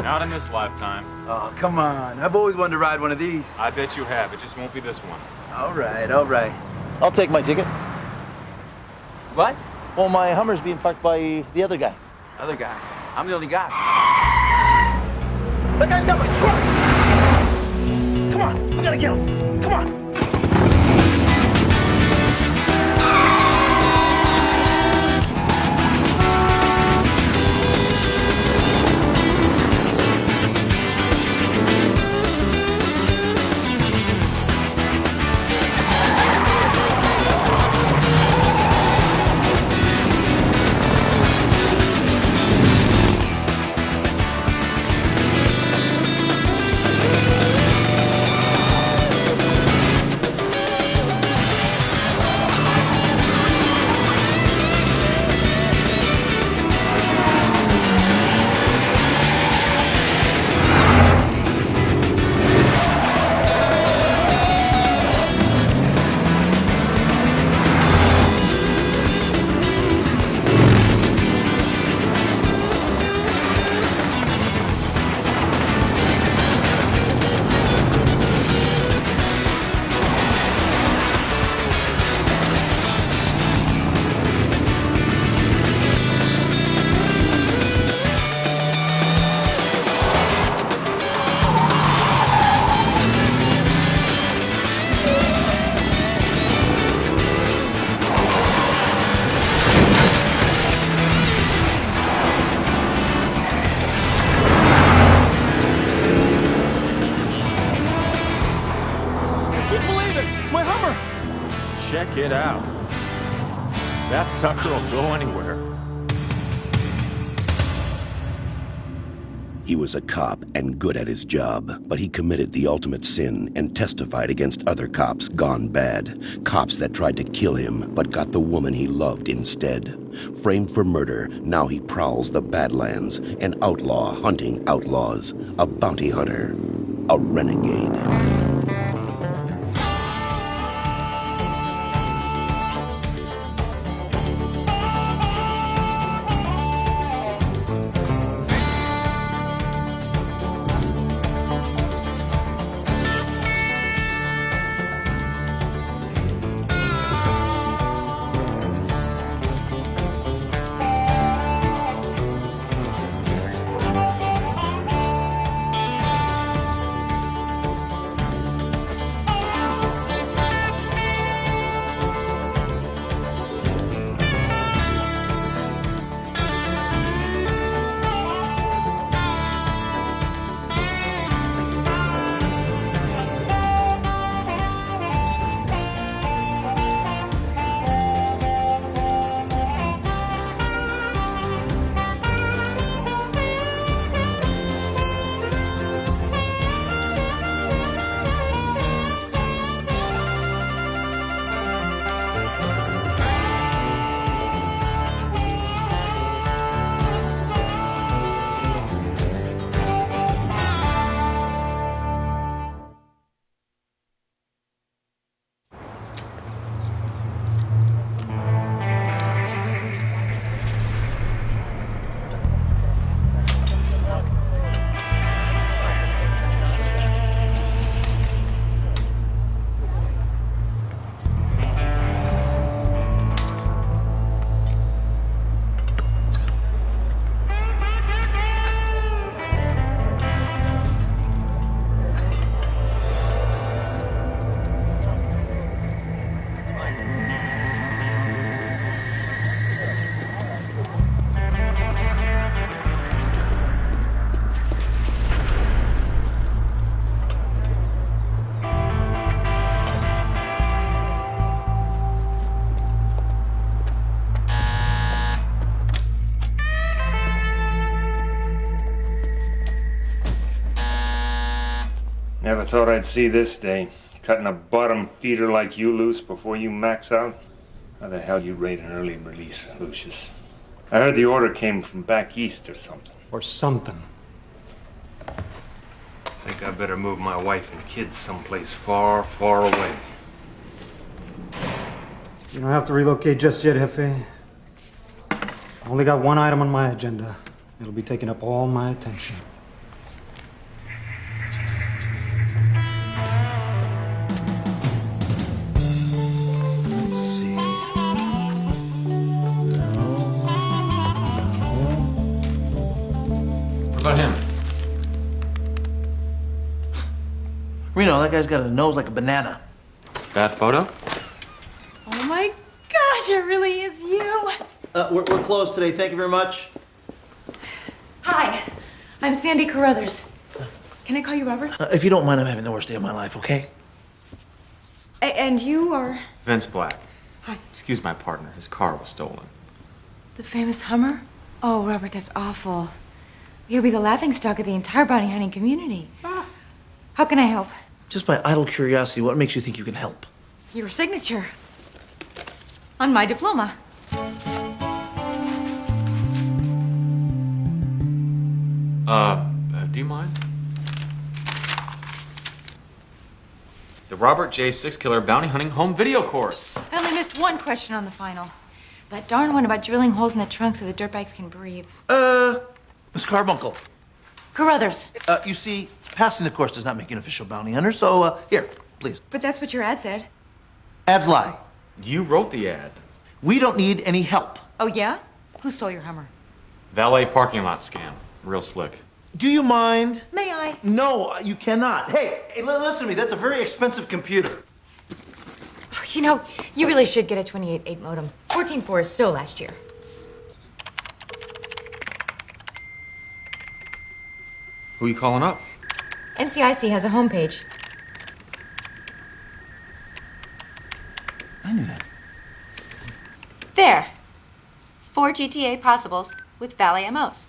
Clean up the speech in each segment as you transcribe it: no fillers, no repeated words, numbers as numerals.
Not in this lifetime. Oh, come on. I've always wanted to ride one of these. I bet you have. It just won't be this one. All right, all right. I'll take my ticket. What? Well, my Hummer's being parked by the other guy. Other guy. I'm the only guy. That guy's got my truck! Come on, we gotta kill him. Come on! Check it out. That sucker will go anywhere. He was a cop and good at his job, but he committed the ultimate sin and testified against other cops gone bad. Cops that tried to kill him, but got the woman he loved instead. Framed for murder, now he prowls the Badlands, an outlaw hunting outlaws, a bounty hunter, a renegade. Never thought I'd see this day. Cutting a bottom feeder like you loose before you max out? How the hell you rate an early release, Lucius? I heard the order came from back east or something. Or something. Think I better move my wife and kids someplace far, far away. You don't have to relocate just yet, Jefe. I only got one item on my agenda. It'll be taking up all my attention. about him? Reno, that guy's got a nose like a banana. Bad photo? Oh my gosh, it really is you. We're closed today. Thank you very much. Hi, I'm Sandy Carruthers. Can I call you Robert? If you don't mind, I'm having the worst day of my life, okay? And you are Vince Black. Hi. Excuse my partner. His car was stolen. the famous Hummer? Oh, Robert, that's awful. You'll be the laughingstock of the entire bounty hunting community. How can I help? Just by idle curiosity, what makes you think you can help? Your signature on my diploma. Do you mind? The Robert J. Six Killer Bounty Hunting Home Video Course. I only missed one question on the final. That darn one about drilling holes in the trunk so the dirtbags can breathe. Miss Carbuncle. Carruthers. You see, passing the course does not make you an official bounty hunter, so, here, please. But that's what your ad said. Ads lie. You wrote the ad. We don't need any help. Oh, yeah? Who stole your Hummer? Valet parking lot scam. Real slick. Do you mind? May I? No, you cannot. Hey, listen to me. That's a very expensive computer. You know, you really should get a 28.8 modem. 14.4 is so last year. Who are you calling up? NCIC has a homepage. I knew that. There. 4 GTA possibles with Valet MOs.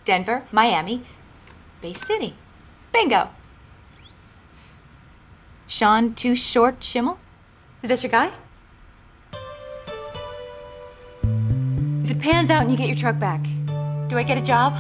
Denver, Miami, Bay City. Bingo. Sean Too Short Schimmel? Is that your guy? If it pans out and you get your truck back, do I get a job?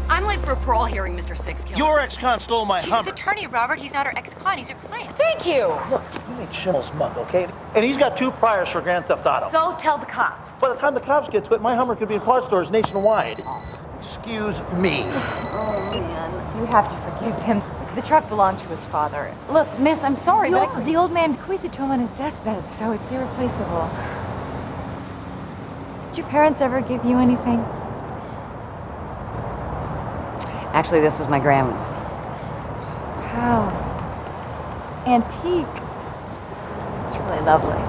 I'm late for a parole hearing, Mr. Six Killer. Your ex-con stole my She's Hummer. his attorney, Robert. He's not her ex-client. He's her client. Thank you. Look, you ain't Schimmel's mug, okay? And he's got 2 priors for Grand Theft Auto. So tell the cops. By the time the cops get to it, my Hummer could be in parts stores nationwide. Excuse me. Oh, man. You have to forgive him. The truck belonged to his father. Look, miss, I'm sorry, but The old man bequeathed it to him on his deathbed, so it's irreplaceable. Did your parents ever give you anything? Actually, this was my grandma's. Wow. It's antique. It's really lovely.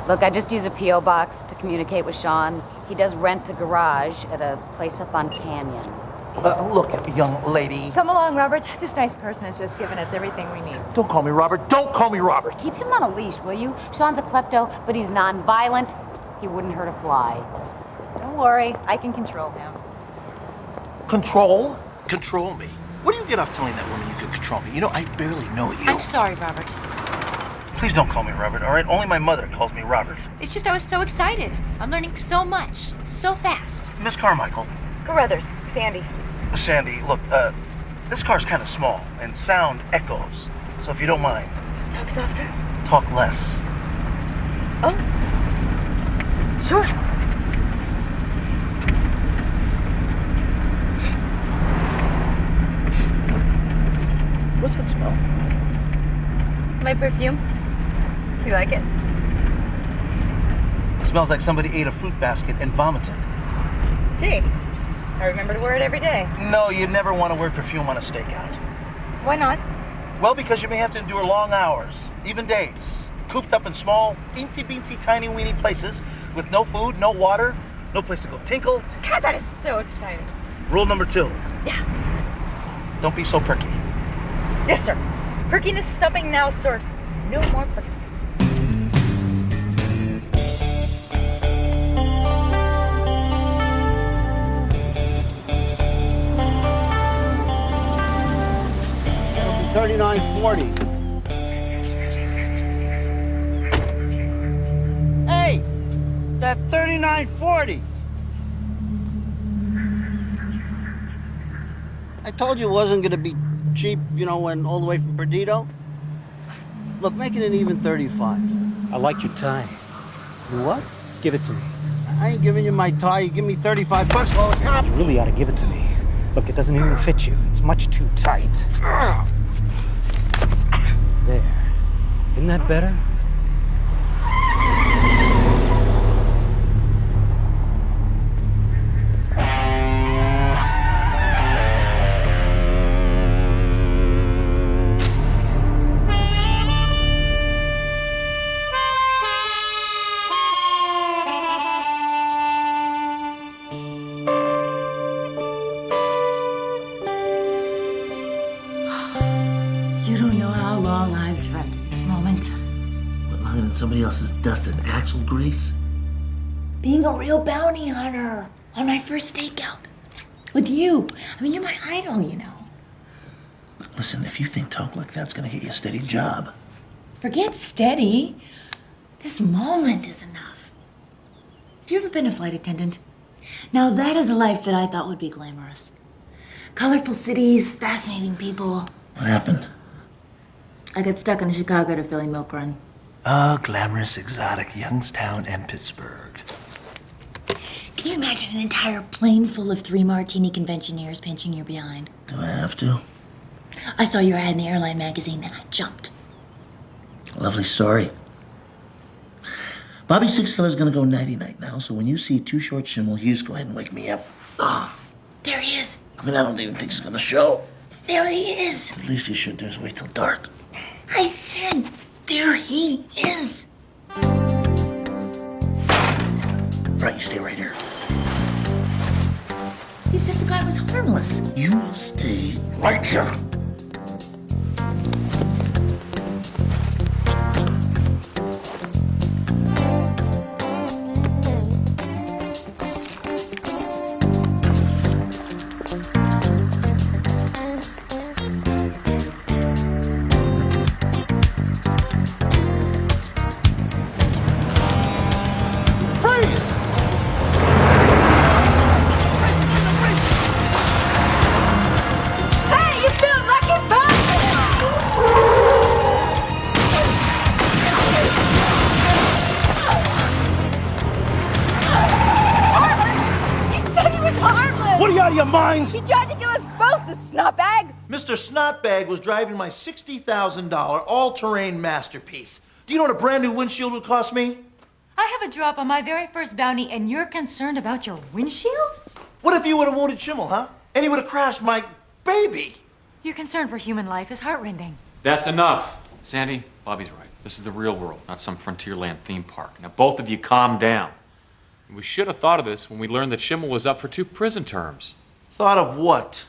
Look, I just use a P.O. box to communicate with Sean. He does rent a garage at a place up on Canyon. Look, young lady. Come along, Robert. This nice person has just given us everything we need. Don't call me Robert. Don't call me Robert. Keep him on a leash, will you? Sean's a klepto, but he's non-violent. He wouldn't hurt a fly. Don't worry, I can control him. Control? Control me? What do you get off telling that woman you can control me? You know, I barely know you. I'm sorry, Robert. Please don't call me Robert, all right? Only my mother calls me Robert. It's just I was so excited. I'm learning so much, so fast. Miss Carmichael. Carruthers, Sandy. Sandy, look, this car's kind of small, and sound echoes. So if you don't mind, Talk softer. talk less. Oh. Sure. What's that smell? My perfume. You like it? Smells like somebody ate a fruit basket and vomited. Gee, I remember to wear it every day. No, you'd never want to wear perfume on a stakeout. Why not? Well, because you may have to endure long hours, even days, cooped up in small, teensy-beensy, tiny-weeny places with no food, no water, no place to go tinkle. God, that is so exciting. Rule number 2. Yeah. Don't be so perky. Yes, sir. Perkiness stopping now, sir. No more perky. $39.40. Hey, that $39.40. I told you it wasn't going to be cheap, you know, when all the way from Perdido. Look, make it an even 35. I like your tie. You what? Give it to me. I ain't giving you my tie. You give me 35 bucks. Well, the cops. You really ought to give it to me. Look, it doesn't even fit you. It's much too tight. There. Isn't that better? somebody else's dust and axle grease? Being a real bounty hunter on my first stakeout. With you. I mean, you're my idol, you know. Listen, if you think talk like that's gonna get you a steady job. Forget steady. This moment is enough. Have you ever been a flight attendant? Now that is a life that I thought would be glamorous. Colorful cities, fascinating people. What happened? I got stuck on a Chicago to Philly milk run. Oh, glamorous, exotic Youngstown and Pittsburgh. Can you imagine an entire plane full of 3 martini conventioneers pinching your behind? Do I have to? I saw your ad in the airline magazine and I jumped. Lovely story. Bobby Six Killer's gonna go nighty-night now, so when you see Too Short Schimmel, you just go ahead and wake me up. There he is. I mean, I don't even think he's gonna show. There he is. The least he should do is wait till dark. I said, there he is. Right, you stay right here. You said the guy was harmless. You stay right here. He tried to kill us both, the snotbag! Mr. Snotbag was driving my $60,000 all-terrain masterpiece. Do you know what a brand new windshield would cost me? I have a drop on my very first bounty and you're concerned about your windshield? What if you would have wounded Schimmel, huh? And he would have crashed my baby? Your concern for human life is heartrending. That's enough. Sandy, Bobby's right. This is the real world, not some Frontierland theme park. Now, both of you calm down. We should have thought of this when we learned that Schimmel was up for 2 prison terms. Thought of what?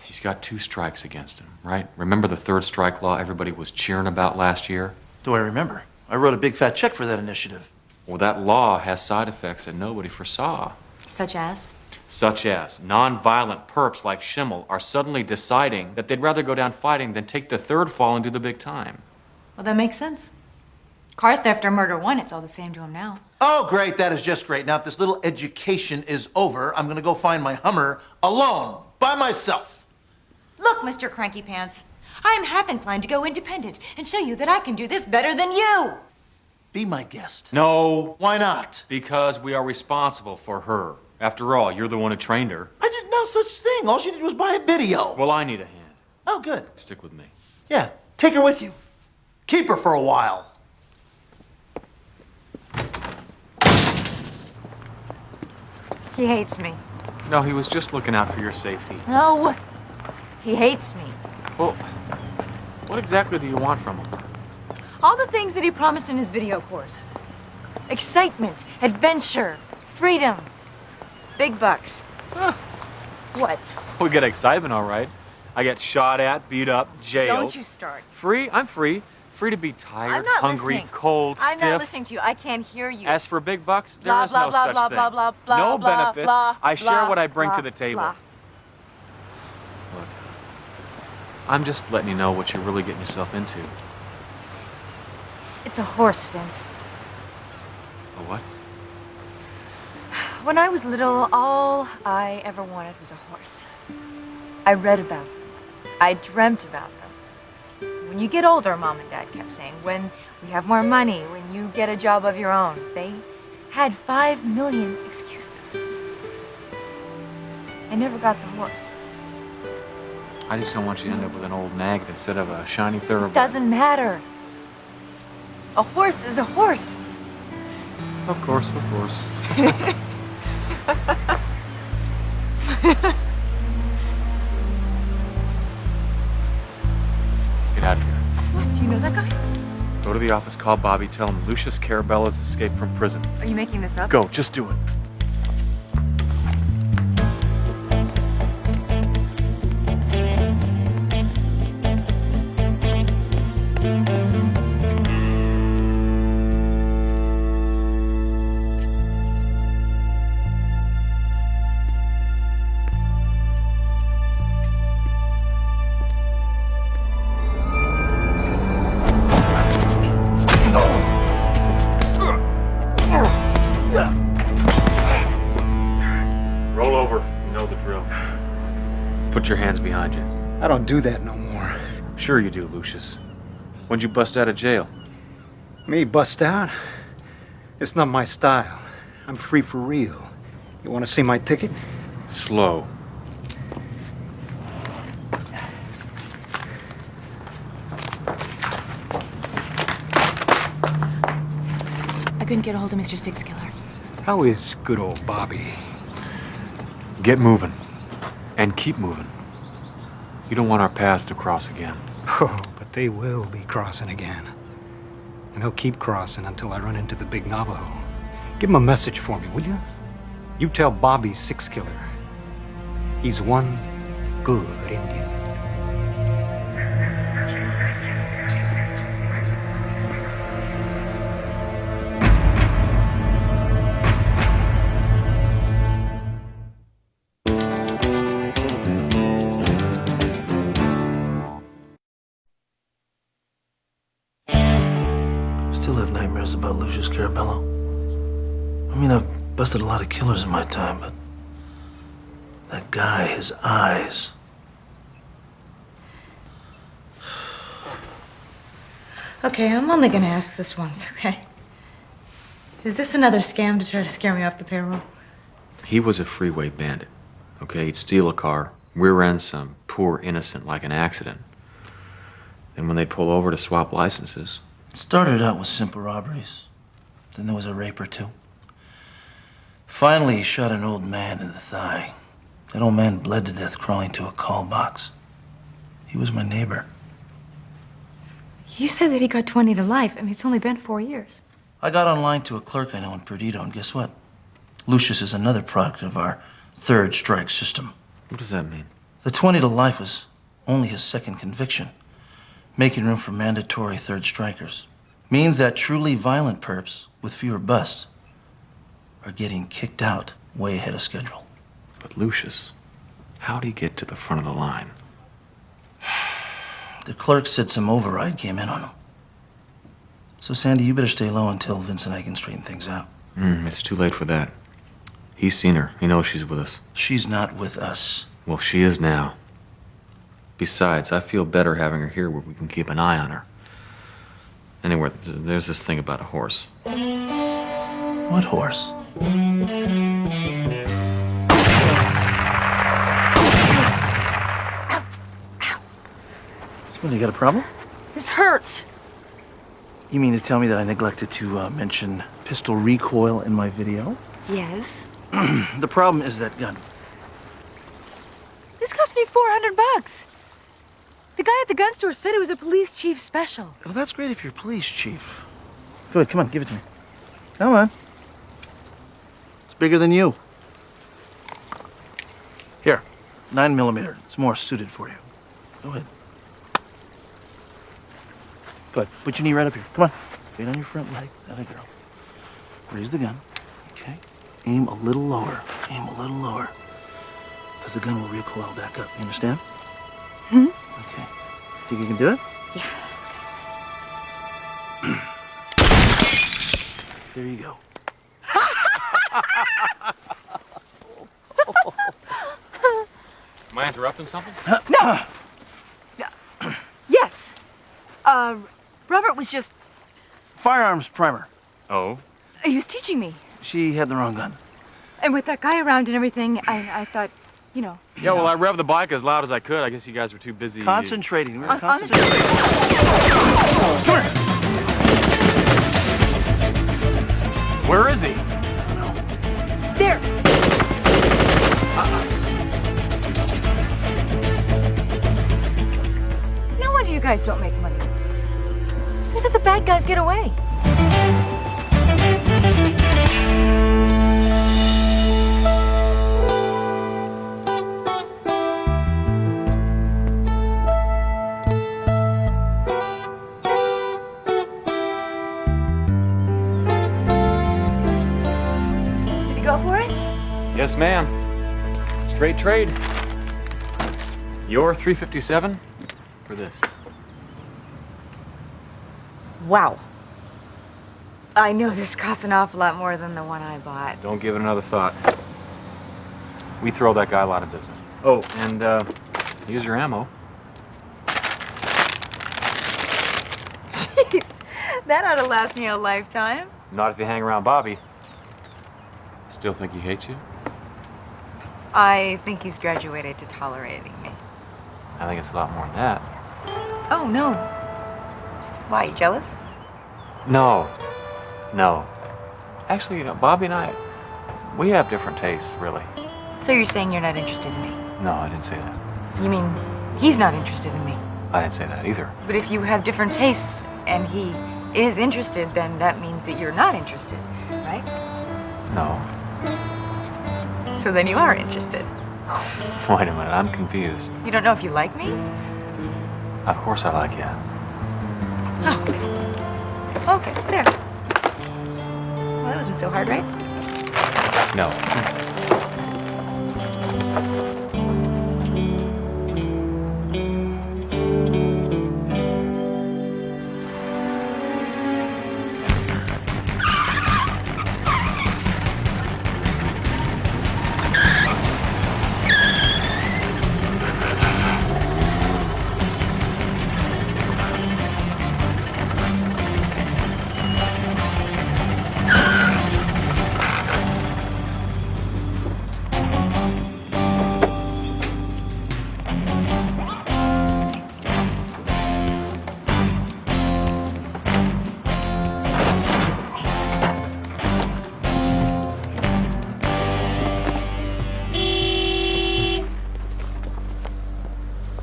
He's got 2 strikes against him, right? Remember the 3rd strike law everybody was cheering about last year? Do I remember? I wrote a big fat check for that initiative. Well, that law has side effects that nobody foresaw. Such as? Such as non-violent perps like Schimmel are suddenly deciding that they'd rather go down fighting than take the 3rd fall and do the big time. Well, that makes sense. Car theft or murder one, it's all the same to him now. Oh, great. That is just great. Now, if this little education is over, I'm going to go find my Hummer alone, by myself. Look, Mr. Cranky Pants, I am half inclined to go independent and show you that I can do this better than you. Be my guest. No. Why not? Because we are responsible for her. After all, you're the one who trained her. I did no such thing. All she did was buy a video. Well, I need a hand. Oh, good. Stick with me. Yeah, take her with you. Keep her for a while. He hates me. No, he was just looking out for your safety. No, he hates me. Well, what exactly do you want from him? All the things that he promised in his video course. Excitement, adventure, freedom, big bucks. Huh. What? We get excitement, all right. I get shot at, beat up, jailed. Don't you start. Free? I'm free. Free to be tired, I'm not hungry, listening. cold, I'm stiff. not listening to you. I can't hear you. As for big bucks, there Blah, is blah, no blah, such blah, thing. blah, blah, blah, No blah, benefits. blah, I share blah, what I bring blah, to the table. blah. Look, I'm just letting you know what you're really getting yourself into. It's a horse, Vince. A what? When I was little, all I ever wanted was a horse. I read about them. I dreamt about them. When you get older, Mom and Dad kept saying, when we have more money, when you get a job of your own. They had 5 million excuses. I never got the horse. I just don't want you to end up with an old nag instead of a shiny thoroughbred. It doesn't matter. A horse is a horse. Of course, of course. Get out of here. What? Do you know that guy? Go to the office, call Bobby, tell him Lucius Carabella's escaped from prison. Are you making this up? Go, just do it. Put your hands behind you. I don't do that no more. Sure you do, Lucius. When'd you bust out of jail? Me bust out? It's not my style. I'm free for real. You want to see my ticket? Slow. I couldn't get a hold of Mr. Six Killer. How is good old Bobby? Get moving. And keep moving. You don't want our paths to cross again. Oh, but they will be crossing again. And they'll keep crossing until I run into the big Navajo. Give him a message for me, will you? You tell Bobby Six Killer. He's one good Indian. Still have nightmares about Lucius Carabello. I mean, I've busted a lot of killers in my time, but that guy, his eyes. Okay, I'm only gonna ask this once, okay? Is this another scam to try to scare me off the payroll? He was a freeway bandit. Okay, he'd steal a car, rear end some poor innocent like an accident. Then when they'd pull over to swap licenses. It started out with simple robberies. Then there was a rape or two. Finally, he shot an old man in the thigh. That old man bled to death crawling to a call box. He was my neighbor. You said that he got 20 to life. I mean, it's only been 4 years. I got online to a clerk I know in Perdido, and guess what? Lucius is another product of our third strike system. What does that mean? The 20 to life was only his second conviction, making room for mandatory third strikers. Means that truly violent perps with fewer busts are getting kicked out way ahead of schedule. But Lucius, how'd he get to the front of the line? The clerk said some override came in on him. So, Sandy, you better stay low until Vince and I can straighten things out. It's too late for that. He's seen her. He knows she's with us. She's not with us. Well, she is now. Besides, I feel better having her here where we can keep an eye on her. Anyway, there's this thing about a horse. What horse? Smitty, you got a problem? This hurts. You mean to tell me that I neglected to mention pistol recoil in my video? Yes. The problem is that gun. This cost me $400. The guy at the gun store said it was a police chief special. Well, that's great if you're police chief. Go ahead, come on, give it to me. Come on. It's bigger than you. Here, 9mm. It's more suited for you. Go ahead. Good. Put your knee right up here. Come on. Weight on your front leg. That a girl. Raise the gun. Okay. Aim a little lower. Aim a little lower. Because the gun will recoil back up. You understand? Hmm? Okay. Think you can do it? Yeah. There you go. Am I interrupting something? No! Yes. Robert was just... Firearms primer. Oh? He was teaching me. She had the wrong gun. And with that guy around and everything, I thought, you know... Yeah, well, I revved the bike as loud as I could. I guess you guys were too busy... Concentrating. We were Come here. Where is he? There! No wonder you guys don't make money. You let the bad guys get away. Did you go for it? Yes, ma'am. Straight trade. Your 357 for this. Wow. I know this costs an awful lot more than the one I bought. Don't give it another thought. We throw that guy a lot of business. Oh, and Here's your ammo. Jeez, that ought to last me a lifetime. Not if you hang around Bobby. Still think he hates you? I think he's graduated to tolerating me. I think it's a lot more than that. Oh, no. Why, you jealous? No. No. Actually, you know, Bobby and I, we have different tastes, really. So you're saying you're not interested in me? No, I didn't say that. You mean he's not interested in me? I didn't say that either. But if you have different tastes and he is interested, then that means that you're not interested, right? No. So then you are interested. Wait a minute, I'm confused. You don't know if you like me? Of course I like you. Oh. Okay, there. Well, that wasn't so hard, right? No.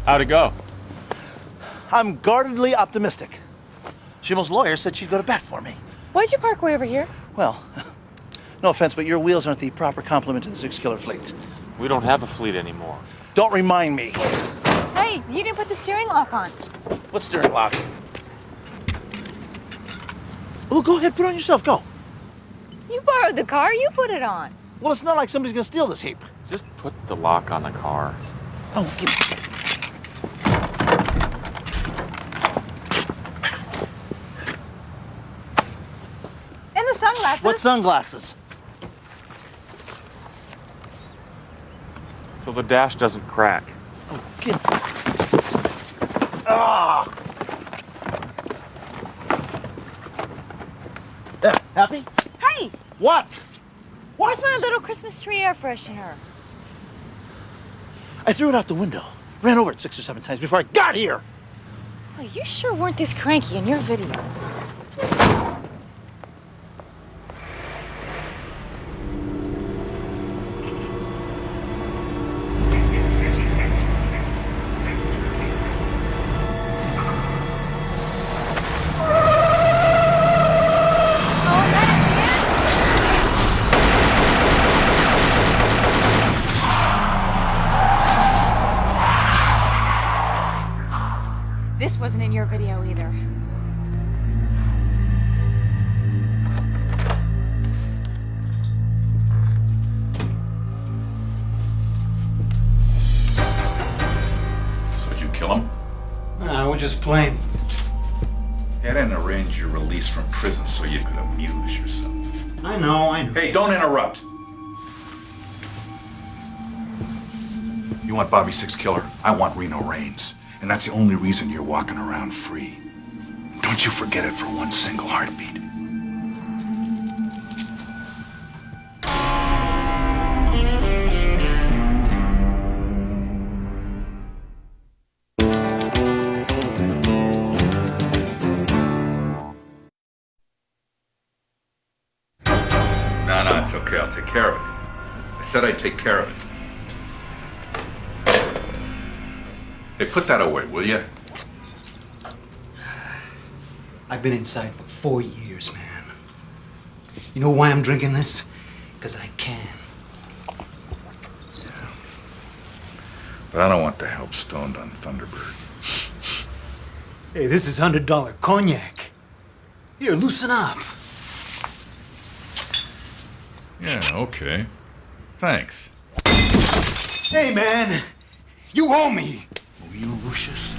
How'd it go? I'm guardedly optimistic. Schimmel's lawyer said she'd go to bat for me. Why'd you park way over here? Well, no offense, but your wheels aren't the proper complement to the six-killer fleet. We don't have a fleet anymore. Don't remind me. Hey, you didn't put the steering lock on. What steering lock? Well, go ahead, put it on yourself, go. You borrowed the car, you put it on. Well, it's not like somebody's gonna steal this heap. Just put the lock on the car. Oh, give me. And the sunglasses. What sunglasses? So the dash doesn't crack. Oh, give me. Ah! There, happy? Hey! What? Where's my little Christmas tree air freshener? I threw it out the window. Ran over it 6 or 7 times before I got here. Well, you sure weren't this cranky in your video. This wasn't in your video either. So did you kill him? Nah, we're just playing. I didn't arrange your release from prison so you could amuse yourself. I know. Hey, don't interrupt. You want Bobby Six Killer? I want Reno Reigns. And that's the only reason you're walking around free. Don't you forget it for one single heartbeat. No, it's okay. I'll take care of it. I said I'd take care of it. Hey, put that away, will you? I've been inside for 4 years, man. You know why I'm drinking this? Because I can. Yeah. But I don't want the help stoned on Thunderbird. Hey, this is $100 cognac. Here, loosen up. Yeah, okay. Thanks. Hey, man. You owe me. Oh, you, Lucius?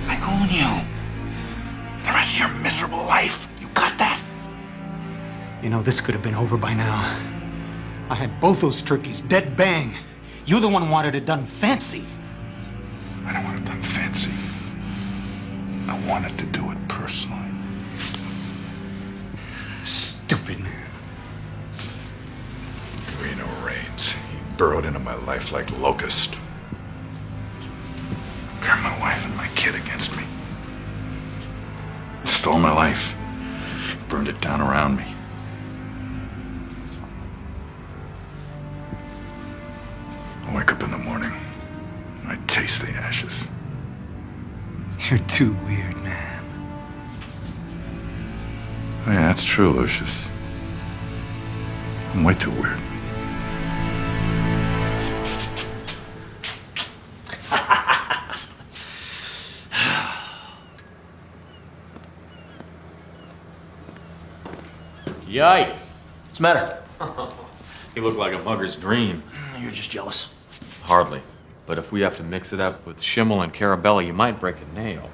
I own you. The rest of your miserable life. You got that? You know, this could have been over by now. I had both those turkeys dead bang. You're the one wanted it done fancy. I don't want it done fancy. I wanted to do it personally. Stupid. Reno Reigns. He burrowed into my life like locust. Turned my wife and my kid against me. Stole my life. Burned it down around me. I wake up in the morning. I taste the ashes. You're too weird, man. Oh, yeah, that's true, Lucius. I'm way too weird. Yikes. What's the matter? You look like a mugger's dream. You're just jealous. Hardly. But if we have to mix it up with Schimmel and Carabella, you might break a nail.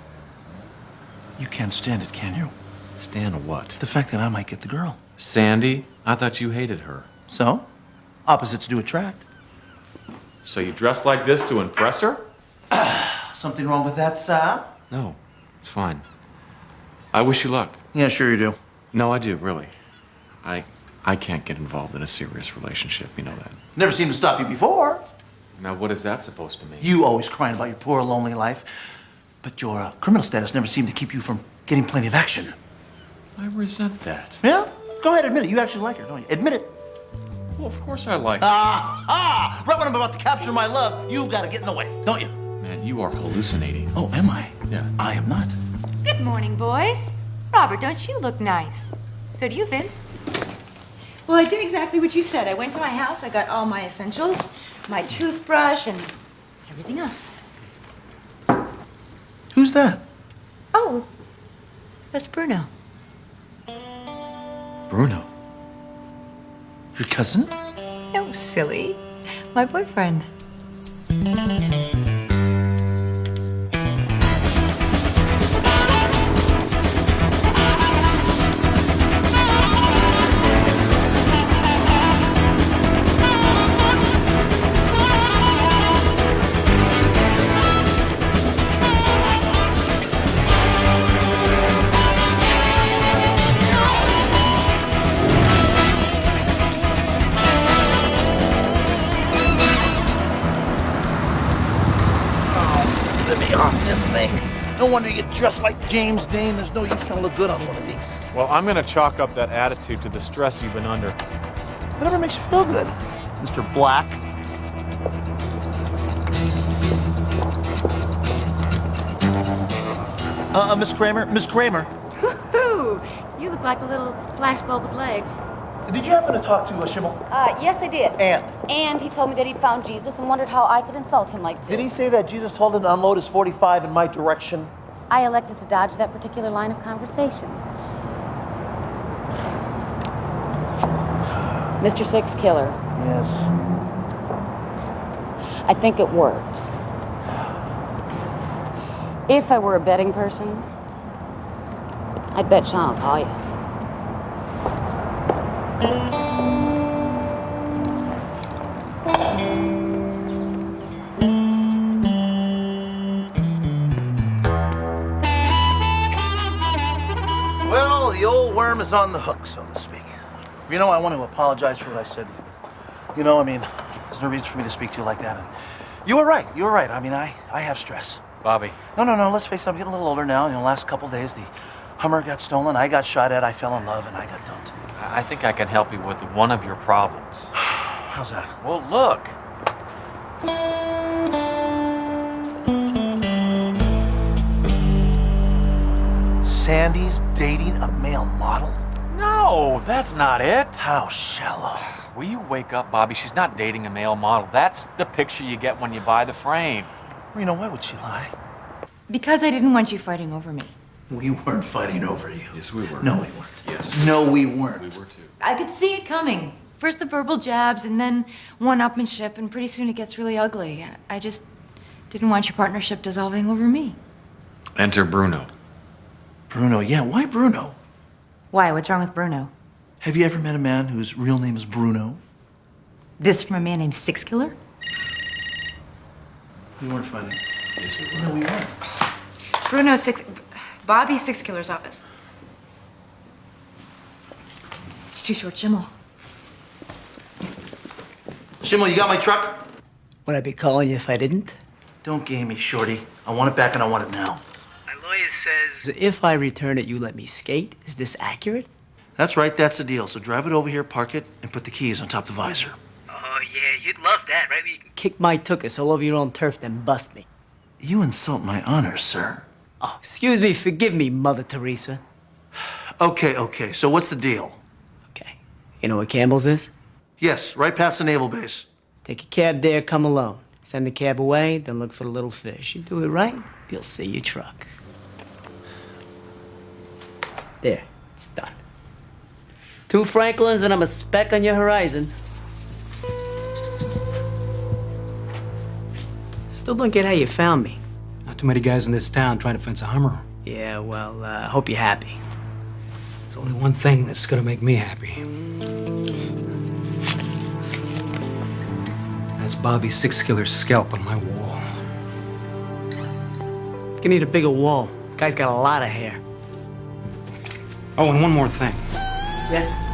You can't stand it, can you? Stand what? The fact that I might get the girl. Sandy? I thought you hated her. So? Opposites do attract. So you dress like this to impress her? Something wrong with that, sir? No, it's fine. I wish you luck. Yeah, sure you do. No, I do, really. I can't get involved in a serious relationship, you know that. Never seemed to stop you before. Now, what is that supposed to mean? You always crying about your poor, lonely life. But your criminal status never seemed to keep you from getting plenty of action. I resent that. Yeah? Go ahead, admit it. You actually like her, don't you? Admit it. Well, of course I like Ah! Right when I'm about to capture my love, you gotta get in the way, don't you? Man, you are hallucinating. Oh, am I? Yeah. I am not. Good morning, boys. Robert, don't you look nice? So do you, Vince. Well, I did exactly what you said. I went to my house, I got all my essentials, my toothbrush, and everything else. Who's that? Oh, that's Bruno. Bruno. Your cousin? No, silly. My boyfriend. Let me off this thing. No wonder you get dressed like James Dean. There's no use trying to look good on one of these. Well, I'm gonna chalk up that attitude to the stress you've been under. Whatever makes you feel good, Mr. Black. Miss Kramer? Miss Kramer, Woo-hoo! You look like a little flashbulb with legs. did you happen to talk to Schimmel? Yes, I did. And? And he told me that he'd found Jesus and wondered how I could insult him like this. Did he say that Jesus told him to unload his 45 in my direction? I elected to dodge that particular line of conversation. Mr. Six Killer, Yes. I think it works. If I were a betting person, I'd bet Sean will call you. Well, the old worm is on the hook, so to speak. You know, I want to apologize for what I said to you. You know, I mean, there's no reason for me to speak to you like that. And you were right. You were right. I mean, I have stress. Bobby. No. Let's face it. I'm getting a little older now. You know, last couple days, the Hummer got stolen. I got shot at. I fell in love, and I got dumped. I think I can help you with one of your problems. How's that? Well, look. Sandy's dating a male model? No, that's not it. How shallow. Will you wake up, Bobby? She's not dating a male model. That's the picture you get when you buy the frame. Reno, why would she lie? Because I didn't want you fighting over me. We weren't fighting over you. Yes, we were. No, we weren't. Yes. No, we weren't. We were too. I could see it coming. First the verbal jabs, and then one-upmanship, and pretty soon it gets really ugly. I just didn't want your partnership dissolving over me. Enter Bruno. Bruno, yeah, why Bruno? Why? What's wrong with Bruno? Have you ever met a man whose real name is Bruno? This from a man named Six Killer? We weren't fighting. Yes, we were. No, we weren't. Bobby Six Killer's office. It's too short, Schimmel. Schimmel, you got my truck? Would I be calling you if I didn't? Don't game me, Shorty. I want it back and I want it now. My lawyer says if I return it, you let me skate. Is this accurate? That's right, that's the deal. So drive it over here, park it, and put the keys on top of the visor. Oh, yeah, you'd love that, right? You can kick my tuchus all over your own turf, then bust me. You insult my honor, sir. Oh, excuse me, forgive me, Mother Teresa. Okay, so what's the deal? Okay. You know what Campbell's is? Yes, right past the naval base. Take a cab there, come alone. Send the cab away, then look for the little fish. You do it right, you'll see your truck. There, it's done. 2 Franklins and I'm a speck on your horizon. Still don't get how you found me. Not too many guys in this town trying to fence a Hummer. Yeah, well, I hope you're happy. There's only one thing that's gonna make me happy. That's Bobby Six Killer's scalp on my wall. You need a bigger wall. Guy's got a lot of hair. Oh, and one more thing. Yeah?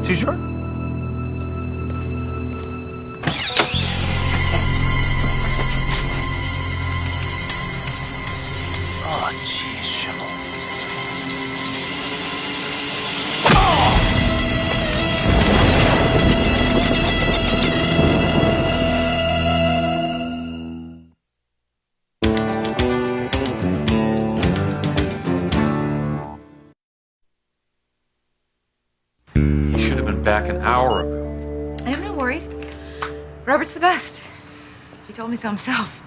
Too short? Oh, jeez, Schimmel. He should have been back an hour ago. I'm not worried. Robert's the best. He told me so himself.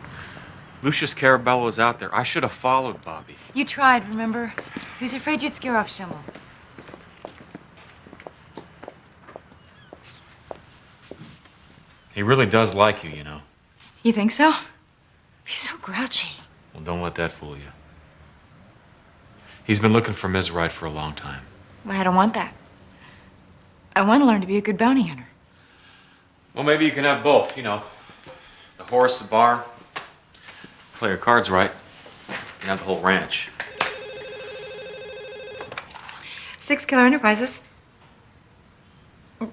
Lucius Carabello was out there. I should have followed Bobby. You tried, remember? He was afraid you'd scare off Schimmel. He really does like you, you know. You think so? He's so grouchy. Well, don't let that fool you. He's been looking for Miserite for a long time. Well, I don't want that. I want to learn to be a good bounty hunter. Well, maybe you can have both, you know. The horse, the barn. Play your cards right. You can have the whole ranch. Six Killer Enterprises.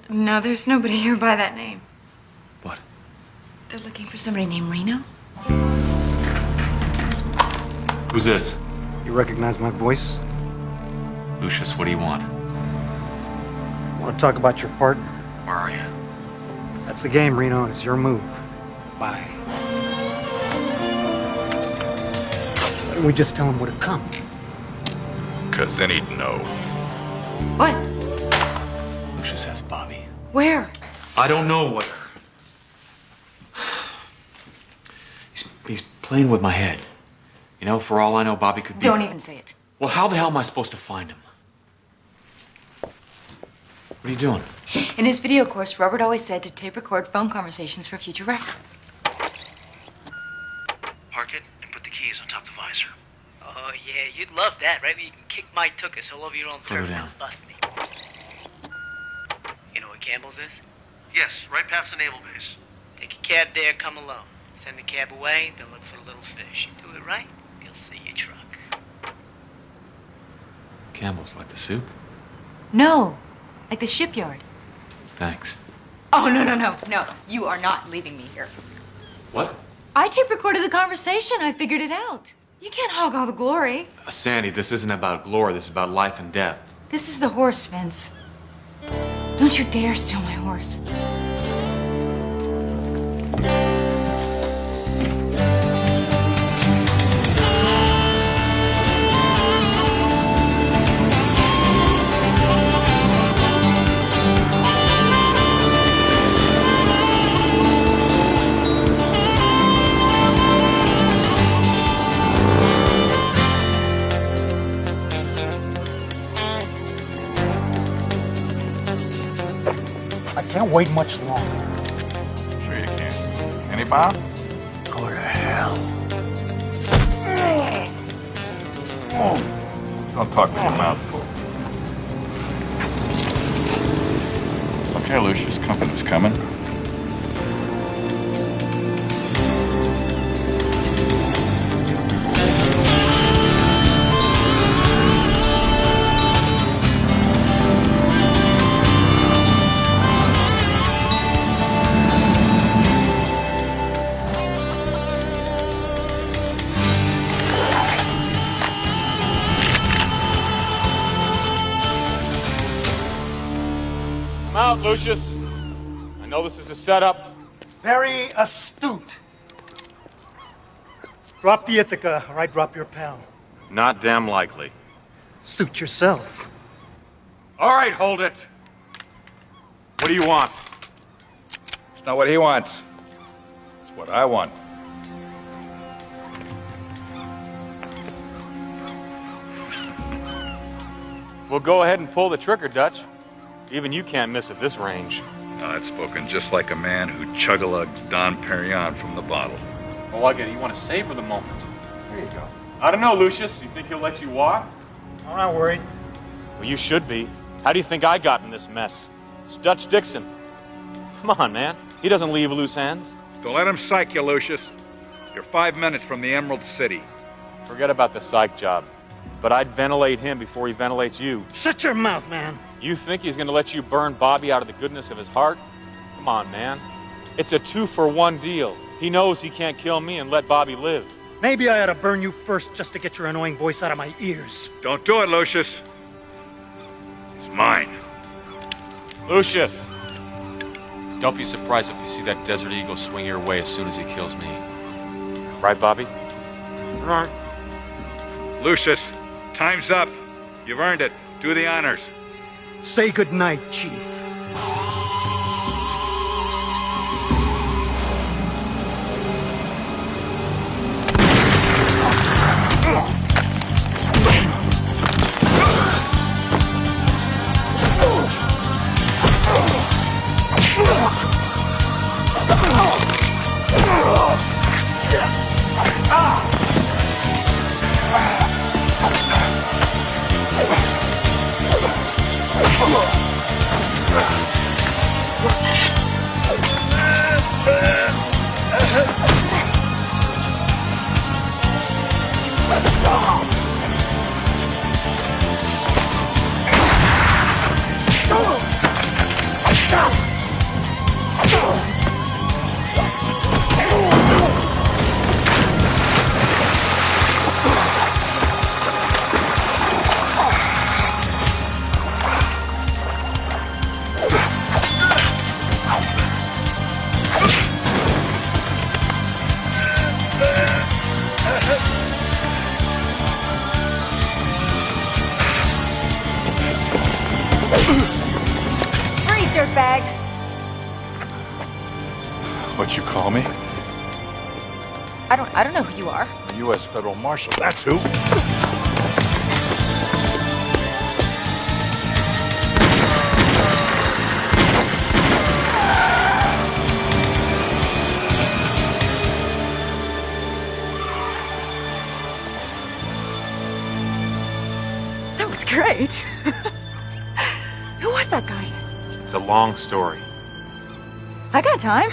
No, there's nobody here by that name. What? They're looking for somebody named Reno. Who's this? You recognize my voice? Lucius, what do you want? Want to talk about your partner? Where are you? That's the game, Reno, and it's your move. Bye. Why don't we just tell him where to come? Because then he'd know. What? Lucius has Bobby. Where? I don't know where. He's playing with my head. You know, for all I know, Bobby could be... Don't even say it. Well, how the hell am I supposed to find him? What are you doing? In his video course, Robert always said to tape record phone conversations for future reference. Park it and put the keys on top of the visor. Oh, yeah, you'd love that, right? You can kick my tuchus all over your own Further turf down. and bust me. You know what Campbell's is? Yes, right past the naval base. Take a cab there, come alone. Send the cab away, then look for the little fish. You do it right, you'll see your truck. Campbell's like the soup? No, like the shipyard. Thanks. Oh, no. You are not leaving me here. What? I tape recorded the conversation. I figured it out. You can't hog all the glory. Sandy, this isn't about glory. This is about life and death. This is the horse, Vince. Don't you dare steal my horse. can't wait much longer. Sure you can. Any Bob? Go to hell. Don't talk with your mouth full. Okay, Lucius, company's coming. Come out, Lucius. I know this is a setup. Very astute. Drop the Ithaca, or I drop your pal. Not damn likely. Suit yourself. All right, hold it. What do you want? It's not what he wants. It's what I want. We'll go ahead and pull the trigger, Dutch. Even you can't miss at this range. Now, that's spoken just like a man who chug-a-lugs Don Perignon from the bottle. Oh, I get it. You want to savor the moment. There you go. I don't know, Lucius. You think he'll let you walk? I'm not worried. Well, you should be. How do you think I got in this mess? It's Dutch Dixon. Come on, man. He doesn't leave loose ends. Don't let him psych you, Lucius. You're 5 minutes from the Emerald City. Forget about the psych job. But I'd ventilate him before he ventilates you. Shut your mouth, man. You think he's gonna let you burn Bobby out of the goodness of his heart? Come on, man. It's a 2-for-1 deal. He knows he can't kill me and let Bobby live. Maybe I ought to burn you first just to get your annoying voice out of my ears. Don't do it, Lucius. It's mine. Lucius! Don't be surprised if you see that Desert Eagle swing your way as soon as he kills me. Right, Bobby? Right. Lucius, time's up. You've earned it. Do the honors. Say goodnight, Chief. Freeze, dirtbag. What you call me? I don't know who you are. A U.S. Federal Marshal, that's who. That was great. Who was that guy? It's a long story. I got time.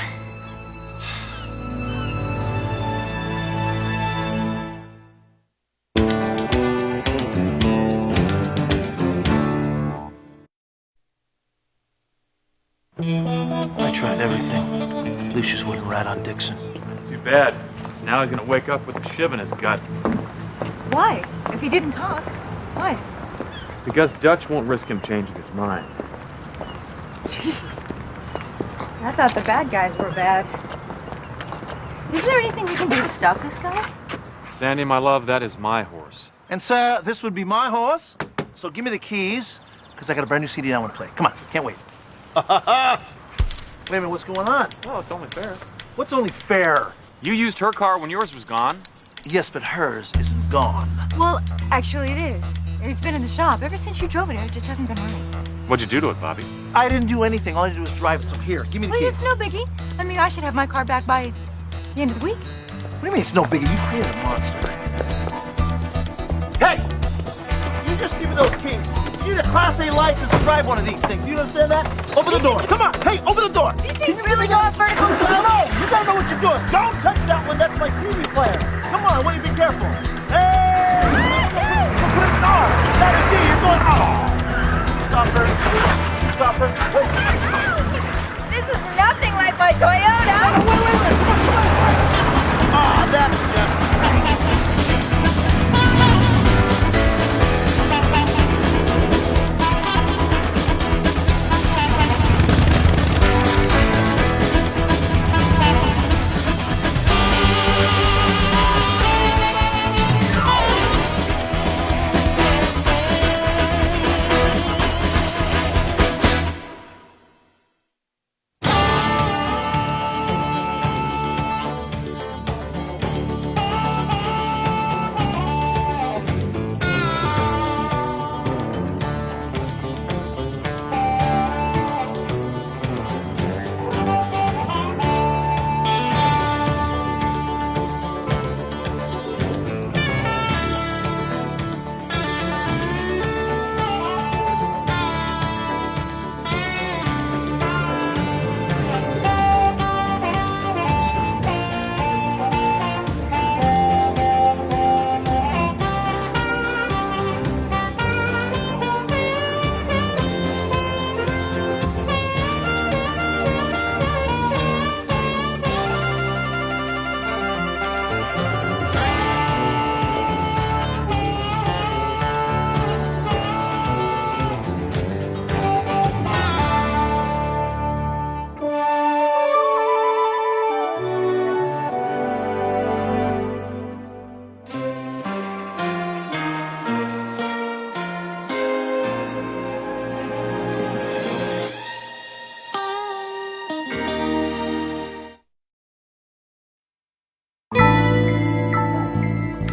I tried everything. Lucius wouldn't rat on Dixon. Too bad. Now he's gonna wake up with a shiv in his gut. Why? If he didn't talk, why? Because Dutch won't risk him changing his mind. Jeez. I thought the bad guys were bad. Is there anything we can do to stop this guy? Sandy, my love, that is my horse. And sir, this would be my horse. So give me the keys, because I got a brand new CD I want to play. Come on, can't wait. Wait a minute, what's going on? Well, it's only fair. What's only fair? You used her car when yours was gone. Yes, but hers isn't gone. Well, actually it is. It's been in the shop. Ever since you drove it, it just hasn't been running. What'd you do to it, Bobby? I didn't do anything. All I did was drive it. So here, give me the Well, key. it's no biggie. I mean, I should have my car back by the end of the week. What do you mean it's no biggie? You created a monster. Hey! You just give me those keys. You need a Class A license to drive one of these things. Do you understand that? Open the door. Come on. Hey, open the door. These things really go off vertical. No, you gotta know what you're doing. Don't touch that one. That's my TV player. Come on, will you be careful? Hey! Put it on. That is it. You're going. Oh! Stop her. Stop her. Wait. This is nothing like my Toyota. Wait. Come on. Ah, that's just.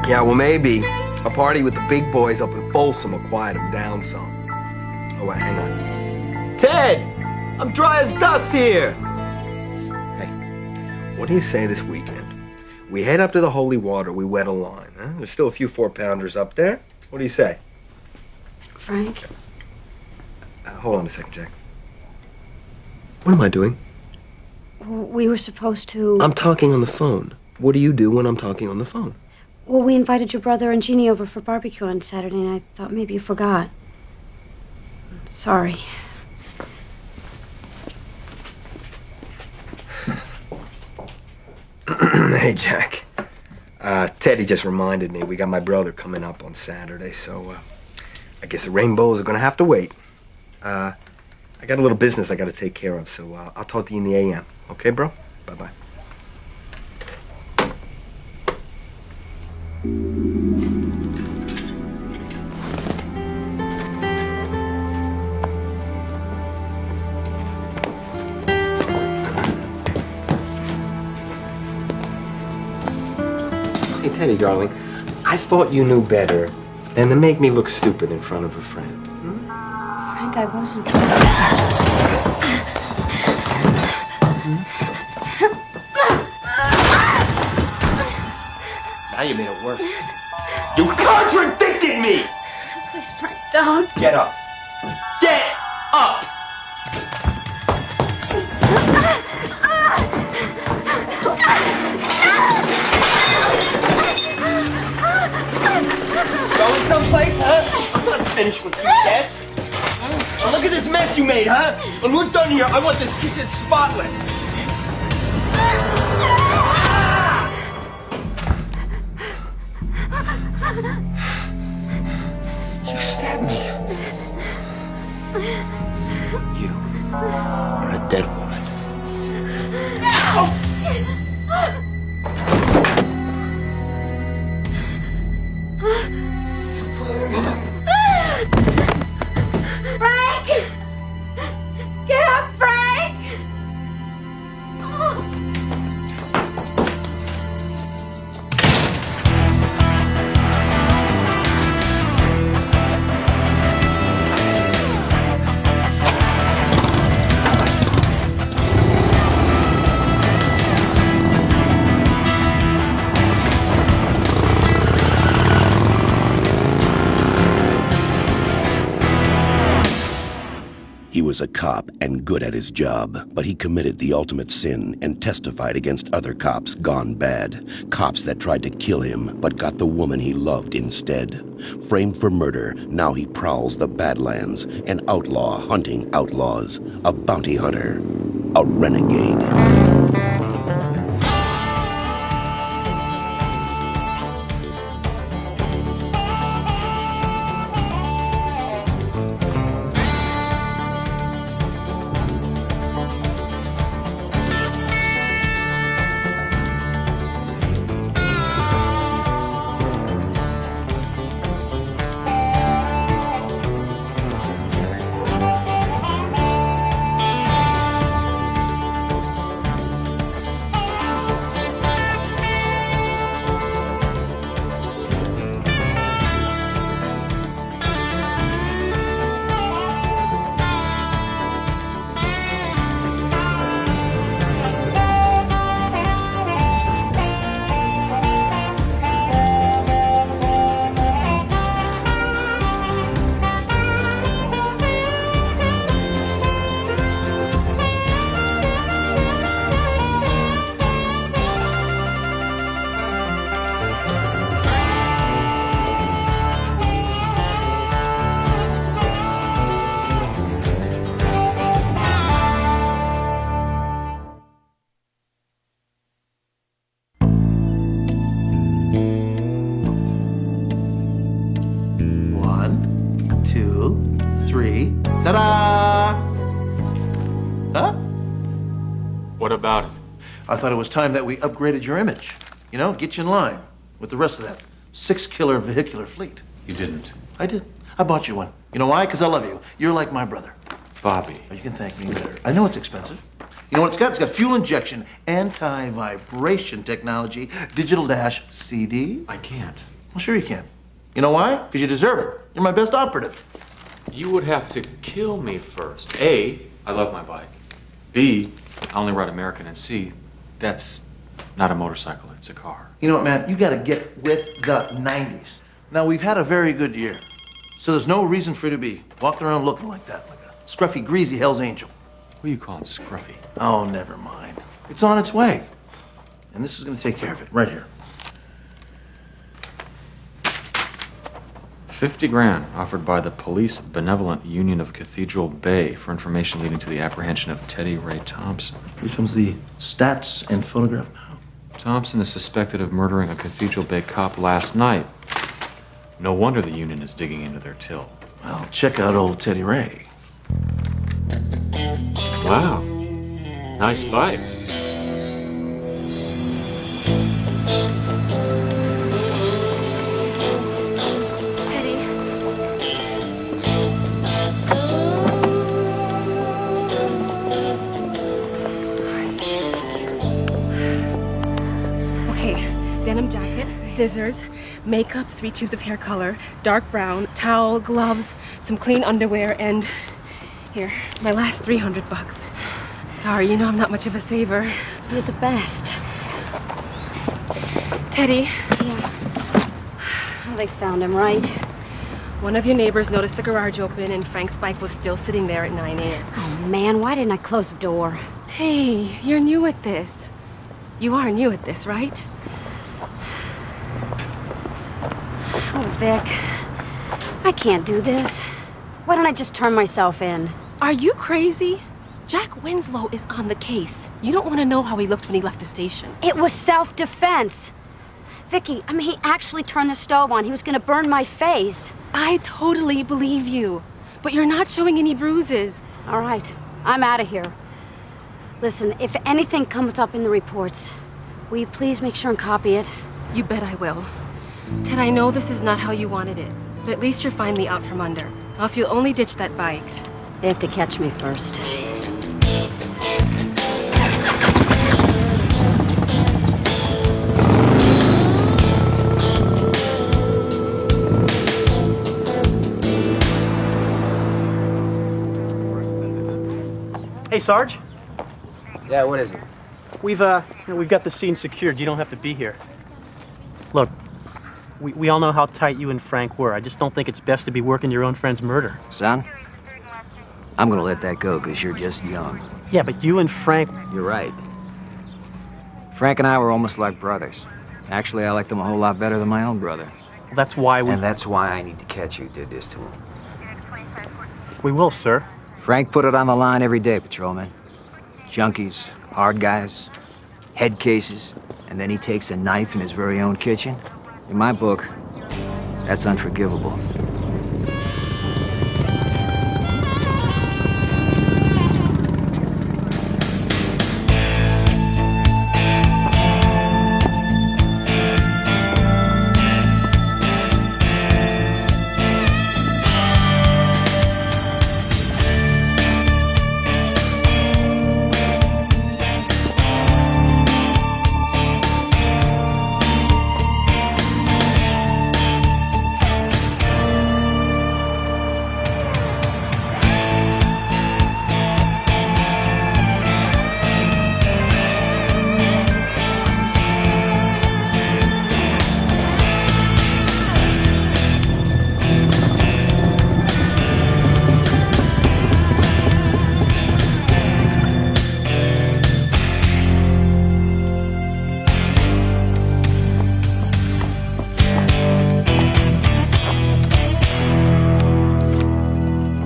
Yeah, well, maybe a party with the big boys up in Folsom will quiet him down some. Oh, wait, hang on. Ted! I'm dry as dust here! Hey, what do you say this weekend? We head up to the Holy Water, we wet a line, huh? There's still a few 4-pounders up there. What do you say? Frank? Hold on a second, Jack. What am I doing? We were supposed to... I'm talking on the phone. What do you do when I'm talking on the phone? Well, we invited your brother and Jeannie over for barbecue on Saturday, and I thought maybe you forgot. Sorry. Hey, Jack. Teddy just reminded me we got my brother coming up on Saturday, so I guess the rainbows are gonna have to wait. I got a little business I gotta take care of, so I'll talk to you in the AM. Okay, bro? Bye-bye. Hey, Teddy, darling, I thought you knew better than to make me look stupid in front of a friend. Frank, I wasn't trying. Now you made it worse. You contradicted me! Please, Frank, don't. Get up. Get up! Going someplace, huh? I'm not finished with you yet. Now look at this mess you made, huh? When we're done here, I want this kitchen spotless. You stabbed me. You are a dead woman. Frank! Get up, Frank! was a cop and good at his job, but he committed the ultimate sin and testified against other cops gone bad. Cops that tried to kill him, but got the woman he loved instead. Framed for murder, now he prowls the Badlands, an outlaw hunting outlaws, a bounty hunter, a renegade. Ta-da! Huh? What about it? I thought it was time that we upgraded your image. You know, get you in line with the rest of that six-killer vehicular fleet. You didn't. I did. I bought you one. You know why? Because I love you. You're like my brother. Bobby. Oh, you can thank me later. I know it's expensive. You know what it's got? It's got fuel injection, anti-vibration technology, digital dash CD. I can't. Well, sure you can. You know why? Because you deserve it. You're my best operative. You would have to kill me first. A, I love my bike. B, I only ride American. And C, that's not a motorcycle, it's a car. You know what, man? You got to get with the 90s. Now, we've had a very good year, so there's no reason for you to be walking around looking like that, like a scruffy, greasy Hell's Angel. What are you calling scruffy? Oh, never mind. It's on its way. And this is going to take care of it, right here. 50 grand offered by the Police Benevolent Union of Cathedral Bay for information leading to the apprehension of Teddy Ray Thompson. Here comes the stats and photograph now. Thompson is suspected of murdering a Cathedral Bay cop last night. No wonder the union is digging into their till. Well, check out old Teddy Ray. Wow. Nice bike. Denim jacket, scissors, makeup, 3 tubes of hair color, dark brown, towel, gloves, some clean underwear, and here, my last $300. Sorry, you know I'm not much of a saver. You're the best. Teddy. Yeah. Oh, they found him, right? One of your neighbors noticed the garage open and Frank's bike was still sitting there at 9 a.m. Oh, man, why didn't I close the door? Hey, you're new at this. You are new at this, right? Oh, Vic, I can't do this. Why don't I just turn myself in? Are you crazy? Jack Winslow is on the case. You don't want to know how he looked when he left the station. It was self-defense. Vicky, I mean, he actually turned the stove on. He was gonna burn my face. I totally believe you, but you're not showing any bruises. All right, I'm out of here. Listen, if anything comes up in the reports, will you please make sure and copy it? You bet I will. Ted, I know this is not how you wanted it, but at least you're finally out from under. Now, if you'll only ditch that bike. They have to catch me first. Hey, Sarge. Yeah, what is it? We've got the scene secured. You don't have to be here. Look, we all know how tight you and Frank were. I just don't think it's best to be working your own friend's murder. Son, I'm gonna let that go because you're just young. Yeah, but you and Frank... You're right. Frank and I were almost like brothers. Actually, I liked him a whole lot better than my own brother. That's why we... And that's why I need to catch who did this to him. We will, sir. Frank put it on the line every day, patrolman. Junkies, hard guys, head cases, and then he takes a knife in his very own kitchen. In my book, that's unforgivable.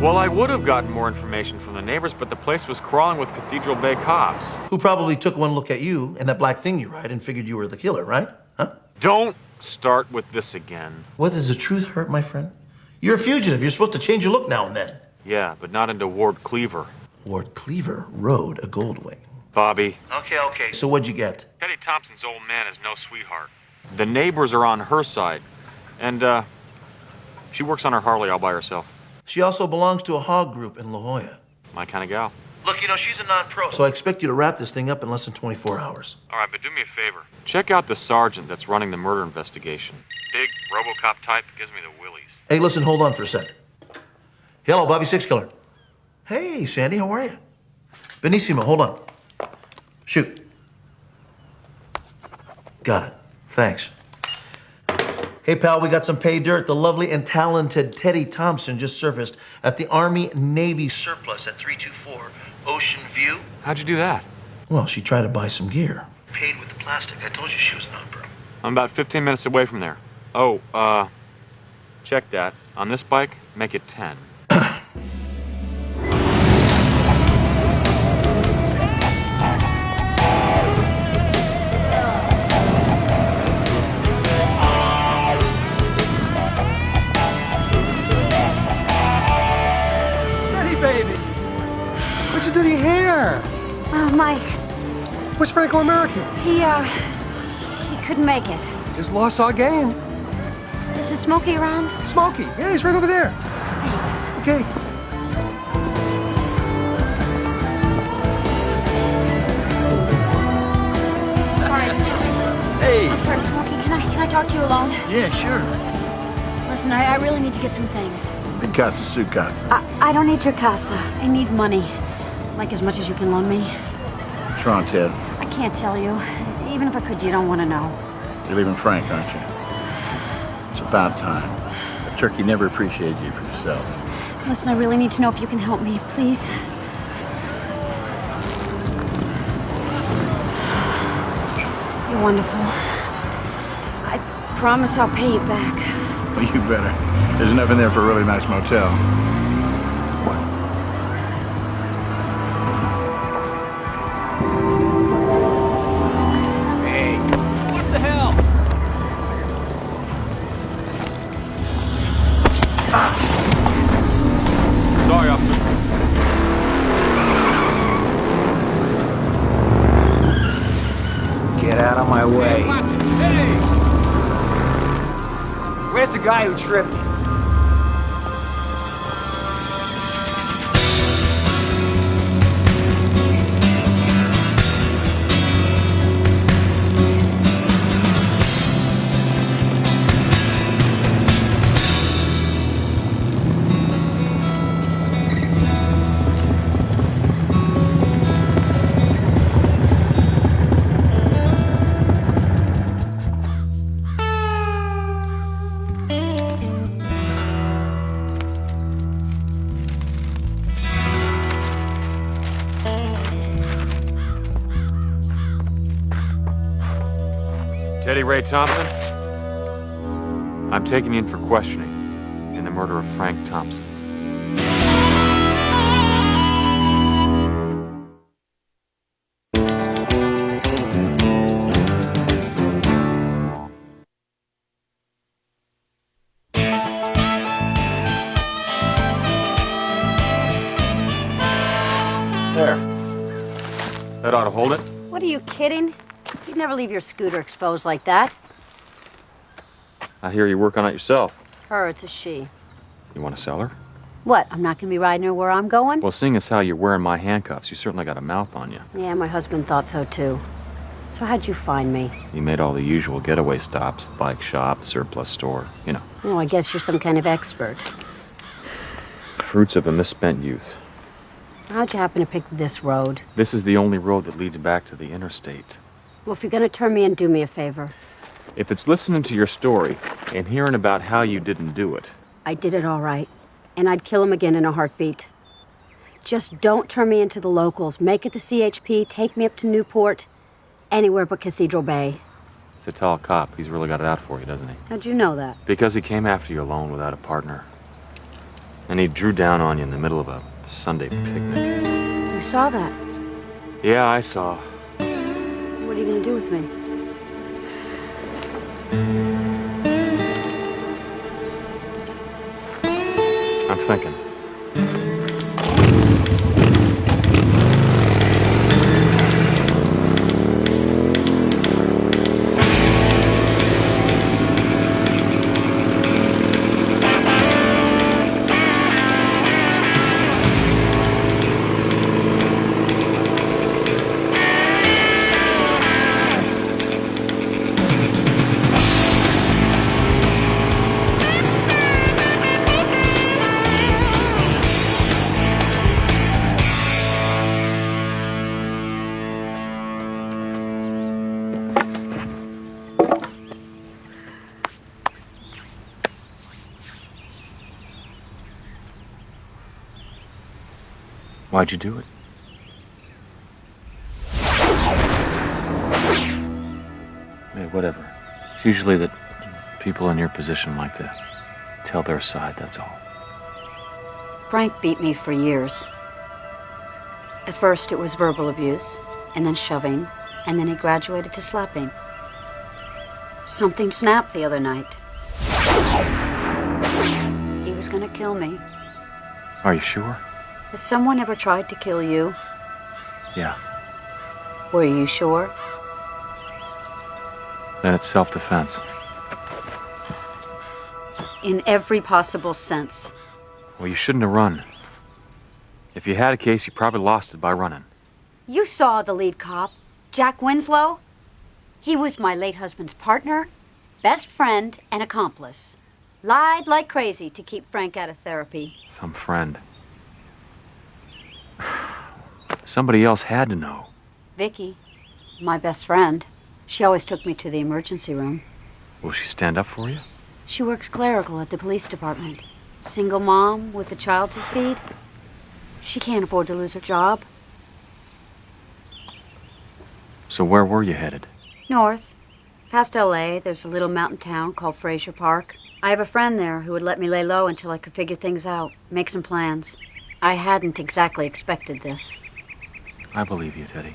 Well, I would have gotten more information from the neighbors, but the place was crawling with Cathedral Bay cops. Who probably took one look at you and that black thing you ride and figured you were the killer, right? Huh? Don't start with this again. What, does the truth hurt, my friend? You're a fugitive. You're supposed to change your look now and then. Yeah, but not into Ward Cleaver. Ward Cleaver rode a Goldwing. Bobby. Okay, so what'd you get? Teddy Thompson's old man is no sweetheart. The neighbors are on her side, and, she works on her Harley all by herself. She also belongs to a hog group in La Jolla. My kind of gal. Look, you know, she's a non-pro, so I expect you to wrap this thing up in less than 24 hours. All right, but do me a favor. Check out the sergeant that's running the murder investigation. Big RoboCop type, gives me the willies. Hey, listen, hold on for a sec. Hello, Bobby Six Killer. Hey, Sandy, how are you? Benissimo, hold on. Shoot. Got it. Thanks. Hey, pal, we got some pay dirt. The lovely and talented Teddy Thompson just surfaced at the Army-Navy surplus at 324 Ocean View. How'd you do that? Well, she tried to buy some gear. Paid with the plastic. I told you she was non-pro. I'm about 15 minutes away from there. Oh, check that. On this bike, make it 10. Oh, Mike. Where's Franco-American? He couldn't make it. Just lost our game. Is Smokey around? Smokey? Yeah, he's right over there. Thanks. Okay. Sorry, excuse me. Hey. I'm sorry, Smokey. Can I talk to you alone? Yeah, sure. Listen, I really need to get some things. Big casa, suit casa. I don't need your casa. I need money. Like as much as you can loan me. What's wrong, Ted? I can't tell you. Even if I could, you don't want to know. You're leaving Frank, aren't you? It's about time. A turkey never appreciated you for yourself. Listen, I really need to know if you can help me, please. You're wonderful. I promise I'll pay you back. Well, you better. There's nothing there for a really nice motel. Hey, what the hell? Sorry, officer. Get out of my way. Hey! Where's the guy who tripped you? Teddy Ray Thompson? I'm taking you in for questioning in the murder of Frank Thompson. There. That ought to hold it. What, are you kidding? You'd never leave your scooter exposed like that. I hear you work on it yourself. Her, it's a she. You want to sell her? What, I'm not gonna be riding her where I'm going? Well, seeing as how you're wearing my handcuffs, you certainly got a mouth on you. Yeah, my husband thought so too. So how'd you find me? You made all the usual getaway stops, the bike shop, surplus store, you know. Oh, I guess you're some kind of expert. Fruits of a misspent youth. How'd you happen to pick this road? This is the only road that leads back to the interstate. Well, if you're gonna turn me in, do me a favor. If it's listening to your story and hearing about how you didn't do it. I did it all right. And I'd kill him again in a heartbeat. Just don't turn me into the locals. Make it the CHP, take me up to Newport, anywhere but Cathedral Bay. He's a tall cop. He's really got it out for you, doesn't he? How'd you know that? Because he came after you alone without a partner. And he drew down on you in the middle of a Sunday picnic. You saw that? Yeah, I saw. What are you gonna do with me? I'm thinking. Why'd you do it? Yeah, whatever. It's usually that people in your position like to tell their side, that's all. Frank beat me for years. At first it was verbal abuse, and then shoving, and then he graduated to slapping. Something snapped the other night. He was gonna kill me. Are you sure? Has someone ever tried to kill you? Yeah. Were you sure? Then it's self-defense. In every possible sense. Well, you shouldn't have run. If you had a case, you probably lost it by running. You saw the lead cop, Jack Winslow. He was my late husband's partner, best friend, and accomplice. Lied like crazy to keep Frank out of therapy. Some friend. Somebody else had to know. Vicky, my best friend. She always took me to the emergency room. Will she stand up for you? She works clerical at the police department. Single mom with a child to feed. She can't afford to lose her job. So where were you headed? North. Past LA, there's a little mountain town called Fraser Park. I have a friend there who would let me lay low until I could figure things out, make some plans. I hadn't exactly expected this. I believe you, Teddy.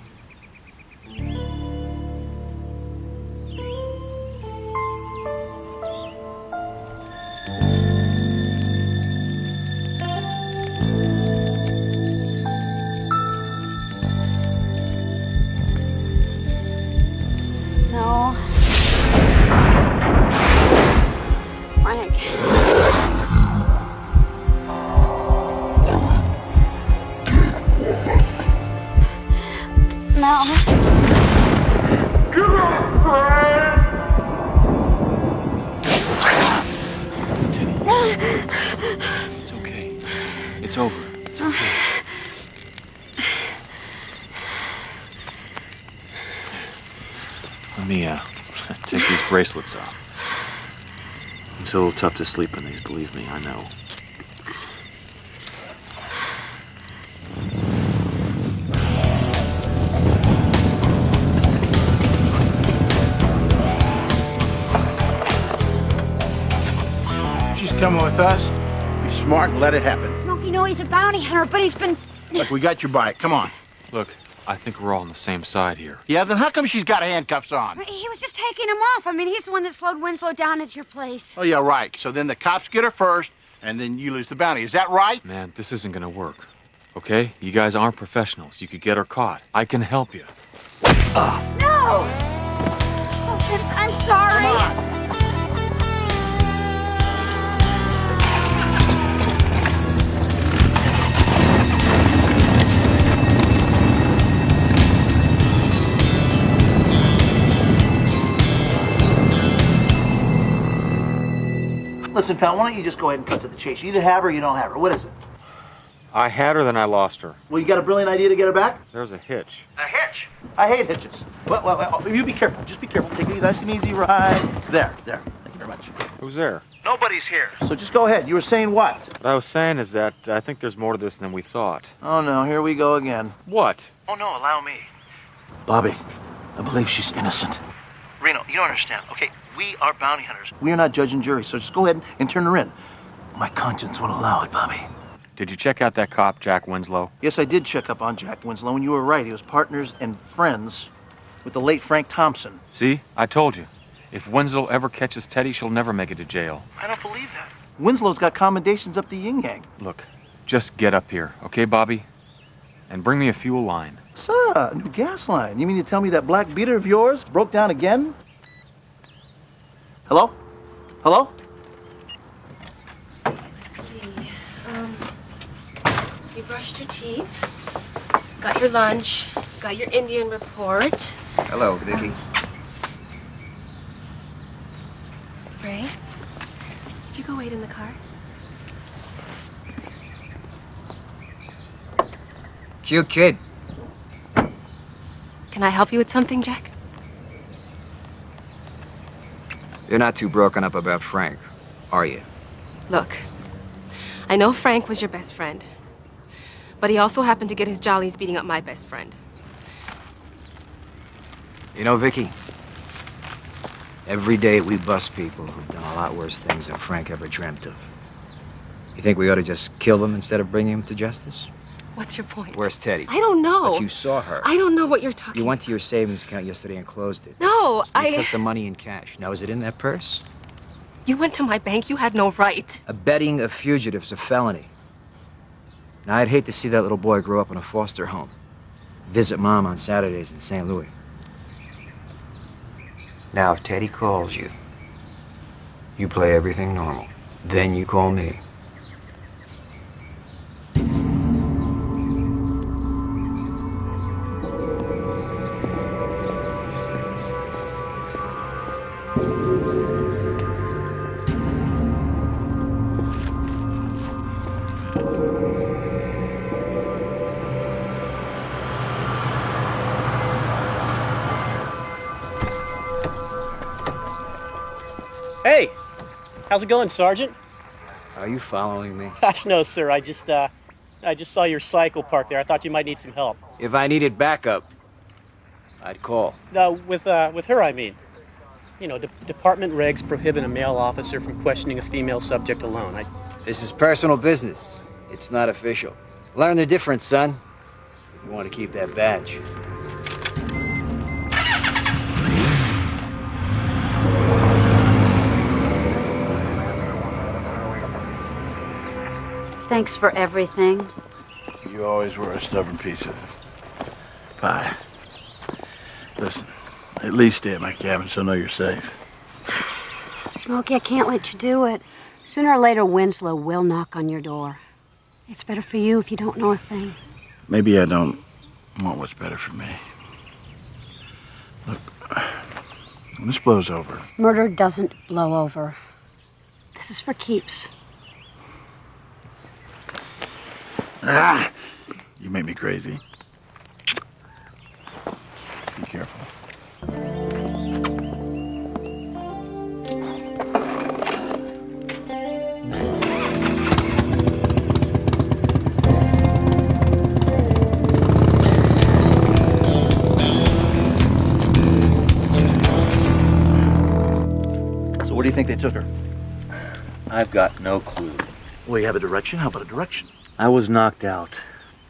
No. Frank. No. Come on, Frank! It's okay. It's over. It's okay. Let me, take these bracelets off. It's a little tough to sleep in these, believe me, I know. Come with us. Be smart and let it happen. Smokey, no, he's a bounty hunter, but he's been... Look, we got your bike. Come on. Look, I think we're all on the same side here. Yeah, then how come she's got handcuffs on? He was just taking him off. I mean, he's the one that slowed Winslow down at your place. Oh, yeah, right. So then the cops get her first, and then you lose the bounty. Is that right? Man, this isn't gonna work. Okay? You guys aren't professionals. You could get her caught. I can help you. No! Oh, Vince, I'm sorry. Come on. Listen, pal, why don't you just go ahead and cut to the chase? You either have her or you don't have her. What is it? I had her, then I lost her. Well, you got a brilliant idea to get her back? There's a hitch. A hitch? I hate hitches. Well, you be careful. Just be careful. Take it nice and easy right there. Thank you very much. Who's there? Nobody's here. So just go ahead. You were saying what? What I was saying is that I think there's more to this than we thought. Oh, no. Here we go again. What? Oh, no. Allow me. Bobby, I believe she's innocent. Reno, you don't understand. Okay, we are bounty hunters. We are not judge and jury, so just go ahead and turn her in. My conscience won't allow it, Bobby. Did you check out that cop, Jack Winslow? Yes, I did check up on Jack Winslow, and you were right. He was partners and friends with the late Frank Thompson. See? I told you. If Winslow ever catches Teddy, she'll never make it to jail. I don't believe that. Winslow's got commendations up the yin-yang. Look, just get up here, okay, Bobby? And bring me a fuel line. Sir, a new gas line. You mean to tell me that black beater of yours broke down again? Hello? Hello? Let's see. You brushed your teeth, got your lunch, got your Indian report. Hello, Vicky. Ray, did you go wait in the car? Cute kid. Can I help you with something, Jack? You're not too broken up about Frank, are you? Look, I know Frank was your best friend, but he also happened to get his jollies beating up my best friend. You know, Vicky, every day we bust people who've done a lot worse things than Frank ever dreamt of. You think we ought to just kill them instead of bringing him to justice? What's your point? Where's Teddy? I don't know. But you saw her. I don't know what you're talking You went to your savings account yesterday and closed it. No, You took the money in cash. Now, is it in that purse? You went to my bank. You had no right. Abetting a fugitive is a felony. Now, I'd hate to see that little boy grow up in a foster home. Visit Mom on Saturdays in St. Louis. Now, if Teddy calls you, you play everything normal. Then you call me. Hey, how's it going, Sergeant? Are you following me? Gosh, no, sir. I just saw your cycle parked there. I thought you might need some help. If I needed backup, I'd call. With her, I mean. You know, department regs prohibit a male officer from questioning a female subject alone. This is personal business. It's not official. Learn the difference, son. If you want to keep that badge. Thanks for everything. You always were a stubborn piece of pie. Listen, at least stay at my cabin so I know you're safe. Smokey, I can't let you do it. Sooner or later, Winslow will knock on your door. It's better for you if you don't know a thing. Maybe I don't want what's better for me. Look, when this blows over, Murder doesn't blow over. This is for keeps. You make me crazy. Be careful. So where do you think they took her? I've got no clue. Well, you have a direction? How about a direction? I was knocked out.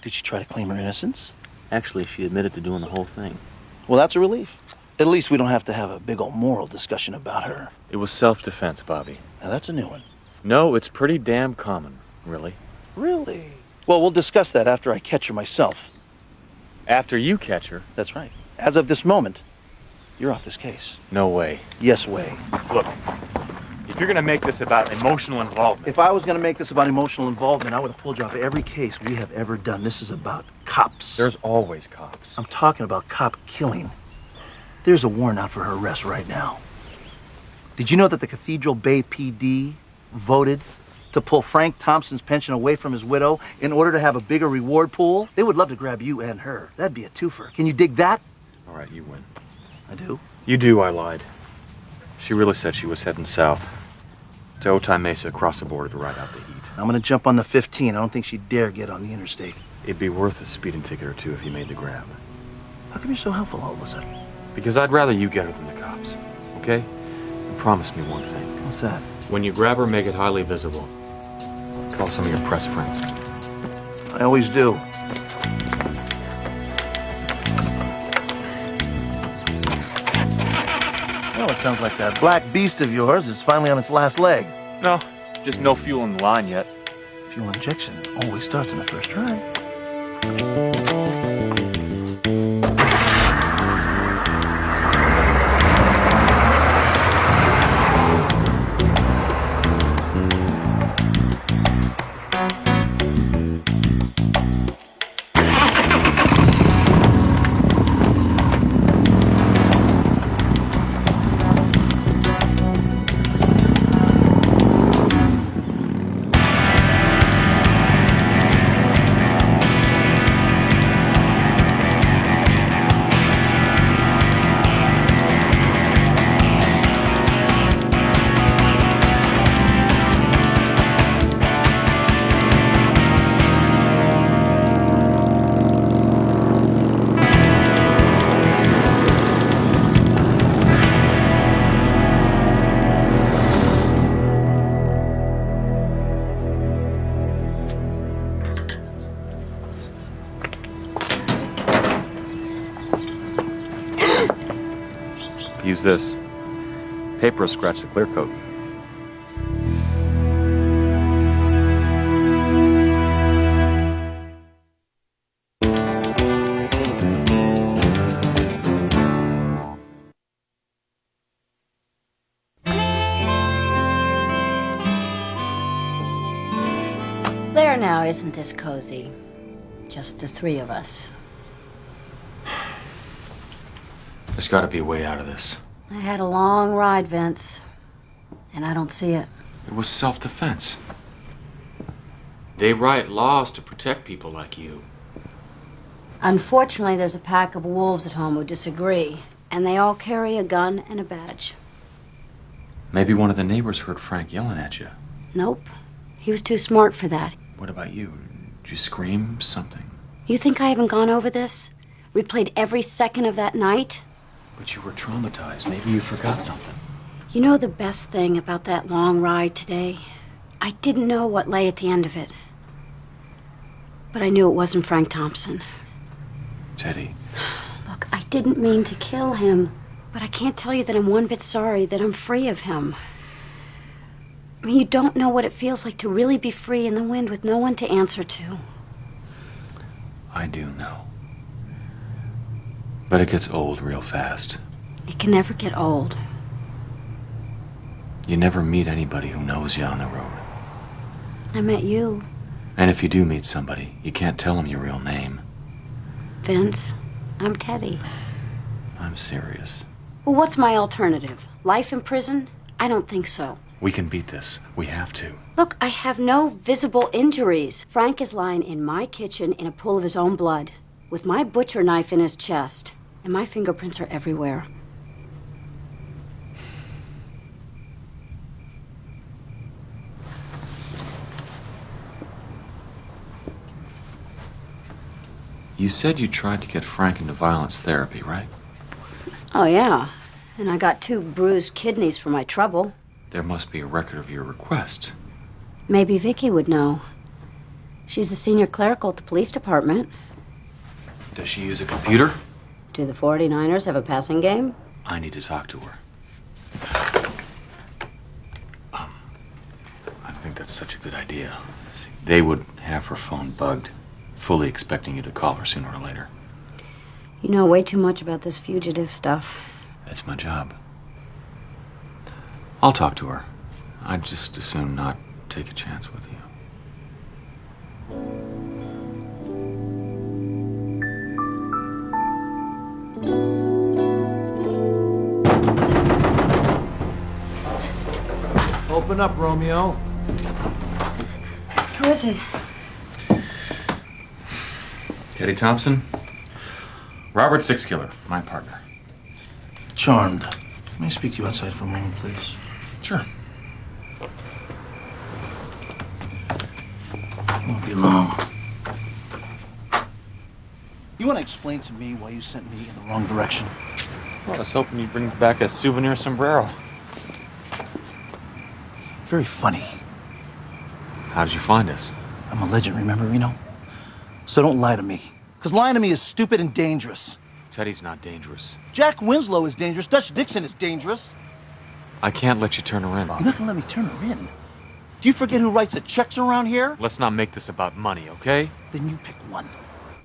Did she try to claim her innocence? Actually, she admitted to doing the whole thing. Well, that's a relief. At least we don't have to have a big old moral discussion about her. It was self-defense, Bobby. Now, that's a new one. No, it's pretty damn common, really. Really? Well, we'll discuss that after I catch her myself. After you catch her? That's right. As of this moment, you're off this case. No way. Yes way. Look, if you're gonna make this about emotional involvement... If I was gonna make this about emotional involvement, I would have pulled you off every case we have ever done. This is about cops. There's always cops. I'm talking about cop killing. There's a warrant out for her arrest right now. Did you know that the Cathedral Bay PD voted to pull Frank Thompson's pension away from his widow in order to have a bigger reward pool? They would love to grab you and her. That'd be a twofer. Can you dig that? All right, you win. I do? You do, I lied. She really said she was heading south. To Otay Mesa across the border to ride out the heat. I'm gonna jump on the 15. I don't think she'd dare get on the interstate. It'd be worth a speeding ticket or two if you made the grab. How come you're so helpful all of a sudden? Because I'd rather you get her than the cops, okay? And promise me one thing. What's that? When you grab her, make it highly visible. Call some of your press friends. I always do. Well, it sounds like that black beast of yours is finally on its last leg. No, just no fuel in the line yet. Fuel injection always starts on the first try. Use this. Paper will scratch the clear coat. There now, isn't this cozy? Just the three of us. There's got to be a way out of this. I had a long ride, Vince, and I don't see it. It was self-defense. They write laws to protect people like you. Unfortunately, there's a pack of wolves at home who disagree, and they all carry a gun and a badge. Maybe one of the neighbors heard Frank yelling at you. Nope. He was too smart for that. What about you? Did you scream something? You think I haven't gone over this? Replayed every second of that night? But you were traumatized. Maybe you forgot something. You know the best thing about that long ride today? I didn't know what lay at the end of it. But I knew it wasn't Frank Thompson. Teddy. Look, I didn't mean to kill him, but I can't tell you that I'm one bit sorry that I'm free of him. I mean, you don't know what it feels like to really be free in the wind with no one to answer to. I do know. But it gets old real fast. It can never get old. You never meet anybody who knows you on the road. I met you. And if you do meet somebody, you can't tell them your real name. Vince, I'm Teddy. I'm serious. Well, what's my alternative? Life in prison? I don't think so. We can beat this. We have to. Look, I have no visible injuries. Frank is lying in my kitchen in a pool of his own blood, with my butcher knife in his chest, and my fingerprints are everywhere. You said you tried to get Frank into violence therapy, right? Oh, yeah. And I got 2 bruised kidneys for my trouble. There must be a record of your request. Maybe Vicky would know. She's the senior clerical at the police department. Does she use a computer? Do the 49ers have a passing game? I need to talk to her. I don't think that's such a good idea. See, they would have her phone bugged, fully expecting you to call her sooner or later. You know way too much about this fugitive stuff. That's my job. I'll talk to her. I'd just as soon not take a chance with you. Open up, Romeo. Who is it? Teddy Thompson? Robert Six Killer, my partner. Charmed. May I speak to you outside for a moment, please? Sure. Won't be long. You want to explain to me why you sent me in the wrong direction? Well, I was hoping you'd bring back a souvenir sombrero. Very funny. How did you find us? I'm a legend, remember, Reno? So don't lie to me. Because lying to me is stupid and dangerous. Teddy's not dangerous. Jack Winslow is dangerous. Dutch Dixon is dangerous. I can't let you turn her in. You're not gonna let me turn her in. Do you forget who writes the checks around here? Let's not make this about money, okay? Then you pick one.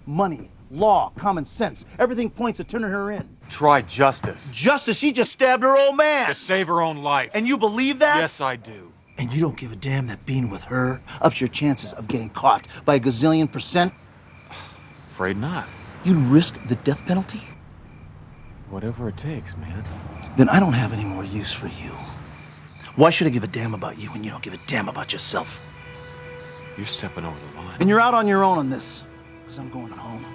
Money, law, common sense. Everything points to turning her in. Try justice. Justice? She just stabbed her old man. To save her own life. And you believe that? Yes, I do. And you don't give a damn that being with her ups your chances of getting caught by a gazillion %? Afraid not. You'd risk the death penalty? Whatever it takes, man. Then I don't have any more use for you. Why should I give a damn about you when you don't give a damn about yourself? You're stepping over the line. And you're out on your own on this, because I'm going home.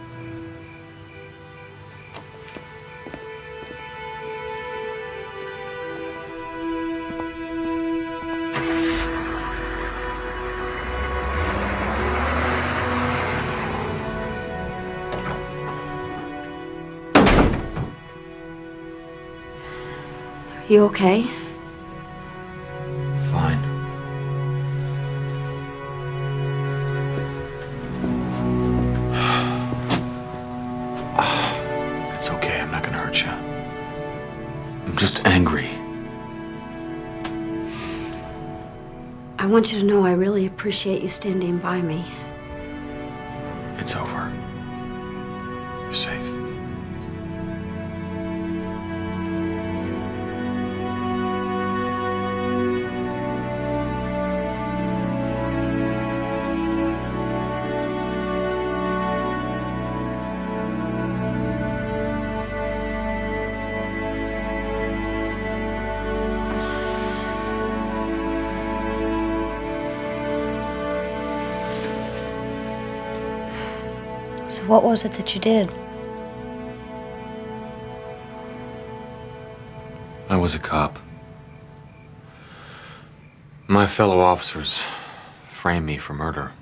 You okay? Fine. It's okay, I'm not gonna hurt you. I'm just angry. I want you to know I really appreciate you standing by me. It's over. You're safe. So what was it that you did? I was a cop. My fellow officers framed me for murder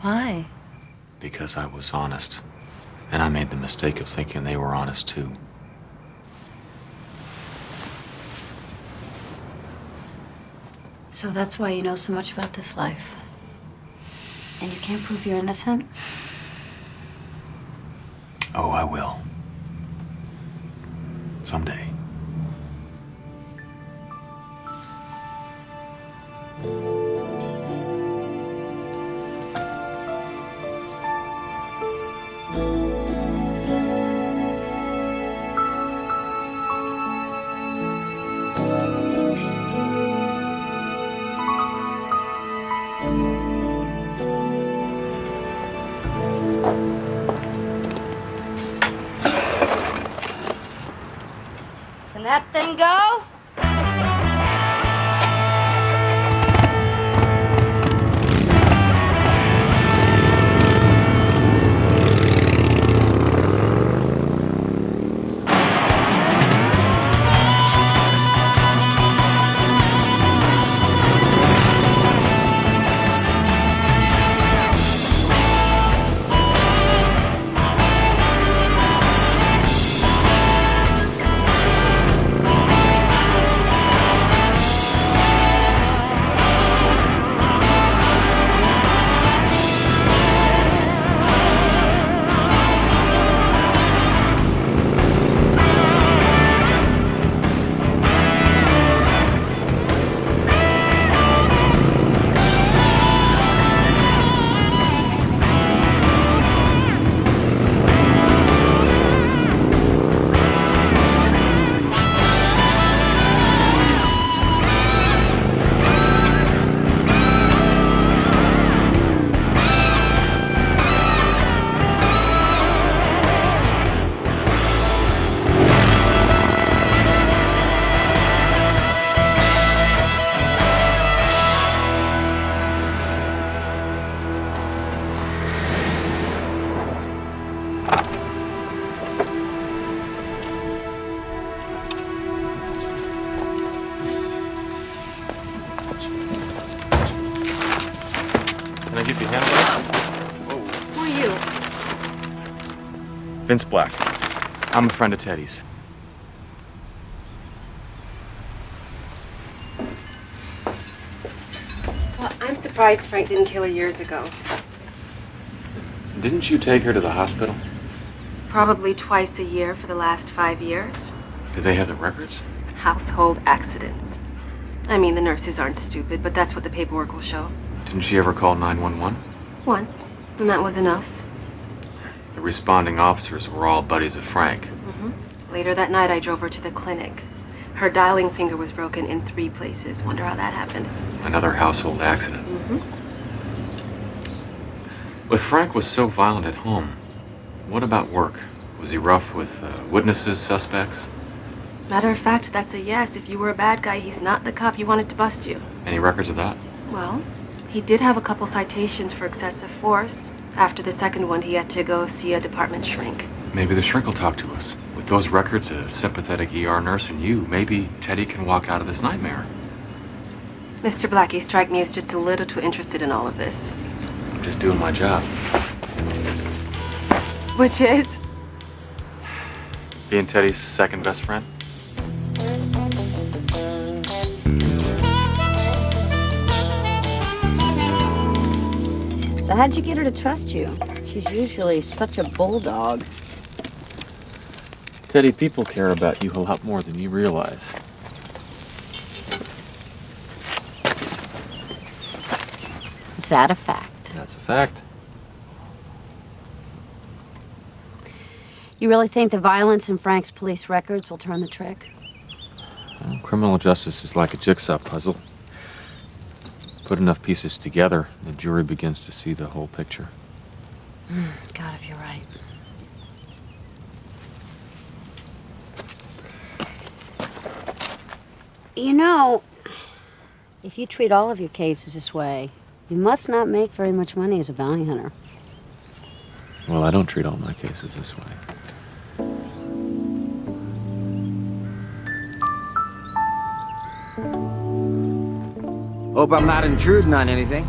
Why? because I was honest. And I made the mistake of thinking they were honest too. So that's why you know so much about this life. And you can't prove you're innocent? Oh, I will. Someday. Can that thing go? Vince Black. I'm a friend of Teddy's. Well, I'm surprised Frank didn't kill her years ago. Didn't you take her to the hospital? Probably twice a year for the last 5 years. Did they have the records? Household accidents. I mean, the nurses aren't stupid, but that's what the paperwork will show. Didn't she ever call 911? Once, and that was enough. The responding officers were all buddies of Frank. Later that night, I drove her to the clinic. Her dialing finger was broken in 3 places. Wonder how that happened. Another household accident. If Frank was so violent at home, what about work? Was he rough with witnesses, suspects? Matter of fact, that's a yes. If you were a bad guy, he's not the cop you wanted to bust you. Any records of that? Well, he did have a couple citations for excessive force. After the second one, he had to go see a department shrink. Maybe the shrink will talk to us. With those records, a sympathetic ER nurse, and you, maybe Teddy can walk out of this nightmare. Mr. Black, you strike me as just a little too interested in all of this. I'm just doing my job. Which is? Being Teddy's second best friend? So how'd you get her to trust you? She's usually such a bulldog. Teddy, people care about you a lot more than you realize. Is that a fact? That's a fact. You really think the violence in Frank's police records will turn the trick? Well, criminal justice is like a jigsaw puzzle. Put enough pieces together, the jury begins to see the whole picture. God, if you're right. You know, if you treat all of your cases this way, you must not make very much money as a bounty hunter. Well, I don't treat all my cases this way. Hope I'm not intruding on anything.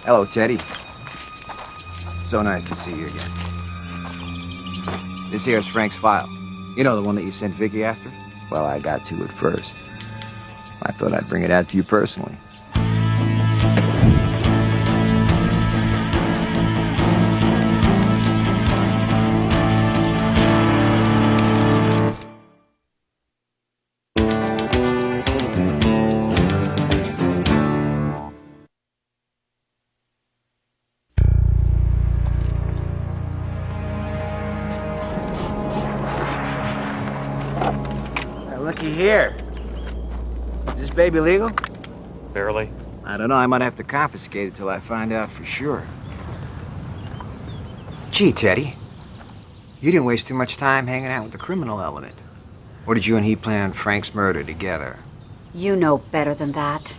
Hello, Teddy. So nice to see you again. This here's Frank's file. You know, the one that you sent Vicky after? Well, I got to it first. I thought I'd bring it out to you personally. Looky here. Is this baby legal? Barely. I don't know. I might have to confiscate it till I find out for sure. Gee, Teddy. You didn't waste too much time hanging out with the criminal element. Or did you and he plan Frank's murder together? You know better than that.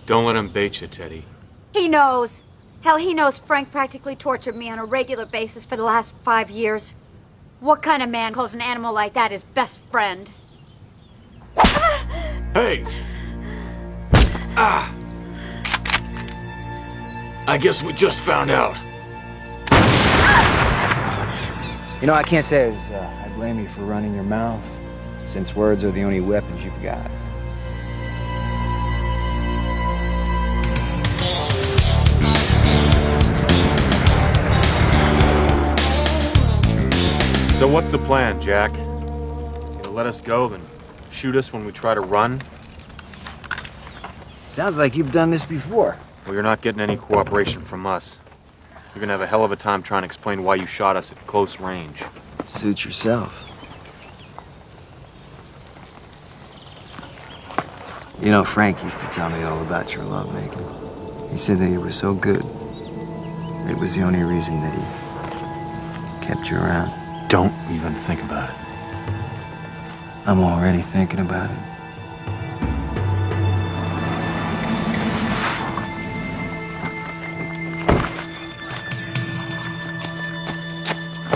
Don't let him bait you, Teddy. He knows. Hell, he knows Frank practically tortured me on a regular basis for the last 5 years. What kind of man calls an animal like that his best friend? Hey! Ah! I guess we just found out. You know, I can't say I blame you for running your mouth, since words are the only weapons you've got. So what's the plan, Jack? You'll let us go, then shoot us when we try to run? Sounds like you've done this before. Well, you're not getting any cooperation from us. You're gonna have a hell of a time trying to explain why you shot us at close range. Suit yourself. You know, Frank used to tell me all about your lovemaking. He said that you were so good. It was the only reason that he kept you around. Don't even think about it. I'm already thinking about it.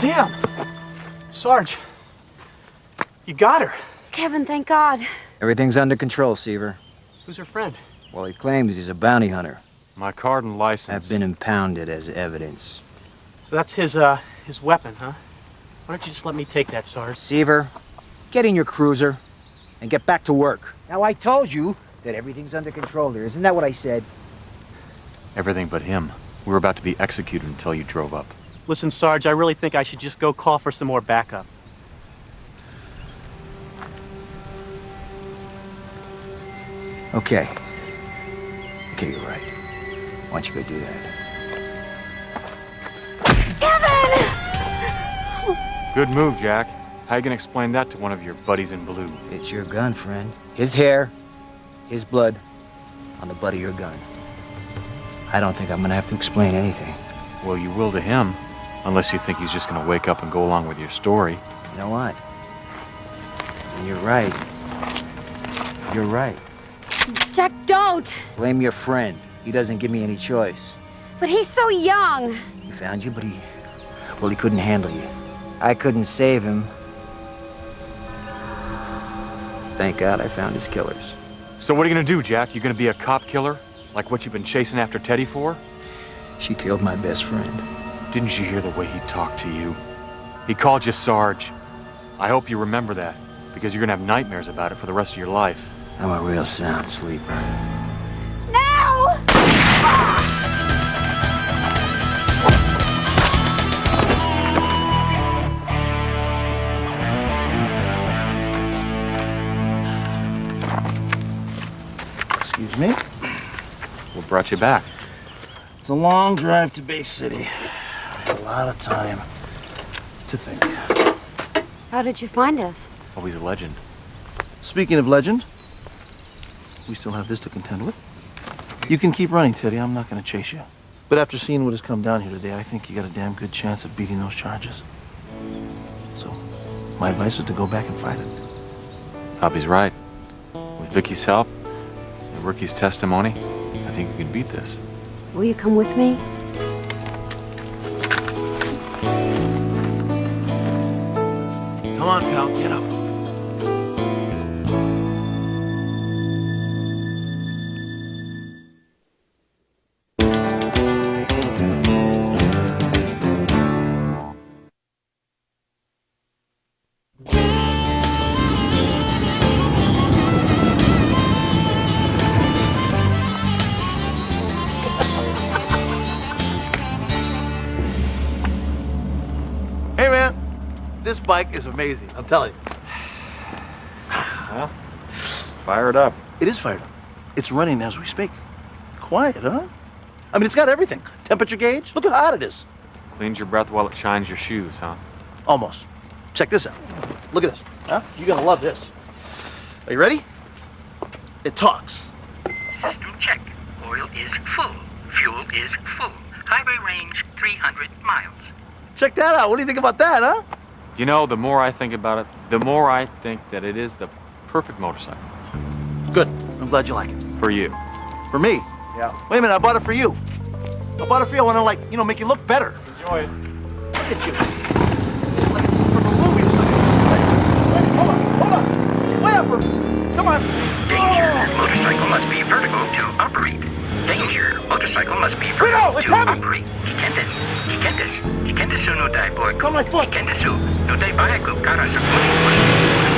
Damn! Sarge, you got her. Kevin, thank God. Everything's under control, Seaver. Who's her friend? Well, he claims he's a bounty hunter. My card and license. Have been impounded as evidence. So that's his weapon, huh? Why don't you just let me take that, Sarge? Seaver, get in your cruiser and get back to work. Now, I told you that everything's under control there. Isn't that what I said? Everything but him. We were about to be executed until you drove up. Listen, Sarge, I really think I should just go call for some more backup. Okay. Okay, you're right. Why don't you go do that? Good move, Jack. How you gonna explain that to one of your buddies in blue? It's your gun, friend. His hair, his blood, on the butt of your gun. I don't think I'm gonna have to explain anything. Well, you will to him, unless you think he's just gonna wake up and go along with your story. You know what? And you're right. You're right. Jack, don't! Blame your friend. He doesn't give me any choice. But he's so young. He found you, but he couldn't handle you. I couldn't save him. Thank God I found his killers. So what are you gonna do, Jack? You gonna be a cop killer? Like what you've been chasing after Teddy for? She killed my best friend. Didn't you hear the way he talked to you? He called you Sarge. I hope you remember that, because you're gonna have nightmares about it for the rest of your life. I'm a real sound sleeper. Now! Excuse me? What brought you back? It's a long drive to Bay City. I had a lot of time to think. How did you find us? Oh, he's a legend. Speaking of legend, we still have this to contend with. You can keep running, Teddy. I'm not going to chase you. But after seeing what has come down here today, I think you got a damn good chance of beating those charges. So, my advice is to go back and fight it. Bobby's right. With Vicky's help, and Rookie's testimony, I think we can beat this. Will you come with me? Come on, pal, get up. Hey, man. This bike is amazing, I'm telling you. Well, fire it up. It is fired up. It's running as we speak. Quiet, huh? I mean, it's got everything. Temperature gauge. Look how hot it is. Cleans your breath while it shines your shoes, huh? Almost. Check this out. Look at this. Huh? You're gonna love this. Are you ready? It talks. System check. Oil is full. Fuel is full. Highway range 300 miles. Check that out. What do you think about that, huh? You know, the more I think about it, the more I think that it is the perfect motorcycle. Good. I'm glad you like it. For you. For me? Yeah. Wait a minute. I bought it for you. I bought it for you. I want to, like, you know, make you look better. Enjoy it. Look at you. Like it's from a movie or something. Hold on. Way up. Come on. Danger. Motorcycle must be vertical to operate. Danger. Motorcycle must be vertical it's to heavy. operate. Ikendesu no daiboy. Come my foot. Ikendesu no daibayaku kara sakuni.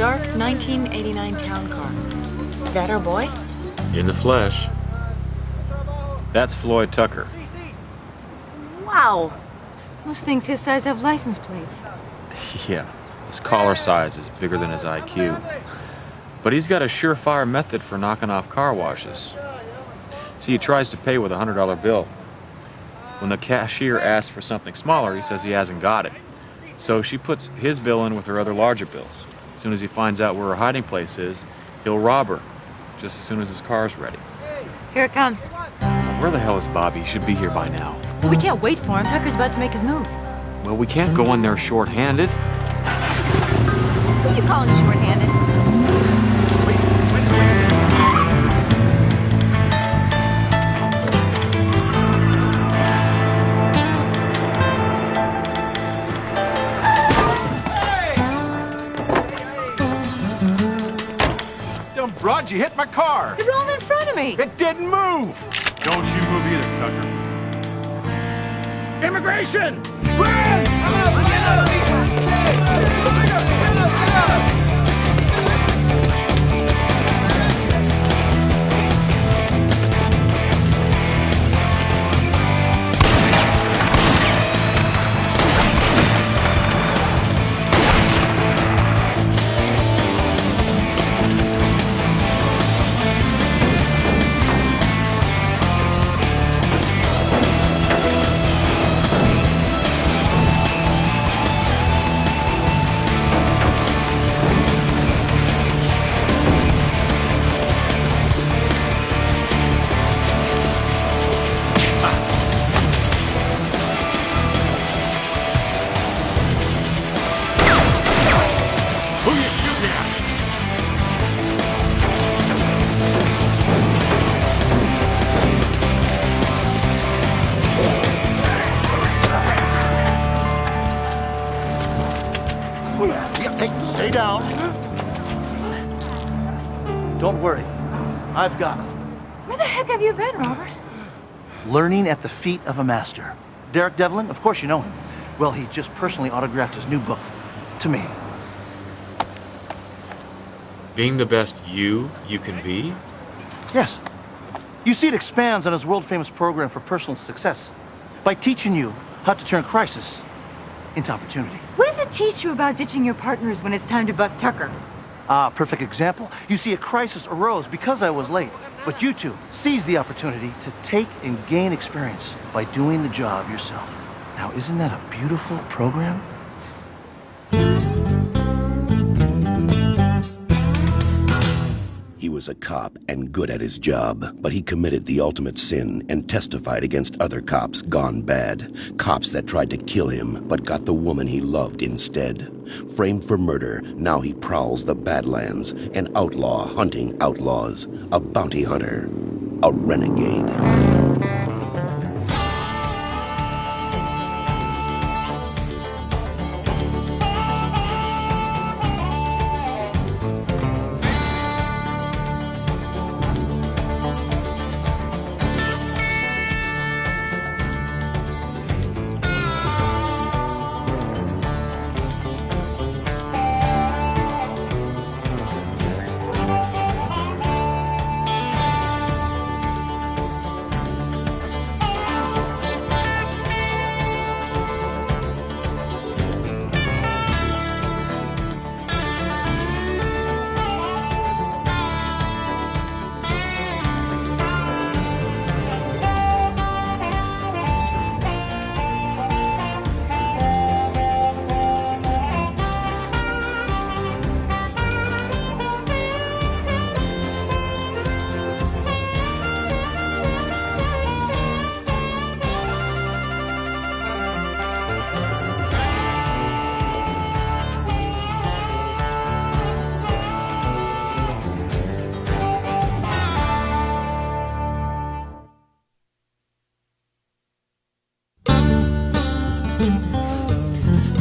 dark 1989 town car. That our boy? In the flesh. That's Floyd Tucker. Wow. Most things his size have license plates. Yeah, his collar size is bigger than his IQ. But he's got a surefire method for knocking off car washes. See, he tries to pay with a $100 bill. When the cashier asks for something smaller, he says he hasn't got it. So she puts his bill in with her other larger bills. As soon as he finds out where her hiding place is, he'll rob her, just as soon as his car's ready. Here it comes. Where the hell is Bobby? He should be here by now. Well, we can't wait for him. Tucker's about to make his move. Well, we can't go in there short-handed. Who are you calling short-handed? Dumb broad, you hit my car. You're rolling in front of me. It didn't move. Don't you move either, Tucker. Immigration! Hey, stay down. Don't worry. I've got him. Where the heck have you been, Robert? Learning at the feet of a master. Derek Devlin, of course you know him. Well, he just personally autographed his new book to me. Being the best you can be? Yes. You see, it expands on his world-famous program for personal success by teaching you how to turn crisis into opportunity. What does it teach you about ditching your partners when it's time to bust Tucker? Ah, perfect example. You see, a crisis arose because I was late, but you two seized the opportunity to take and gain experience by doing the job yourself. Now, isn't that a beautiful program? He was a cop and good at his job, but he committed the ultimate sin and testified against other cops gone bad. Cops that tried to kill him, but got the woman he loved instead. Framed for murder, now he prowls the Badlands, an outlaw hunting outlaws, a bounty hunter, a renegade.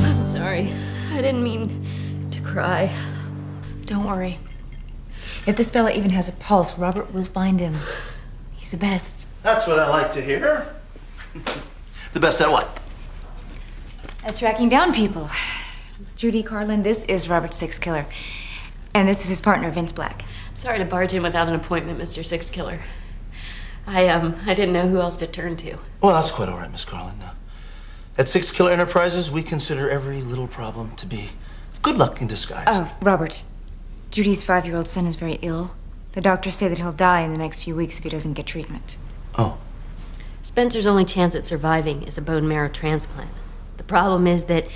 I'm sorry. I didn't mean to cry. Don't worry. If this fella even has a pulse, Robert will find him. He's the best. That's what I like to hear. The best at what? At tracking down people. Judy Carlin, this is Robert's sixth killer. And this is his partner, Vince Black. Sorry to barge in without an appointment, Mr. Six Killer. I didn't know who else to turn to. Well, that's quite all right, Miss Carlin. At Six Killer Enterprises, we consider every little problem to be good luck in disguise. Oh, Robert. Judy's 5-year-old son is very ill. The doctors say that he'll die in the next few weeks if he doesn't get treatment. Oh. Spencer's only chance at surviving is a bone marrow transplant. The problem is that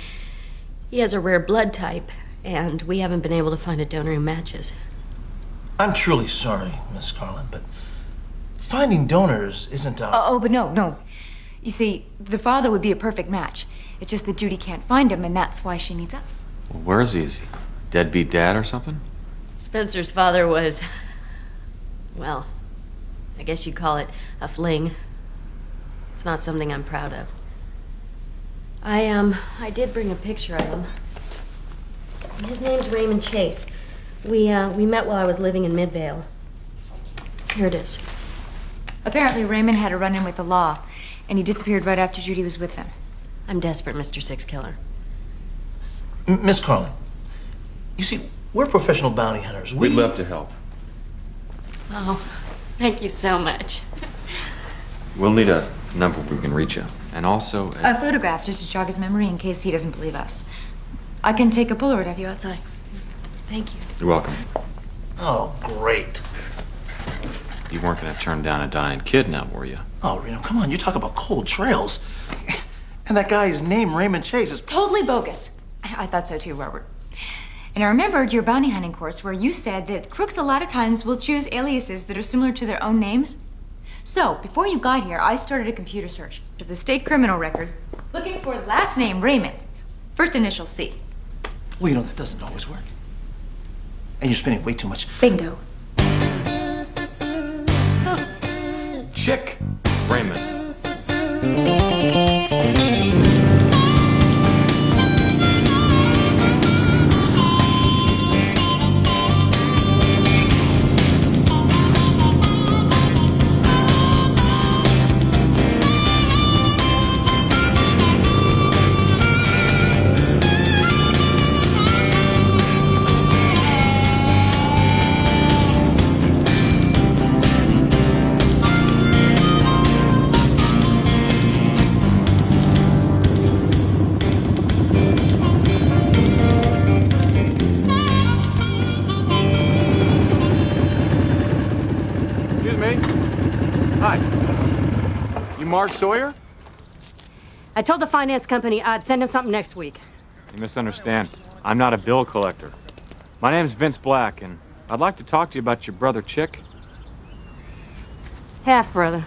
he has a rare blood type, and we haven't been able to find a donor who matches. I'm truly sorry, Miss Carlin, but finding donors isn't but no. You see, the father would be a perfect match. It's just that Judy can't find him, and that's why she needs us. Well, where is he? Is he deadbeat dad or something? Spencer's father was, well, I guess you'd call it a fling. It's not something I'm proud of. I did bring a picture of him. His name's Raymond Chase. We met while I was living in Midvale. Here it is. Apparently, Raymond had a run-in with the law, and he disappeared right after Judy was with them. I'm desperate, Mr. Six Killer. Miss Carlin, you see, we're professional bounty hunters. We'd love to help. Oh, thank you so much. We'll need a number we can reach you. And also A photograph, just to jog his memory in case he doesn't believe us. I can take a Polaroid of you outside. Thank you. You're welcome. Oh, great. You weren't going to turn down a dying kid now, were you? Oh, Reno, come on. You talk about cold trails. And that guy's name, Raymond Chase, is Totally bogus. I thought so too, Robert. And I remembered your bounty hunting course where you said that crooks a lot of times will choose aliases that are similar to their own names. So, before you got here, I started a computer search to the state criminal records looking for last name Raymond, first initial C. Well, you know, that doesn't always work. And you're spending way too much. Bingo. Chick Raymond. Mark Sawyer? I told the finance company I'd send him something next week. You misunderstand. I'm not a bill collector. My name's Vince Black, and I'd like to talk to you about your brother, Chick. Half-brother.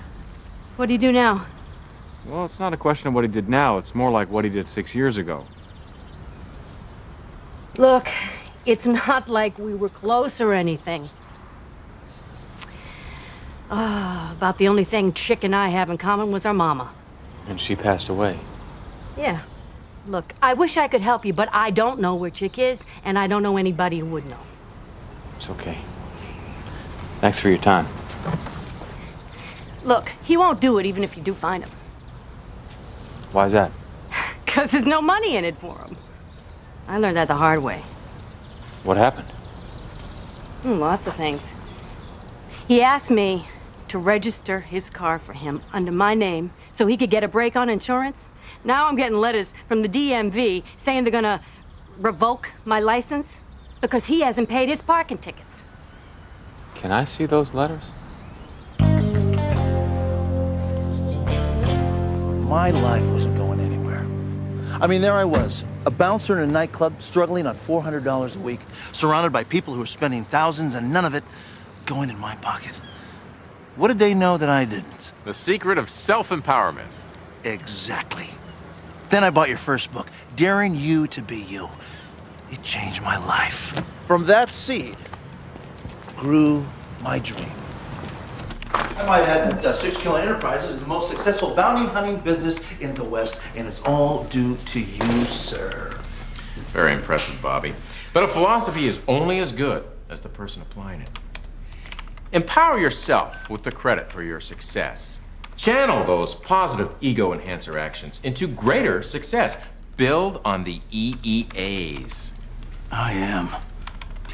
What do you do now? Well, it's not a question of what he did now. It's more like what he did 6 years ago. Look, it's not like we were close or anything. About the only thing Chick and I have in common was our mama. And she passed away. Yeah. Look, I wish I could help you, but I don't know where Chick is, and I don't know anybody who would know. It's okay. Thanks for your time. Look, he won't do it even if you do find him. Why's that? 'Cause there's no money in it for him. I learned that the hard way. What happened? Lots of things. He asked me to register his car for him under my name so he could get a break on insurance. Now I'm getting letters from the DMV saying they're gonna revoke my license because he hasn't paid his parking tickets. Can I see those letters? My life wasn't going anywhere. I mean, there I was, a bouncer in a nightclub struggling on $400 a week, surrounded by people who were spending thousands and none of it going in my pocket. What did they know that I didn't? The secret of self-empowerment. Exactly. Then I bought your first book, Daring You to Be You. It changed my life. From that seed grew my dream. I might add that Six Killer Enterprises is the most successful bounty hunting business in the West, and it's all due to you, sir. Very impressive, Bobby. But a philosophy is only as good as the person applying it. Empower yourself with the credit for your success. Channel those positive ego enhancer actions into greater success. Build on the EEAs. I am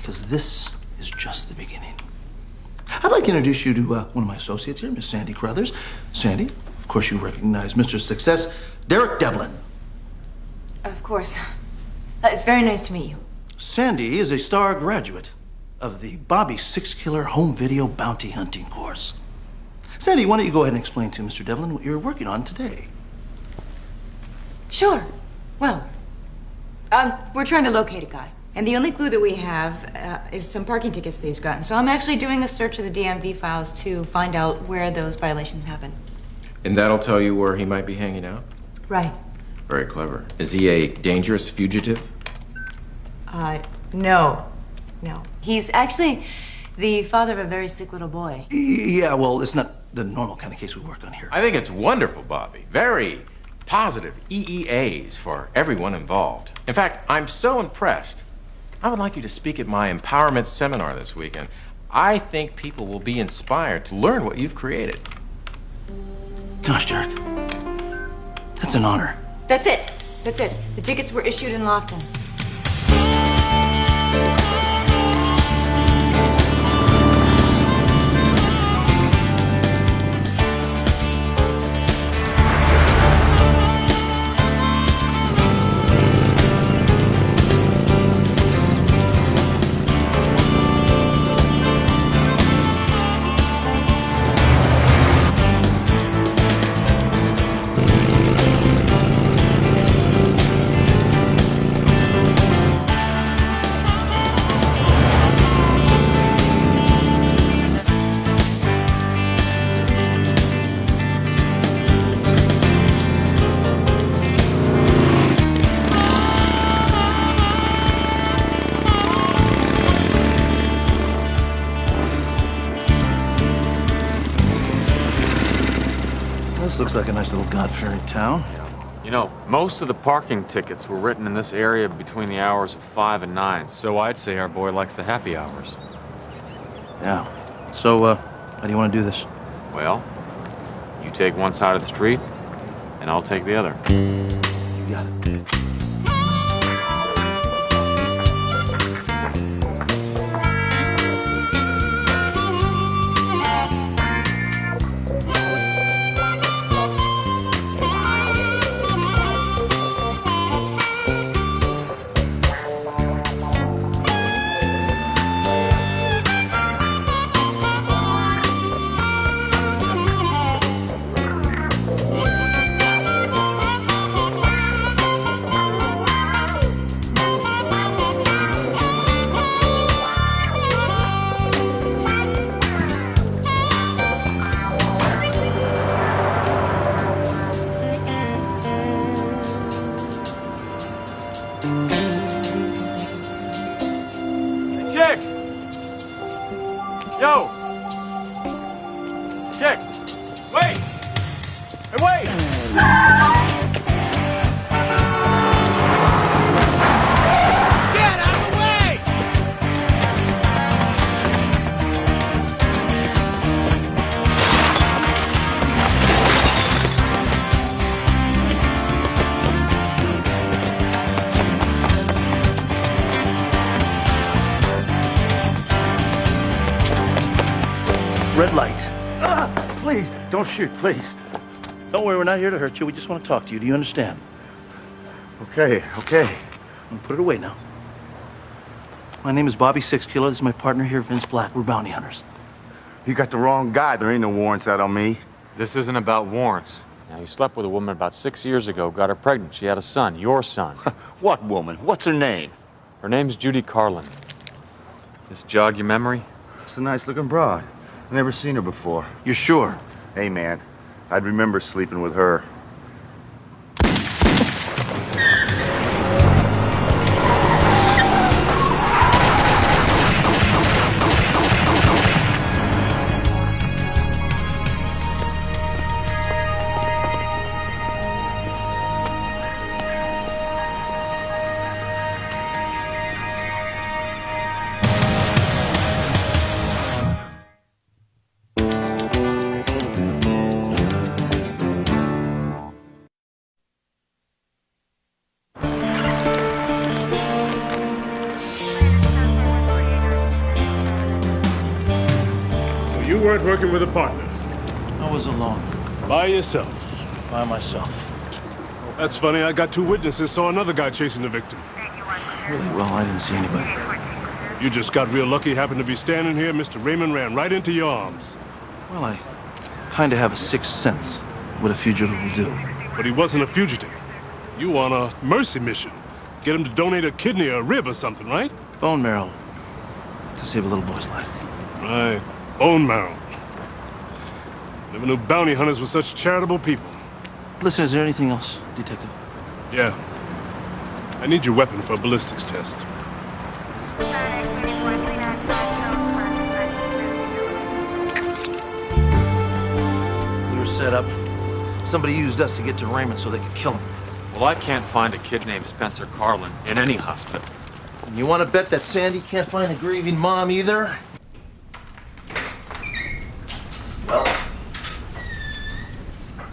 because this is just the beginning. I'd like to introduce you to one of my associates here, Miss Sandy Crothers. Sandy, of course you recognize Mr. Success, Derek Devlin. Of course. It's very nice to meet you. Sandy is a star graduate of the Bobby Six Killer home video bounty hunting course. Sandy, why don't you go ahead and explain to Mr. Devlin what you're working on today? Sure. Well, we're trying to locate a guy. And the only clue that we have is some parking tickets that he's gotten. So I'm actually doing a search of the DMV files to find out where those violations happened. And that'll tell you where he might be hanging out? Right. Very clever. Is he a dangerous fugitive? No. No. He's actually the father of a very sick little boy. Yeah, well, it's not the normal kind of case we work on here. I think it's wonderful, Bobby. Very positive EEAs for everyone involved. In fact, I'm so impressed. I would like you to speak at my empowerment seminar this weekend. I think people will be inspired to learn what you've created. Gosh, Derek, that's an honor. That's it. That's it. The tickets were issued in Lofton. This looks like a nice little God-fearing town. You know, most of the parking tickets were written in this area between the hours of 5 and 9, so I'd say our boy likes the happy hours. Yeah. So, how do you want to do this? Well, you take one side of the street, and I'll take the other. You got it. Chick! Yo! Chick! Wait! Hey, wait! Get out of the way! Red light. Please, don't shoot, please. Don't worry, we're not here to hurt you. We just want to talk to you. Do you understand? Okay. I'm gonna put it away now. My name is Bobby Six Killer. This is my partner here, Vince Black. We're bounty hunters. You got the wrong guy. There ain't no warrants out on me. This isn't about warrants. Now, you slept with a woman about 6 years ago, got her pregnant. She had a son, your son. What woman? What's her name? Her name's Judy Carlin. This jog your memory? It's a nice-looking broad. I never seen her before. You're sure? Hey, man, I'd remember sleeping with her. weren't working with a partner. I was alone. By yourself. By myself. That's funny. I got 2 witnesses saw another guy chasing the victim. Really? Well, I didn't see anybody. You just got real lucky. Happened to be standing here. Mr. Raymond ran right into your arms. Well, I kind of have a sixth sense what a fugitive will do. But he wasn't a fugitive. You on a mercy mission. Get him to donate a kidney or a rib or something, right? Bone marrow. To save a little boy's life. Right. Bone marrow. Never knew bounty hunters were such charitable people. Listen, is there anything else, Detective? Yeah. I need your weapon for a ballistics test. We were set up. Somebody used us to get to Raymond so they could kill him. Well, I can't find a kid named Spencer Carlin in any hospital. And you want to bet that Sandy can't find the grieving mom either? Well,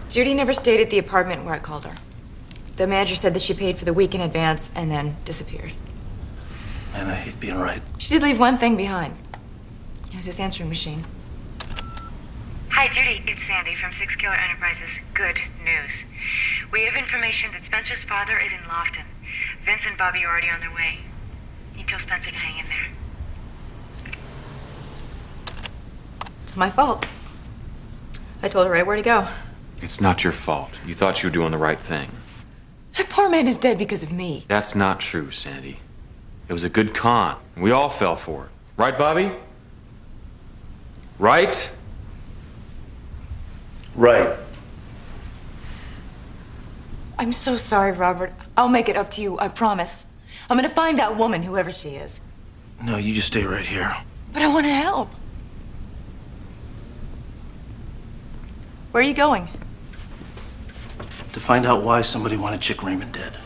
Judy never stayed at the apartment where I called her. The manager said that she paid for the week in advance and then disappeared. man, I hate being right. She did leave one thing behind. It was this answering machine. Hi, Judy. It's Sandy from 6 Killer Enterprises. Good news. We have information that Spencer's father is in Lofton. Vince and Bobby are already on their way. You tell Spencer to hang in there. It's my fault. I told her right where to go. It's not your fault. You thought you were doing the right thing. That poor man is dead because of me. That's not true, Sandy. It was a good con. We all fell for it. Right, Bobby? Right? Right. I'm so sorry, Robert. I'll make it up to you, I promise. I'm gonna find that woman, whoever she is. No, you just stay right here. But I want to help. Where are you going? To find out why somebody wanted Chick Raymond dead.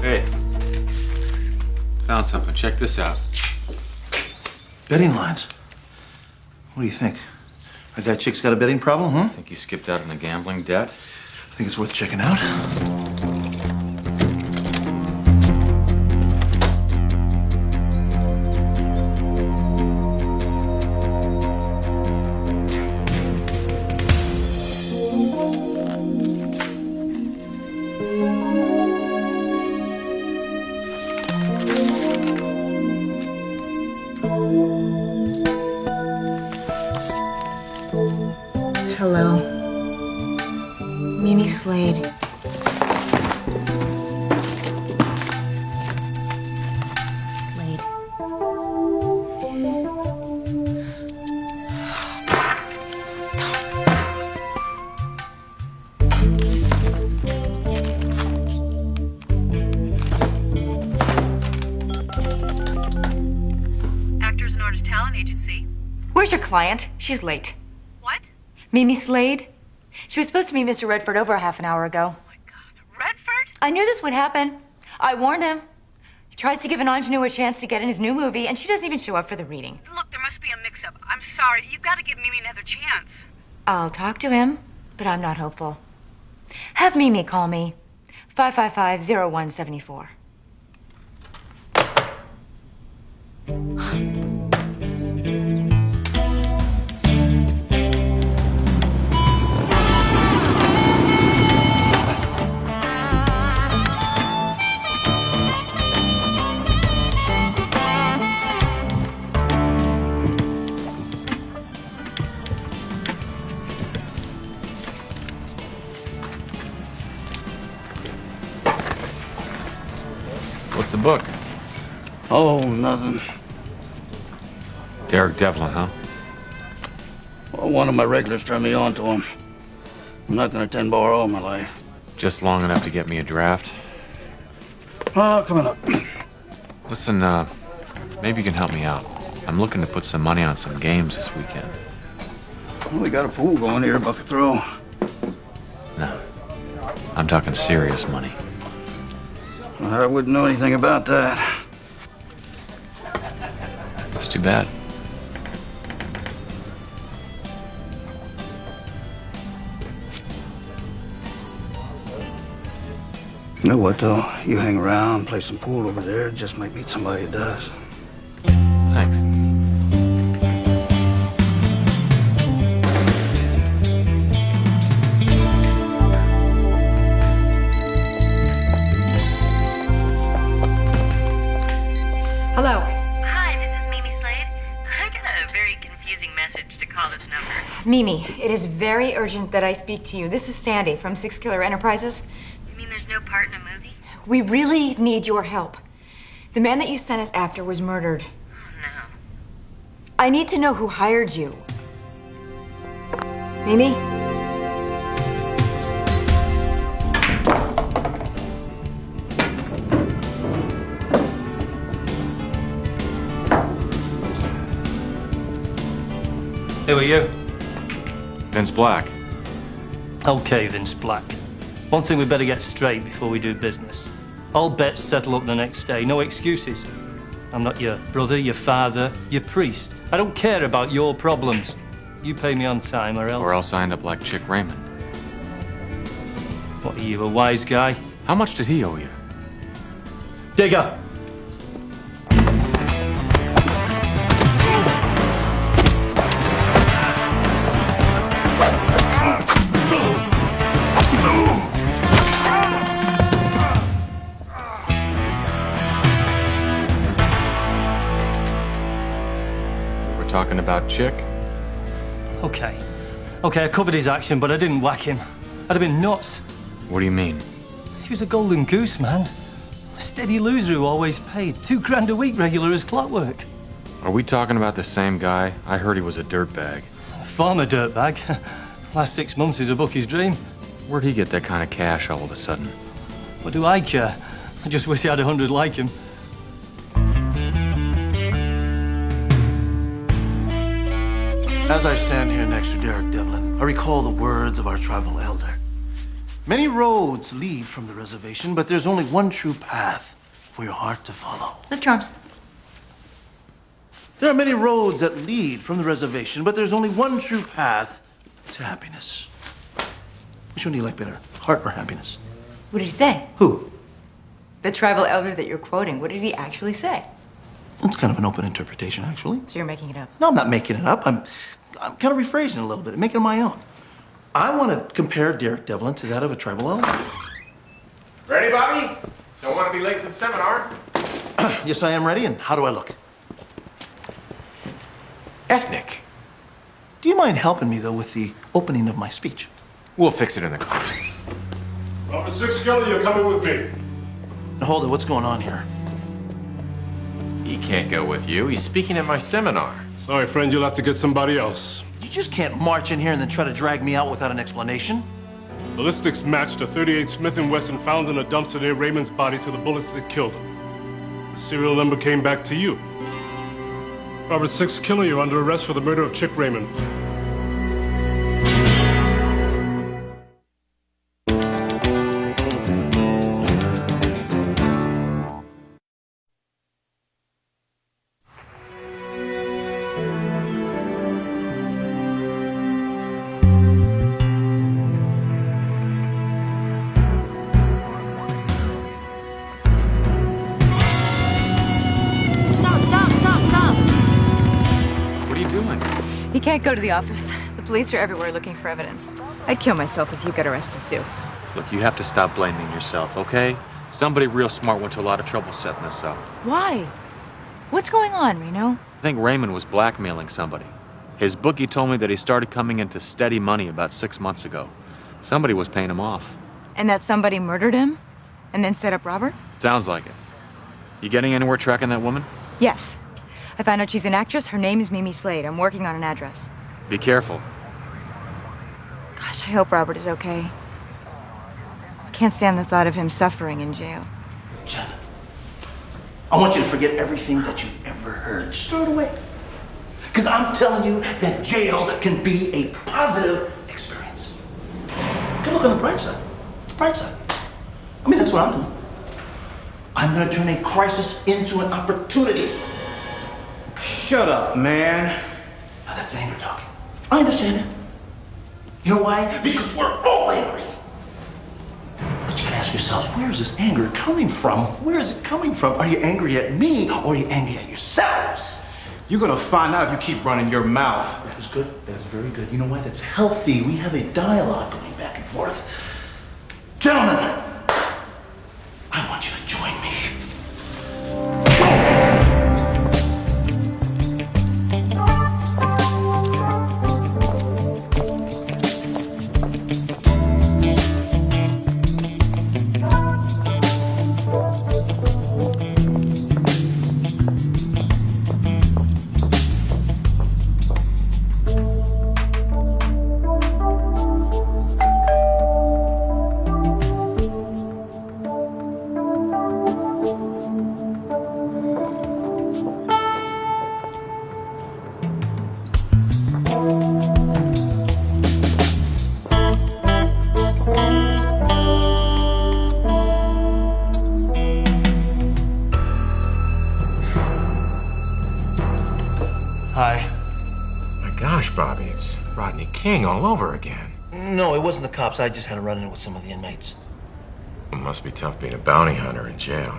Hey. Found something. Check this out. Betting lines. What do you think? That guy Chick's got a betting problem, huh? Think he skipped out on a gambling debt? I think it's worth checking out. Hello. Mimi Slade. Slade. Actors and Artists Talent Agency. Where's your client? She's late. What? Mimi Slade? She was supposed to meet Mr. Redford over a half an hour ago. Oh my God. Redford? I knew this would happen. I warned him. He tries to give an ingenue a chance to get in his new movie, and she doesn't even show up for the reading. Look, there must be a mix-up. I'm sorry. You've got to give Mimi another chance. I'll talk to him, but I'm not hopeful. Have Mimi call me. 555-0174. What's the book? Oh, nothing. Derek Devlin, huh? Well, one of my regulars turned me on to him. I'm not gonna attend bar all my life. Just long enough to get me a draft. Oh, coming up. Listen, maybe you can help me out. I'm looking to put some money on some games this weekend. Well, we got a pool going here, bucket throw. No. I'm talking serious money. I wouldn't know anything about that. That's too bad. You know what, though? You hang around, play some pool over there, just might meet somebody who does. Thanks. Hello. Hi, this is Mimi Slade. I got a very confusing message to call this number. Mimi, it is very urgent that I speak to you. This is Sandy from 6 Killer Enterprises. You mean there's no part in a movie? We really need your help. The man that you sent us after was murdered. Oh, no. I need to know who hired you. Mimi? Who are you? Vince Black. Okay, Vince Black. One thing we better get straight before we do business. All bets settle up the next day, no excuses. I'm not your brother, your father, your priest. I don't care about your problems. You pay me on time or else... Or else I end up like Chick Raymond. What are you, a wise guy? How much did he owe you? Digger! Talking about Chick? Okay, I covered his action, but I didn't whack him. I'd have been nuts. What do you mean? He was a golden goose, man. A steady loser who always paid. $2 a week regular as clockwork. Are we talking about the same guy? I heard he was a dirtbag. Farmer dirtbag. Last 6 months is a bookie's dream. Where'd he get that kind of cash all of a sudden? What do I care? I just wish I had 100 like him. As I stand here next to Derek Devlin, I recall the words of our tribal elder. Many roads lead from the reservation, but there's only one true path for your heart to follow. Lift your arms. There are many roads that lead from the reservation, but there's only one true path to happiness. Which one do you like better, heart or happiness? What did he say? Who? The tribal elder that you're quoting. What did he actually say? It's kind of an open interpretation, actually. So you're making it up? No, I'm not making it up. I'm kind of rephrasing it a little bit, making it my own. I want to compare Derek Devlin to that of a tribal elder. Ready, Bobby? Don't want to be late for the seminar. Yes, I am ready. And how do I look? Ethnic. Do you mind helping me, though, with the opening of my speech? We'll fix it in the car. Robert 6 Killer, you're coming with me. Now, hold it. What's going on here? He can't go with you. He's speaking at my seminar. Sorry, friend, you'll have to get somebody else. You just can't march in here and then try to drag me out without an explanation. Ballistics matched a .38 Smith & Wesson found in a dumpster near Raymond's body to the bullets that killed him. The serial number came back to you. Robert 6 Killer, you're under arrest for the murder of Chick Raymond. He can't go to the office. The police are everywhere looking for evidence. I'd kill myself if you got arrested too. Look, you have to stop blaming yourself, okay? Somebody real smart went to a lot of trouble setting this up. Why? What's going on, Reno? I think Raymond was blackmailing somebody. His bookie told me that he started coming into steady money about 6 months ago. Somebody was paying him off. And that somebody murdered him? And then set up Robert? Sounds like it. You getting anywhere tracking that woman? Yes. I found out she's an actress. Her name is Mimi Slade. I'm working on an address. Be careful. Gosh, I hope Robert is okay. I can't stand the thought of him suffering in jail. Jen, I want you to forget everything that you've ever heard. Just throw it away. Because I'm telling you that jail can be a positive experience. You can look on the bright side. The bright side. I mean, that's what I'm doing. I'm going to turn a crisis into an opportunity. Shut up, man. Now that's anger talking. I understand it. You know why? Because we're all angry. But you gotta ask yourselves, where is this anger coming from? Where is it coming from? Are you angry at me or are you angry at yourselves? You're gonna find out if you keep running your mouth. That was good. That was very good. You know what? That's healthy. We have a dialogue going back and forth. Gentlemen, I want you to join me. Hi. My gosh, Bobby, it's Rodney King all over again. No, it wasn't the cops. I just had a run-in with some of the inmates. It must be tough being a bounty hunter in jail.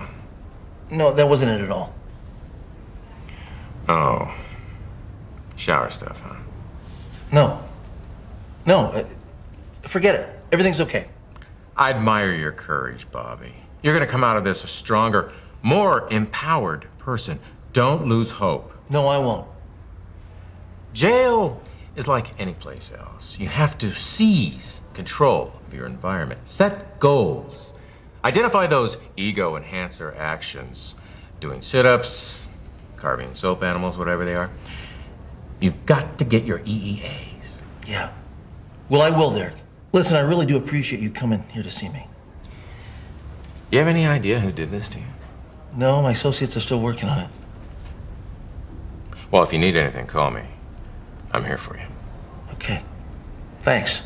No, that wasn't it at all. Oh. Shower stuff, huh? No. No. Forget it. Everything's okay. I admire your courage, Bobby. You're gonna come out of this a stronger, more empowered person. Don't lose hope. No, I won't. Jail is like any place else. You have to seize control of your environment. Set goals. Identify those ego enhancer actions. Doing sit-ups, carving soap animals, whatever they are. You've got to get your EEAs. Yeah. Well, I will, Derek. Listen, I really do appreciate you coming here to see me. You have any idea who did this to you? No, my associates are still working on it. Well, if you need anything, call me. I'm here for you. Okay. Thanks.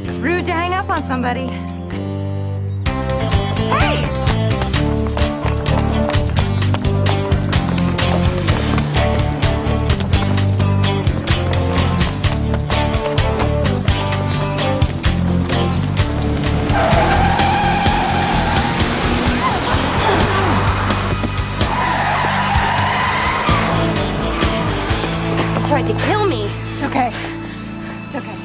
It's rude to hang up on somebody. Hey! Tried to kill me. It's okay. It's okay.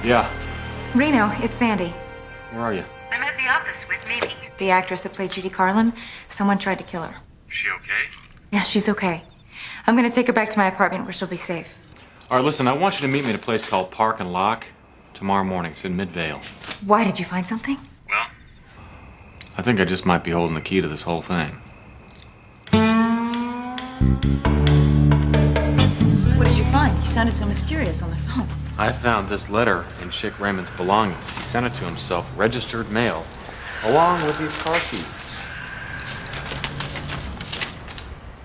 Yeah. Reno, it's Sandy. Where are you? I'm at the office with Mimi. The actress that played Judy Carlin. Someone tried to kill her. She okay? Yeah, she's okay. I'm gonna take her back to my apartment where she'll be safe. All right, listen, I want you to meet me at a place called Park and Lock. Tomorrow morning. It's in Midvale. Why, did you find something? Well, I think I just might be holding the key to this whole thing. What did you find? You sounded so mysterious on the phone. I found this letter in Chick Raymond's belongings. He sent it to himself, registered mail, along with these car keys.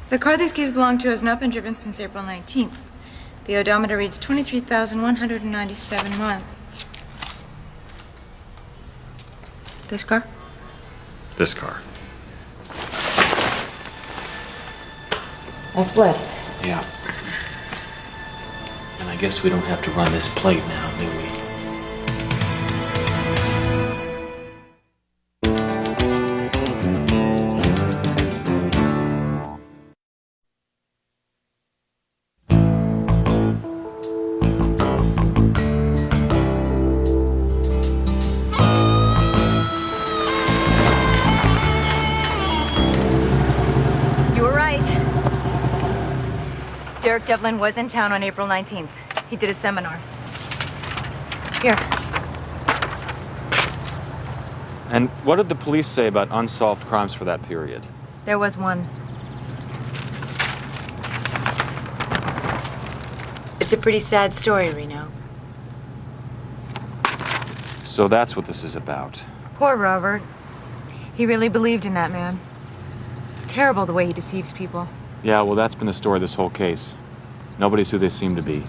The car these keys belong to has not been driven since April 19th. The odometer reads 23,197 miles. This car? This car. That's blood. Yeah. And I guess we don't have to run this plate now, do we? Derek Devlin was in town on April 19th. He did a seminar. Here. And what did the police say about unsolved crimes for that period? There was one. It's a pretty sad story, Reno. So that's what this is about. Poor Robert. He really believed in that man. It's terrible the way he deceives people. Yeah, well, that's been the story of this whole case. Nobody's who they seem to be.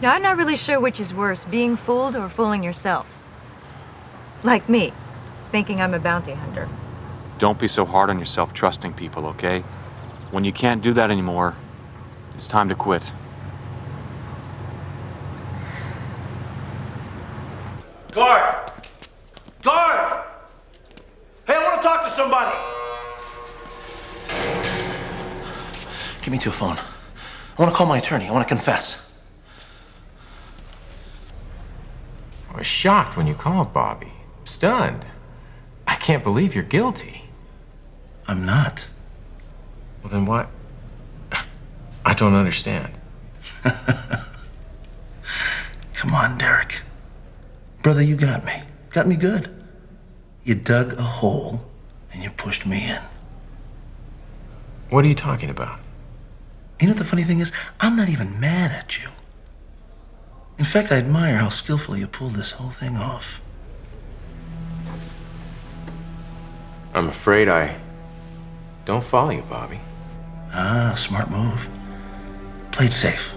Now, I'm not really sure which is worse, being fooled or fooling yourself. Like me, thinking I'm a bounty hunter. Don't be so hard on yourself trusting people, okay? When you can't do that anymore, it's time to quit. Guard! Guard! Hey, I want to talk to somebody! Give me to a phone. I want to call my attorney. I want to confess. I was shocked when you called, Bobby. Stunned. I can't believe you're guilty. I'm not. Well, then what? I don't understand. Come on, Derek. Brother, you got me. Got me good. You dug a hole and you pushed me in. What are you talking about? You know what the funny thing is? I'm not even mad at you. In fact, I admire how skillfully you pulled this whole thing off. I'm afraid I don't follow you, Bobby. Ah, smart move. Played safe.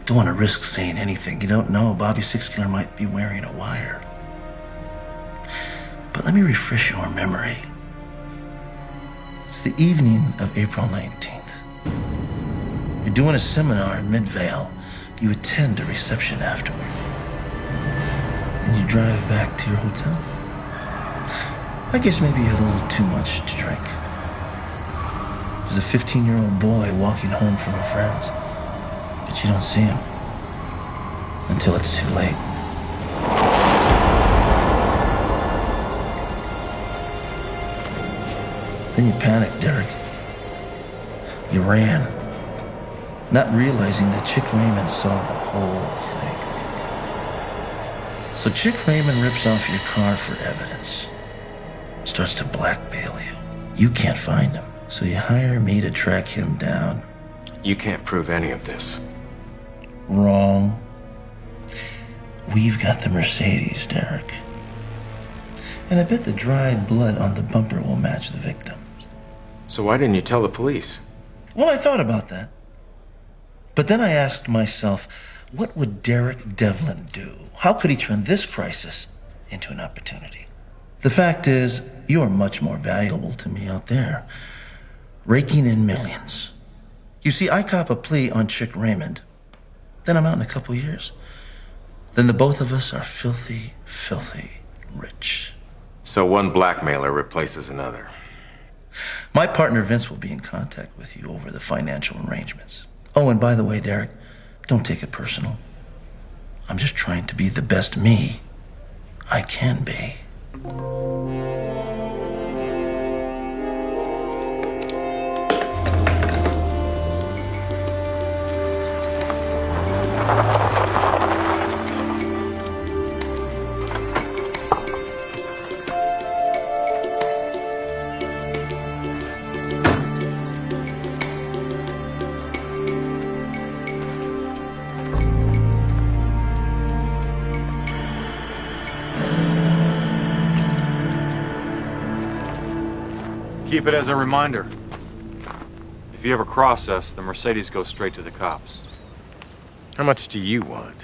Don't want to risk saying anything. You don't know, Bobby Six Killer might be wearing a wire. But let me refresh your memory. It's the evening of April 19th. You're doing a seminar in Midvale. You attend a reception afterward. Then you drive back to your hotel. I guess maybe you had a little too much to drink. There's a 15-year-old boy walking home from a friend's, but you don't see him until it's too late. Then you panicked, Derek. You ran, not realizing that Chick Raymond saw the whole thing. So Chick Raymond rips off your car for evidence, starts to blackmail you. You can't find him, so you hire me to track him down. You can't prove any of this. Wrong. We've got the Mercedes, Derek. And I bet the dried blood on the bumper will match the victim. So why didn't you tell the police? Well, I thought about that. But then I asked myself, what would Derek Devlin do? How could he turn this crisis into an opportunity? The fact is, you are much more valuable to me out there, raking in millions. You see, I cop a plea on Chick Raymond, then I'm out in a couple years. Then the both of us are filthy, filthy rich. So one blackmailer replaces another. My partner Vince will be in contact with you over the financial arrangements. Oh, and by the way, Derek, don't take it personal. I'm just trying to be the best me I can be. Keep it as a reminder. If you ever cross us, the Mercedes goes straight to the cops. How much do you want?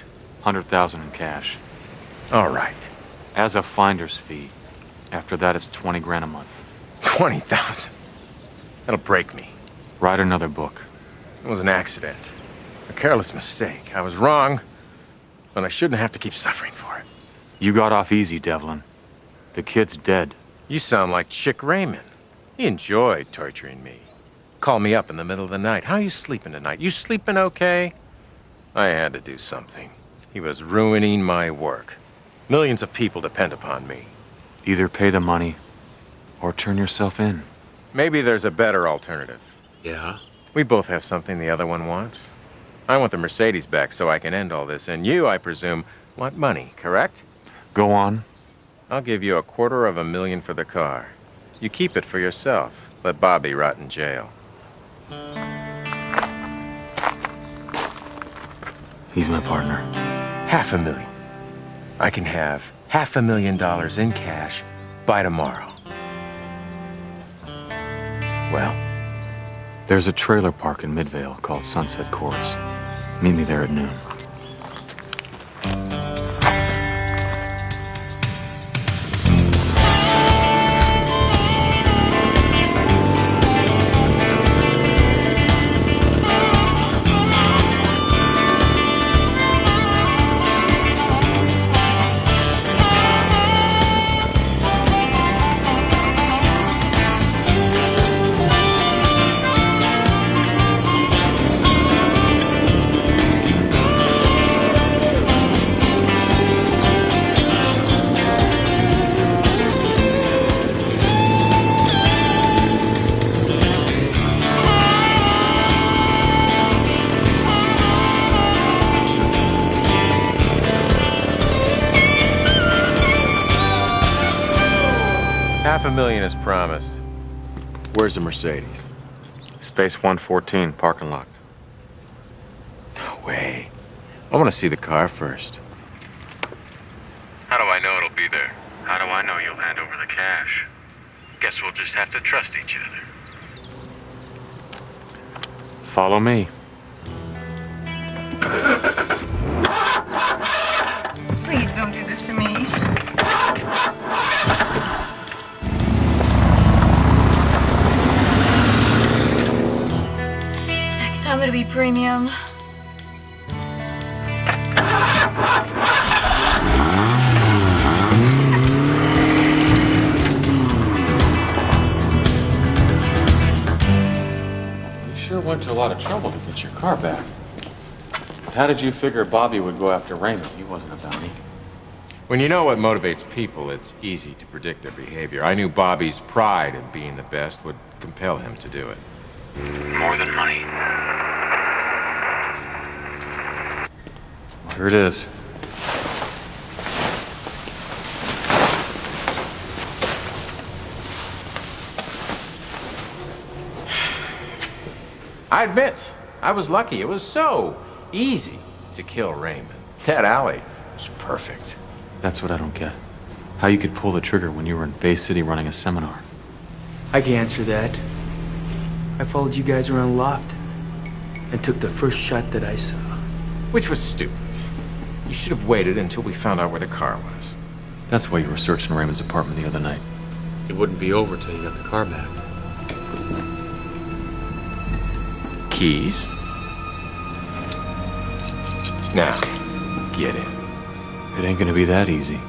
100,000 in cash. All right. As a finder's fee. After that, it's 20 grand a month. 20,000? That'll break me. Write another book. It was an accident. A careless mistake. I was wrong, but I shouldn't have to keep suffering for it. You got off easy, Devlin. The kid's dead. You sound like Chick Raymond. He enjoyed torturing me. Call me up in the middle of the night. How you sleeping tonight? You sleeping okay? I had to do something. He was ruining my work. Millions of people depend upon me. Either pay the money or turn yourself in. Maybe there's a better alternative. Yeah? We both have something the other one wants. I want the Mercedes back so I can end all this, and you, I presume, want money, correct? Go on. I'll give you $250,000 for the car. You keep it for yourself. Let Bobby rot in jail. He's my partner. $500,000. I can have $500,000 in cash by tomorrow. Well? There's a trailer park in Midvale called Sunset Courts. Meet me there at noon. $500,000 as promised. Where's the Mercedes? Space 114, parking lot. No way. I want to see the car first. How do I know it'll be there? How do I know you'll hand over the cash? Guess we'll just have to trust each other. Follow me. Please don't do this to me. Next time it'll be premium. You sure went to a lot of trouble to get your car back. How did you figure Bobby would go after Raymond? He wasn't a bounty. When you know what motivates people, it's easy to predict their behavior. I knew Bobby's pride in being the best would compel him to do it. More than money. Here it is. I admit, I was lucky. It was so easy to kill Raymond. That alley was perfect. That's what I don't get. How you could pull the trigger when you were in Bay City running a seminar. I can answer that. I followed you guys around Lofton and took the first shot that I saw. Which was stupid. You should have waited until we found out where the car was. That's why you were searching Raymond's apartment the other night. It wouldn't be over till you got the car back. Keys? Now, get in. It ain't gonna be that easy.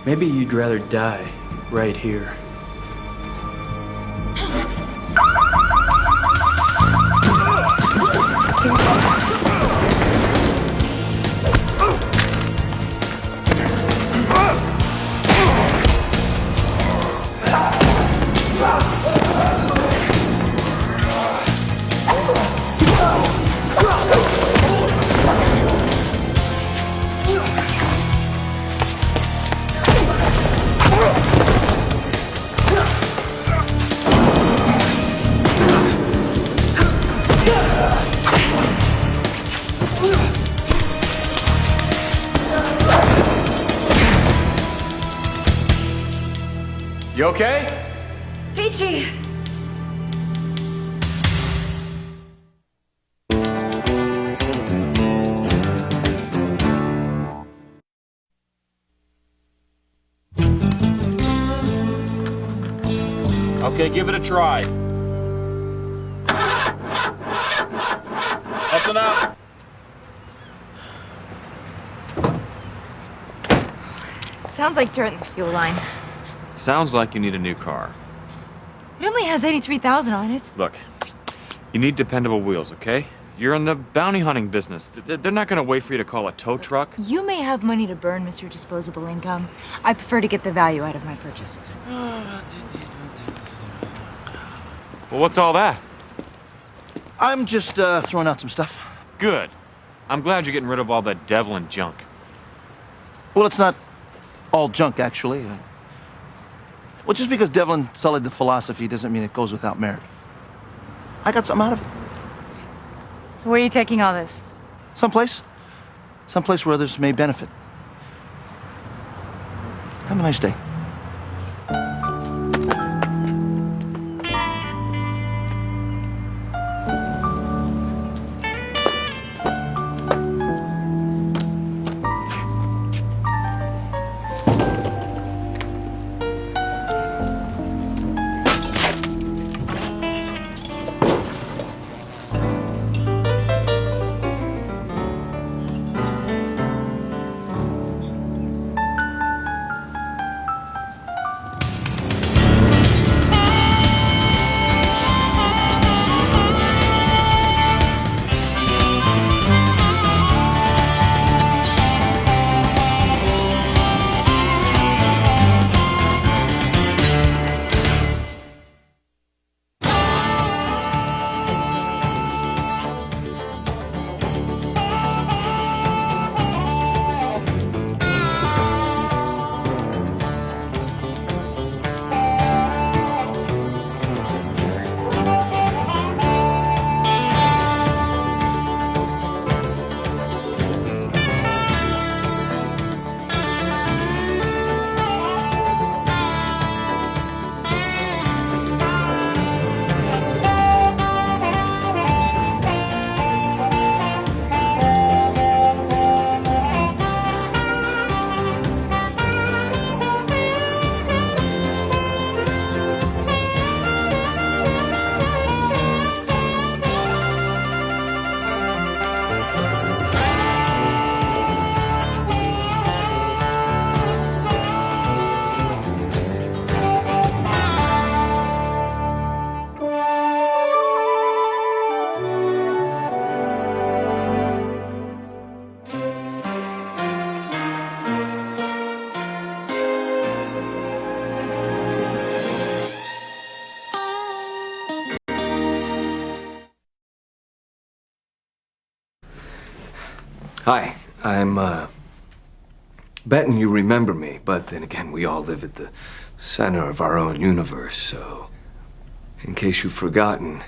Maybe you'd rather die right here. You okay? Peachy! Okay, give it a try. That's enough. Sounds like dirt in the fuel line. Sounds like you need a new car. It only has 83,000 on it. Look, you need dependable wheels, okay? You're in the bounty hunting business. They're not gonna wait for you to call a tow truck. You may have money to burn, Mr. Disposable Income. I prefer to get the value out of my purchases. Well, what's all that? I'm just throwing out some stuff. Good. I'm glad you're getting rid of all that Devlin junk. Well, it's not all junk, actually. Well, just because Devlin sullied the philosophy doesn't mean it goes without merit. I got something out of it. So where are you taking all this? Someplace. Someplace where others may benefit. Have a nice day. Hi, I'm, betting you remember me, but then again, we all live at the center of our own universe, so in case you've forgotten,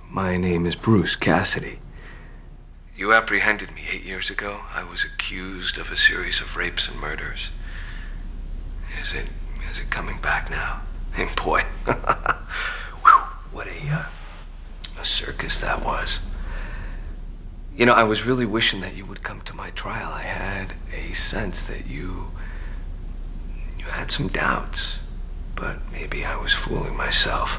my name is Bruce Cassidy. You apprehended me 8 years ago. I was accused of a series of rapes and murders. Is it coming back now? And boy, whew, what a circus that was. You know, I was really wishing that you would come to my trial. I had a sense that you had some doubts, but maybe I was fooling myself.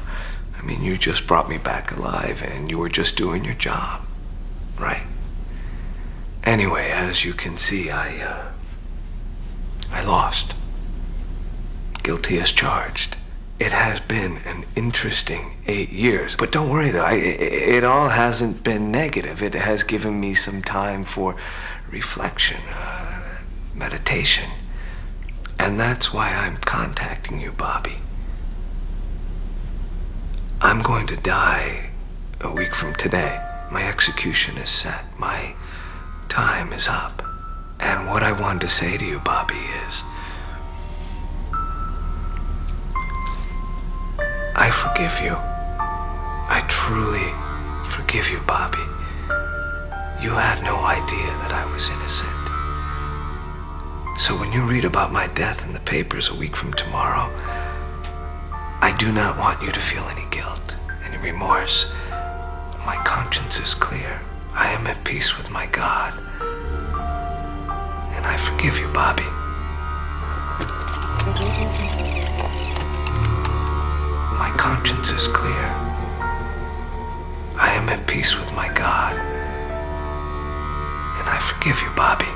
I mean, you just brought me back alive and you were just doing your job, right? Anyway, as you can see, I lost. Guilty as charged. It has been an interesting 8 years, but don't worry though, it all hasn't been negative. It has given me some time for reflection, meditation. And that's why I'm contacting you, Bobby. I'm going to die a week from today. My execution is set. My time is up. And what I wanted to say to you, Bobby, is I forgive you. I truly forgive you, Bobby. You had no idea that I was innocent. So when you read about my death in the papers a week from tomorrow, I do not want you to feel any guilt, any remorse. My conscience is clear. I am at peace with my God. And I forgive you, Bobby. My conscience is clear. I am at peace with my God. And I forgive you, Bobby.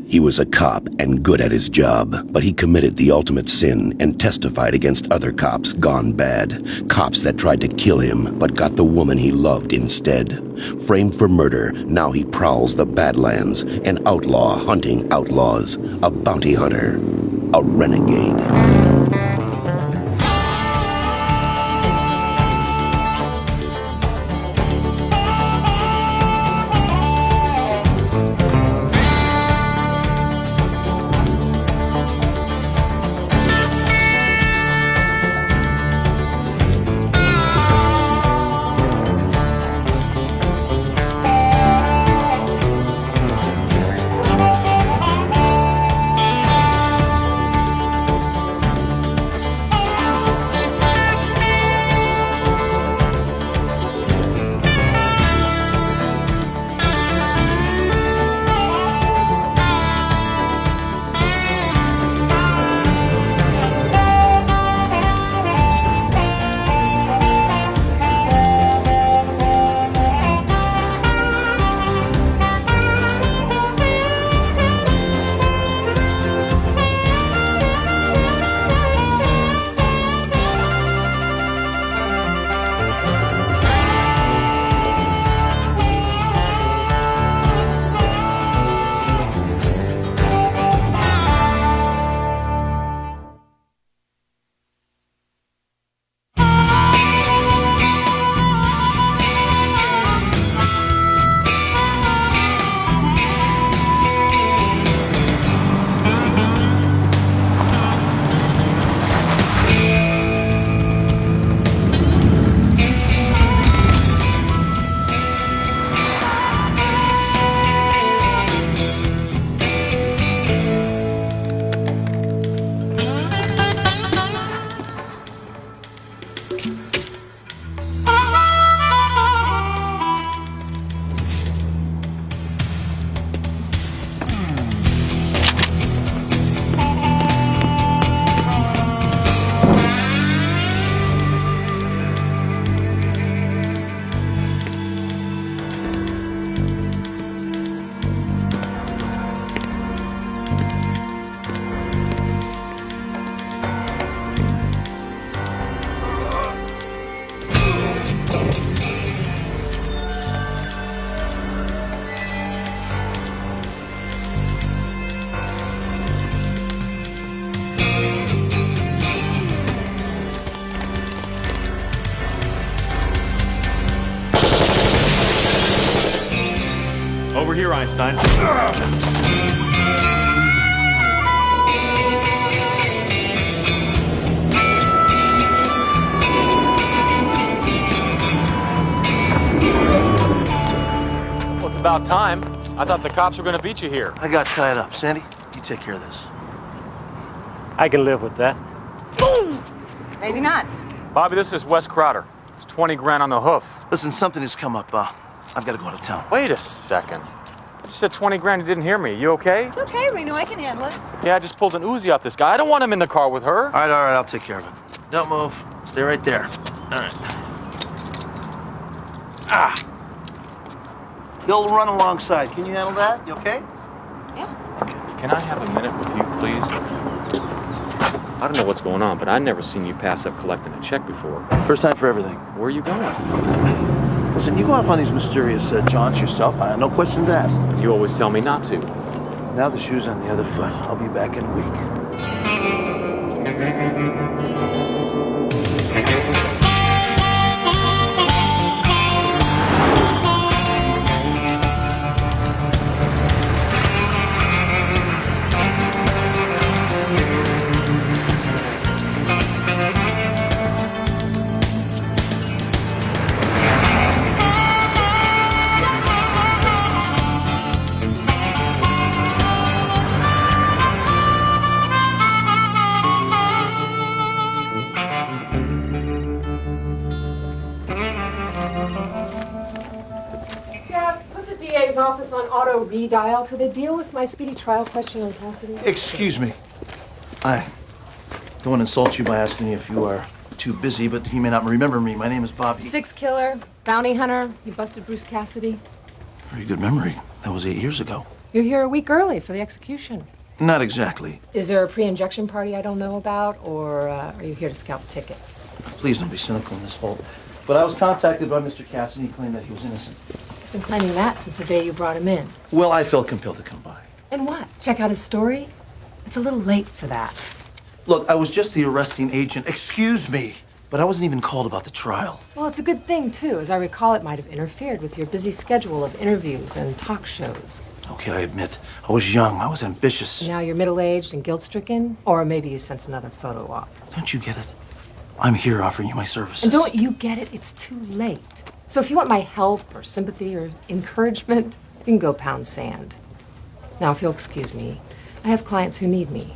He was a cop and good at his job, but he committed the ultimate sin and testified against other cops gone bad. Cops that tried to kill him, but got the woman he loved instead. Framed for murder, now he prowls the Badlands, an outlaw hunting outlaws, a bounty hunter, a renegade. Over here, Einstein. Well, it's about time. I thought the cops were going to beat you here. I got tied up. Sandy, you take care of this. I can live with that. Maybe not. Bobby, this is Wes Crowder. It's 20 grand on the hoof. Listen, something has come up. I've got to go out of town. Wait a second. You said 20 grand, you didn't hear me. You okay? It's okay, Reno. I can handle it. Yeah, I just pulled an Uzi off this guy. I don't want him in the car with her. All right, I'll take care of it. Don't move. Stay right there. All right. He'll run alongside. Can you handle that? You okay? Can I have a minute with you, please? I don't know what's going on, but I've never seen you pass up collecting a check before. First time for everything. Where are you going? Listen, you go off on these mysterious jaunts yourself. No questions asked. You always tell me not to. Now the shoe's on the other foot. I'll be back in a week. was on auto redial. Could they deal with my speedy trial question on Cassidy? Excuse me. I don't want to insult you by asking you if you are too busy, but you may not remember me. My name is Bobby. Six killer, bounty hunter. You busted Bruce Cassidy. Very good memory. That was 8 years ago. You're here a week early for the execution. Not exactly. Is there a pre-injection party I don't know about, or are you here to scalp tickets? Please don't be cynical in this fault. But I was contacted by Mr. Cassidy. He claimed that he was innocent. He's been claiming that since the day you brought him in. Well, I felt compelled to come by. And what? Check out his story? It's a little late for that. Look, I was just the arresting agent. Excuse me. But I wasn't even called about the trial. Well, it's a good thing, too. As I recall, it might have interfered with your busy schedule of interviews and talk shows. Okay, I admit. I was young. I was ambitious. Now you're middle-aged and guilt-stricken? Or maybe you sent another photo op. Don't you get it? I'm here offering you my services. And don't you get it? It's too late. So if you want my help or sympathy or encouragement, you can go pound sand. Now, if you'll excuse me, I have clients who need me.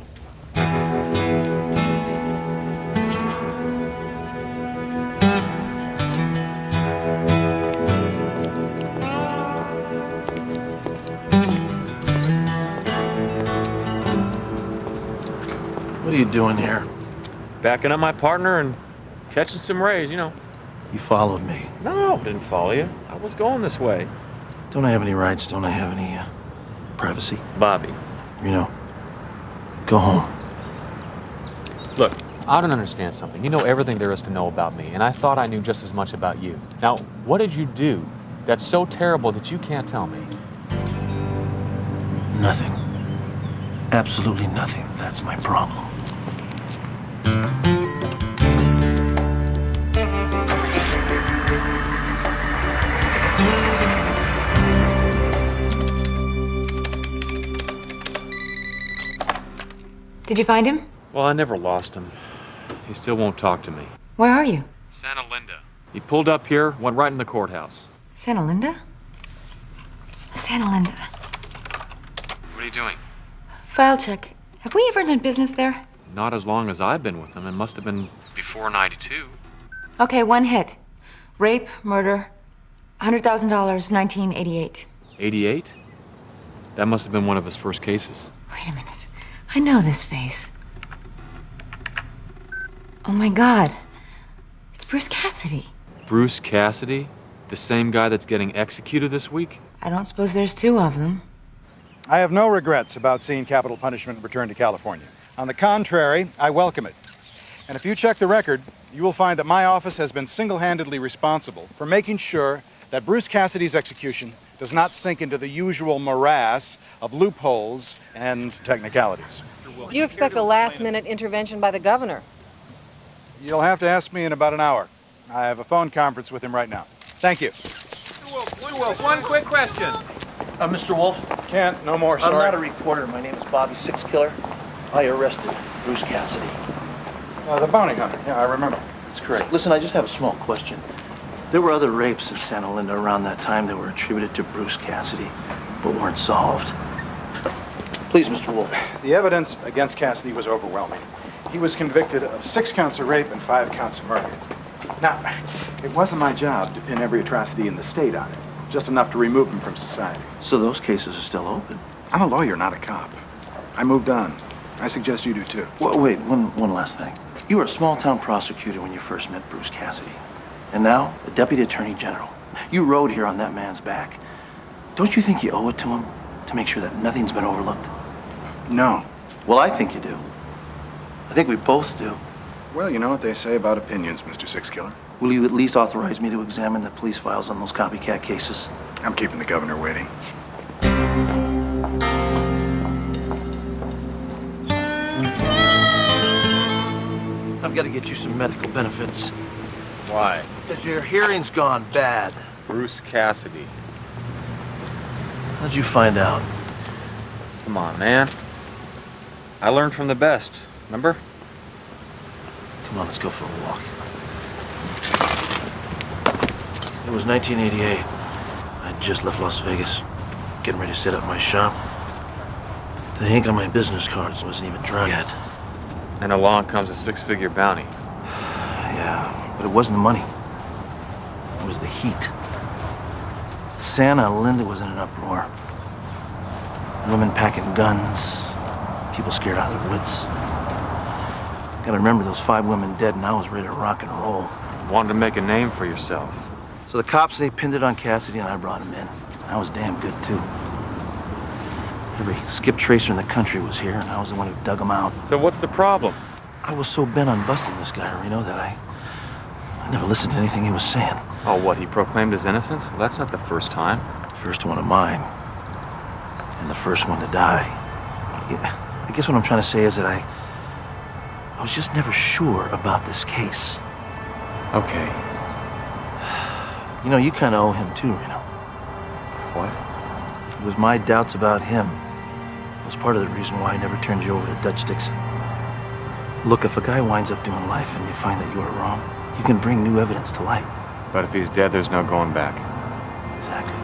What are you doing here? Backing up my partner and catching some rays, you know. You followed me. No, I didn't follow you. I was going this way. Don't I have any rights? Don't I have any privacy? Bobby. You know, go home. Look, I don't understand something. You know everything there is to know about me, and I thought I knew just as much about you. Now, what did you do that's so terrible that you can't tell me? Nothing. Absolutely nothing. That's my problem. Did you find him? Well, I never lost him. He still won't talk to me. Where are you? Santa Linda. He pulled up here, went right in the courthouse. Santa Linda? Santa Linda. What are you doing? File check. Have we ever done business there? Not as long as I've been with him. It must have been before '92. Okay, one hit. Rape, murder, $100,000, 1988. 88? That must have been one of his first cases. Wait a minute. I know this face. Oh my God. It's Bruce Cassidy. Bruce Cassidy? The same guy that's getting executed this week? I don't suppose there's two of them. I have no regrets about seeing capital punishment return to California. On the contrary, I welcome it. And if you check the record, you will find that my office has been single-handedly responsible for making sure that Bruce Cassidy's execution does not sink into the usual morass of loopholes and technicalities. Do you expect a last-minute intervention by the governor? You'll have to ask me in about an hour. I have a phone conference with him right now. Thank you. Blue Wolf, one quick question. Mr. Wolf? Can't, no more, sorry. I'm not a reporter. My name is Bobby Six Killer. I arrested Bruce Cassidy. The bounty hunter. Yeah, I remember. That's correct. Listen, I just have a small question. There were other rapes in Santa Linda around that time that were attributed to Bruce Cassidy, but weren't solved. Please, Mr. Wolf. The evidence against Cassidy was overwhelming. He was convicted of 6 counts of rape and 5 counts of murder. Now, it wasn't my job to pin every atrocity in the state on it. Just enough to remove him from society. So those cases are still open? I'm a lawyer, not a cop. I moved on. I suggest you do too. Well, wait, one last thing. You were a small-town prosecutor when you first met Bruce Cassidy. And now, a deputy attorney general. You rode here on that man's back. Don't you think you owe it to him to make sure that nothing's been overlooked? No. Well, I think you do. I think we both do. Well, you know what they say about opinions, Mr. Six Killer. Will you at least authorize me to examine the police files on those copycat cases? I'm keeping the governor waiting. I've got to get you some medical benefits. Why? Because your hearing's gone bad. Bruce Cassidy. How'd you find out? Come on, man. I learned from the best, remember? Come on, let's go for a walk. It was 1988. I'd just left Las Vegas, getting ready to set up my shop. The ink on my business cards wasn't even dry yet. And along comes a 6-figure bounty. Yeah, but it wasn't the money. It was the heat. Santa Linda was in an uproar. Women packing guns, people scared out of their wits. Gotta remember those 5 women dead, and I was ready to rock and roll. Wanted to make a name for yourself. So the cops, they pinned it on Cassidy, and I brought him in. I was damn good, too. Every skip tracer in the country was here, and I was the one who dug them out. So what's the problem? I was so bent on busting this guy, Reno, that I never listened to anything he was saying. Oh, what, he proclaimed his innocence? Well, that's not the first time. First one of mine. And the first one to die. Yeah, I guess what I'm trying to say is that I was just never sure about this case. Okay. You know, you kind of owe him too, Reno. What? It was my doubts about him. It was part of the reason why I never turned you over to Dutch Dixon. Look, if a guy winds up doing life and you find that you were wrong, you can bring new evidence to light. But if he's dead, there's no going back. Exactly.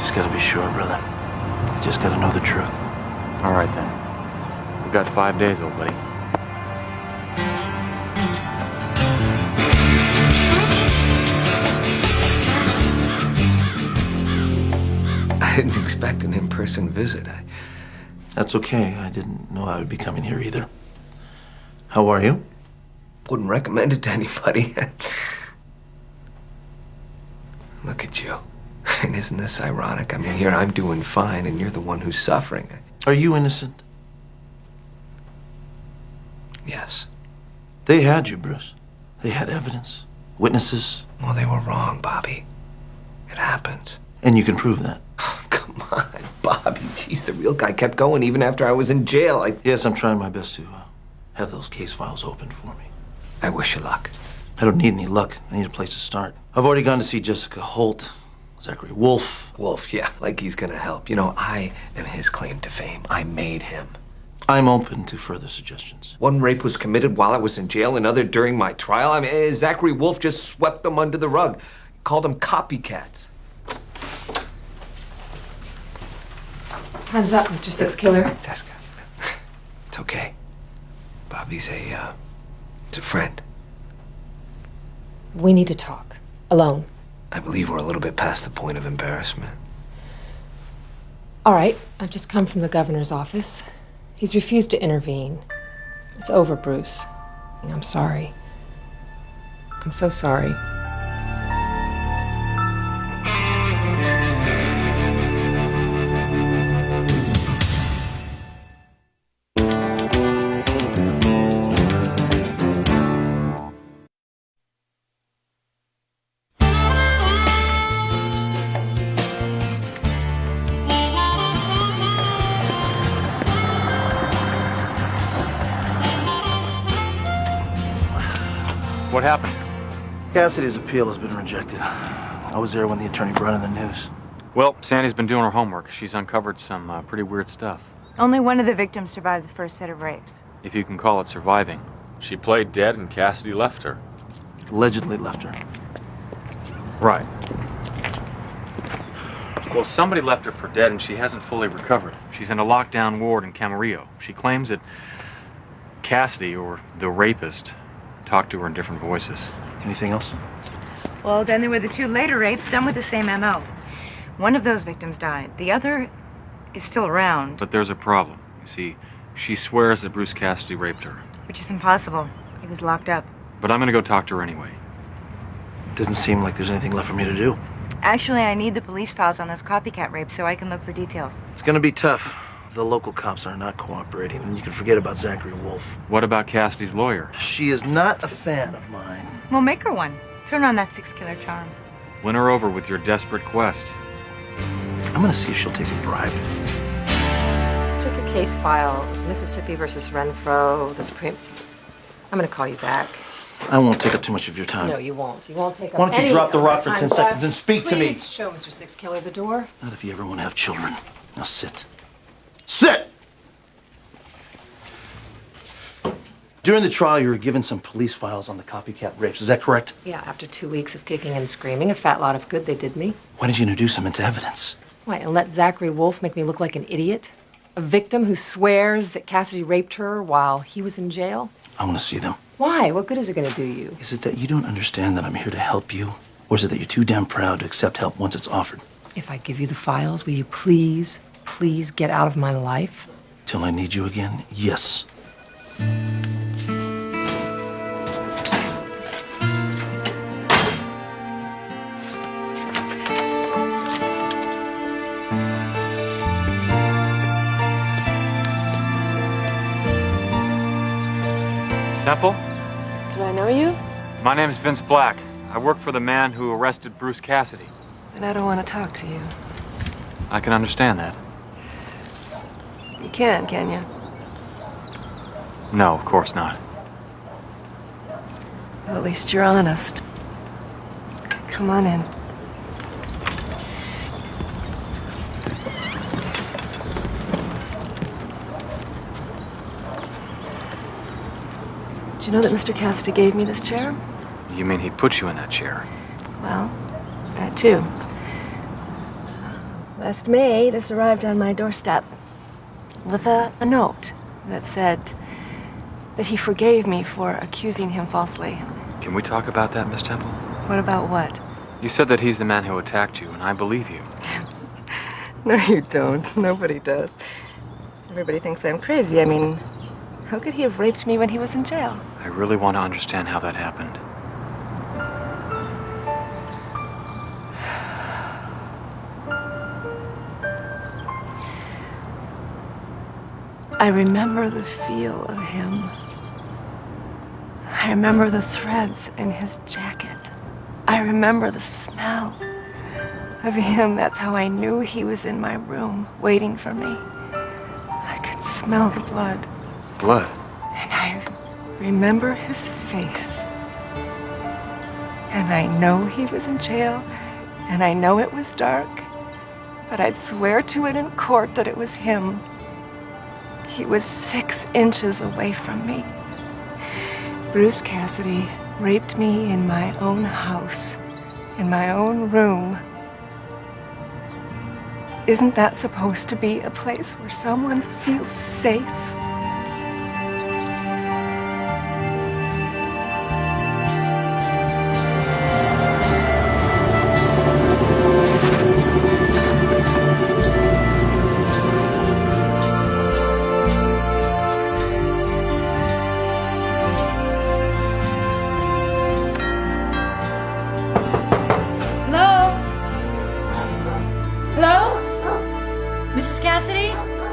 Just gotta be sure, brother. You just gotta know the truth. All right, then. We've got 5 days, old buddy. I didn't expect an in-person visit. That's okay. I didn't know I would be coming here either. How are you? Wouldn't recommend it to anybody. Look at you. And isn't this ironic? I mean, here I'm doing fine, and you're the one who's suffering. Are you innocent? Yes. They had you, Bruce. They had evidence, witnesses. Well, they were wrong, Bobby. It happens. And you can prove that. Come on, Bobby. Jeez, the real guy kept going even after I was in jail. Yes, I'm trying my best to have those case files open for me. I wish you luck. I don't need any luck. I need a place to start. I've already gone to see Jessica Holt, Zachary Wolf. Wolf, yeah, like he's gonna help. You know, I am his claim to fame. I made him. I'm open to further suggestions. One rape was committed while I was in jail, another during my trial. I mean, Zachary Wolf just swept them under the rug. Called them copycats. Time's up, Mr. Six Killer. Jessica, it's okay. Bobby's a friend. We need to talk. Alone. I believe we're a little bit past the point of embarrassment. All right, I've just come from the governor's office. He's refused to intervene. It's over, Bruce. I'm sorry. I'm so sorry. What happened? Cassidy's appeal has been rejected. I was there when the attorney brought in the news. Well, Sandy's been doing her homework. She's uncovered some pretty weird stuff. Only one of the victims survived the first set of rapes. If you can call it surviving. She played dead and Cassidy left her. Allegedly left her. Right. Well, somebody left her for dead and she hasn't fully recovered. She's in a lockdown ward in Camarillo. She claims that Cassidy, or the rapist, talked to her in different voices. Anything else? Well, then there were the 2 later rapes done with the same MO. One of those victims died. The other is still around. But there's a problem. You see, she swears that Bruce Cassidy raped her. Which is impossible. He was locked up. But I'm gonna go talk to her anyway. Doesn't seem like there's anything left for me to do. Actually, I need the police files on those copycat rapes so I can look for details. It's gonna be tough. The local cops are not cooperating, and you can forget about Zachary Wolf. What about Cassidy's lawyer? She is not a fan of mine. Well, make her one. Turn on that 6 killer charm. Win her over with your desperate quest. I'm gonna see if she'll take a bribe. Check your case files. Mississippi versus Renfro, the Supreme. I'm gonna call you back. I won't take up too much of your time. No, you won't. You won't take up Why don't you any drop the of my rock for time. 10 seconds and speak to me? Please show Mr. Six Killer the door. Not if you ever want to have children. Now sit. Sit! During the trial, you were given some police files on the copycat rapes. Is that correct? Yeah, after 2 weeks of kicking and screaming, a fat lot of good they did me. Why did you introduce them into evidence? Why, and let Zachary Wolf make me look like an idiot? A victim who swears that Cassidy raped her while he was in jail? I want to see them. Why? What good is it going to do you? Is it that you don't understand that I'm here to help you Or is it that you're too damn proud to accept help once it's offered? If I give you the files, will you please, please get out of my life? Till I need you again, yes. Temple? Do I know you? My name's Vince Black. I work for the man who arrested Bruce Cassidy. And I don't want to talk to you. I can understand that. You can you? No, of course not. Well, at least you're honest. Come on in. Do you know that Mr. Cassidy gave me this chair? You mean he put you in that chair? Well, that too. Last May, this arrived on my doorstep with a note that said that he forgave me for accusing him falsely. Can we talk about that, Miss Temple? What about what? You said that he's the man who attacked you, and I believe you. No, you don't. Nobody does. Everybody thinks I'm crazy. I mean, how could he have raped me when he was in jail? I really want to understand how that happened. I remember the feel of him. I remember the threads in his jacket. I remember the smell of him. That's how I knew he was in my room, waiting for me. I could smell the blood. Blood? And I remember his face. And I know he was in jail, and I know it was dark, but I'd swear to it in court that it was him. He was 6 inches away from me. Bruce Cassidy raped me in my own house, in my own room. Isn't that supposed to be a place where someone feels safe?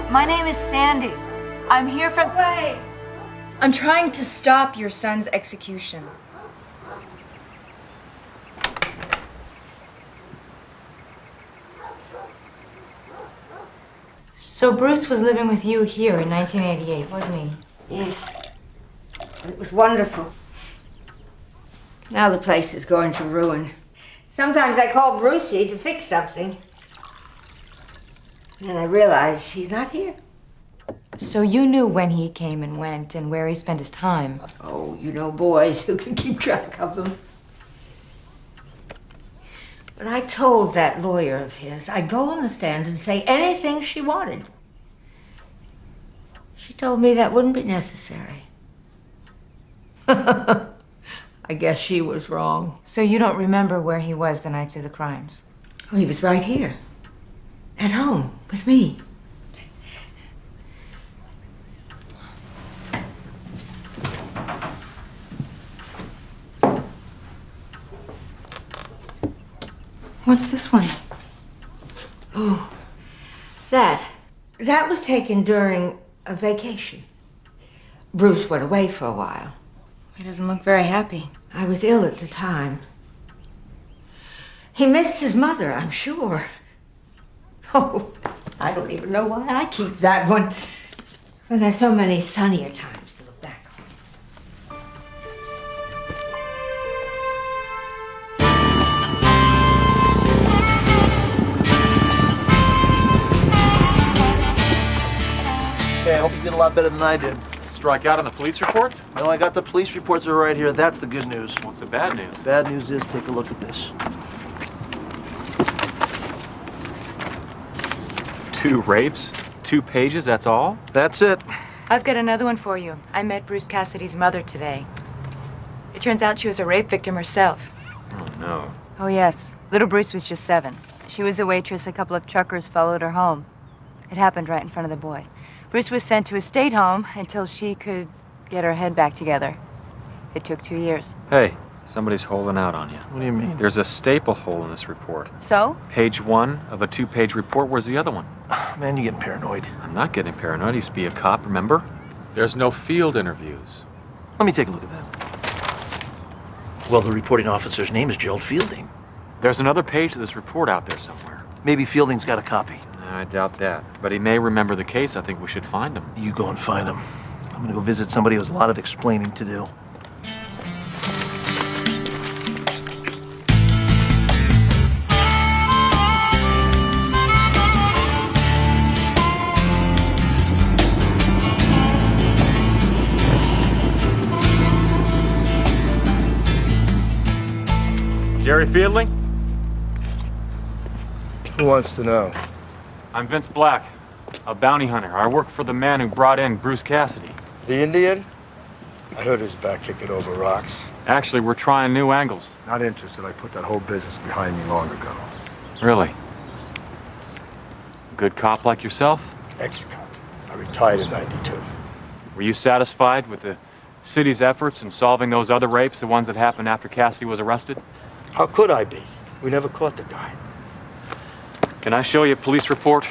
My name is Sandy. I'm here from... Wait! I'm trying to stop your son's execution. So Bruce was living with you here in 1988, wasn't he? Yes. It was wonderful. Now the place is going to ruin. Sometimes I call Brucey to fix something. And I realize he's not here. So you knew when he came and went and where he spent his time? Oh, you know boys who can keep track of them. When I told that lawyer of his I'd go on the stand and say anything she wanted, she told me that wouldn't be necessary. I guess she was wrong. So you don't remember where he was the nights of the crimes? Oh, he was right here. At home, with me. What's this one? Oh, that was taken during a vacation. Bruce went away for a while. He doesn't look very happy. I was ill at the time. He missed his mother, I'm sure. Oh, I don't even know why I keep that one. When there's so many sunnier times to look back on. Okay, I hope you did a lot better than I did. Strike out on the police reports? No, I got the police reports are right here. That's the good news. What's the bad news? Bad news is, take a look at this. 2 rapes? 2 pages, that's all? That's it. I've got another one for you. I met Bruce Cassidy's mother today. It turns out she was a rape victim herself. Oh, no. Oh, yes. Little Bruce was just 7. She was a waitress. A couple of truckers followed her home. It happened right in front of the boy. Bruce was sent to a state home until she could get her head back together. It took 2 years. Hey, somebody's holding out on you. What do you mean? There's a staple hole in this report. So? Page 1 of a 2-page report. Where's the other one? Man, you're getting paranoid. I'm not getting paranoid. He used to be a cop, remember? There's no field interviews. Let me take a look at that. Well, the reporting officer's name is Gerald Fielding. There's another page of this report out there somewhere. Maybe Fielding's got a copy. I doubt that. But he may remember the case. I think we should find him. You go and find him. I'm gonna go visit somebody who has a lot of explaining to do. Jerry Fielding? Who wants to know? I'm Vince Black, a bounty hunter. I work for the man who brought in Bruce Cassidy. The Indian? I heard he was back kicking over rocks. Actually, we're trying new angles. Not interested. I put that whole business behind me long ago. Really? Good cop like yourself? Ex-cop. I retired in '92. Were you satisfied with the city's efforts in solving those other rapes, the ones that happened after Cassidy was arrested? How could I be? We never caught the guy. Can I show you a police report?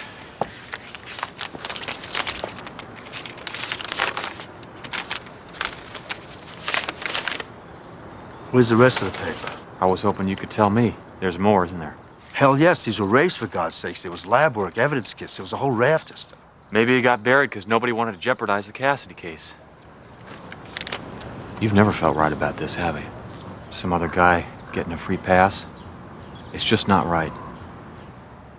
Where's the rest of the paper? I was hoping you could tell me. There's more, isn't there? Hell yes, these were rapes, for God's sakes. There was lab work, evidence kits, there was a whole raft of stuff. Maybe it got buried because nobody wanted to jeopardize the Cassidy case. You've never felt right about this, have you? Some other guy getting a free pass? It's just not right.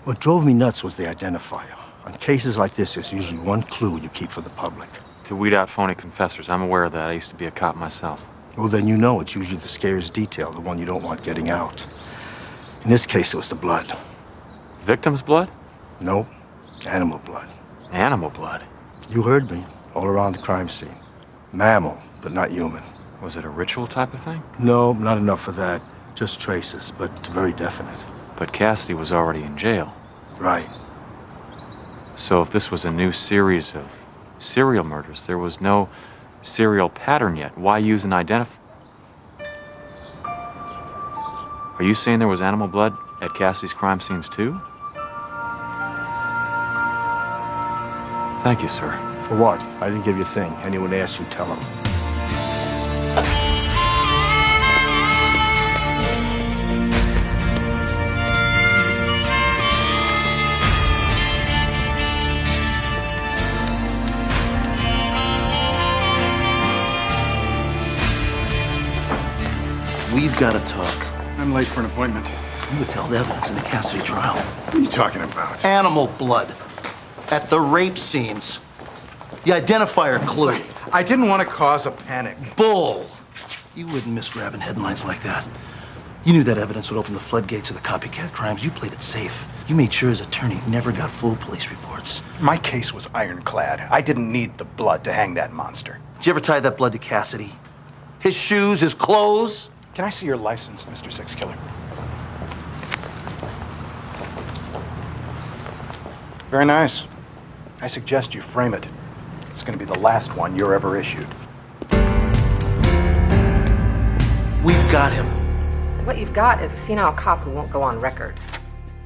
What drove me nuts was the identifier. On cases like this, there's usually one clue you keep for the public. To weed out phony confessors. I'm aware of that. I used to be a cop myself. Well, then you know it's usually the scariest detail, the one you don't want getting out. In this case, it was the blood. Victim's blood? Nope. Animal blood. Animal blood? You heard me. All around the crime scene. Mammal, but not human. Was it a ritual type of thing? No, not enough for that. Just traces, but very definite. But Cassidy was already in jail. Right. So if this was a new series of serial murders, there was no serial pattern yet. Why use an identifier? Are you saying there was animal blood at Cassidy's crime scenes too? Thank you, sir. For what? I didn't give you a thing. Anyone asks you, tell them. We've got to talk. I'm late for an appointment. You withheld evidence in the Cassidy trial. What are you talking about? Animal blood. At the rape scenes. The identifier clue. I didn't want to cause a panic. Bull. You wouldn't miss grabbing headlines like that. You knew that evidence would open the floodgates of the copycat crimes. You played it safe. You made sure his attorney never got full police reports. My case was ironclad. I didn't need the blood to hang that monster. Did you ever tie that blood to Cassidy? His shoes, his clothes? Can I see your license, Mr. Six Killer? Very nice. I suggest you frame it. It's going to be the last one you're ever issued. We've got him. What you've got is a senile cop who won't go on record.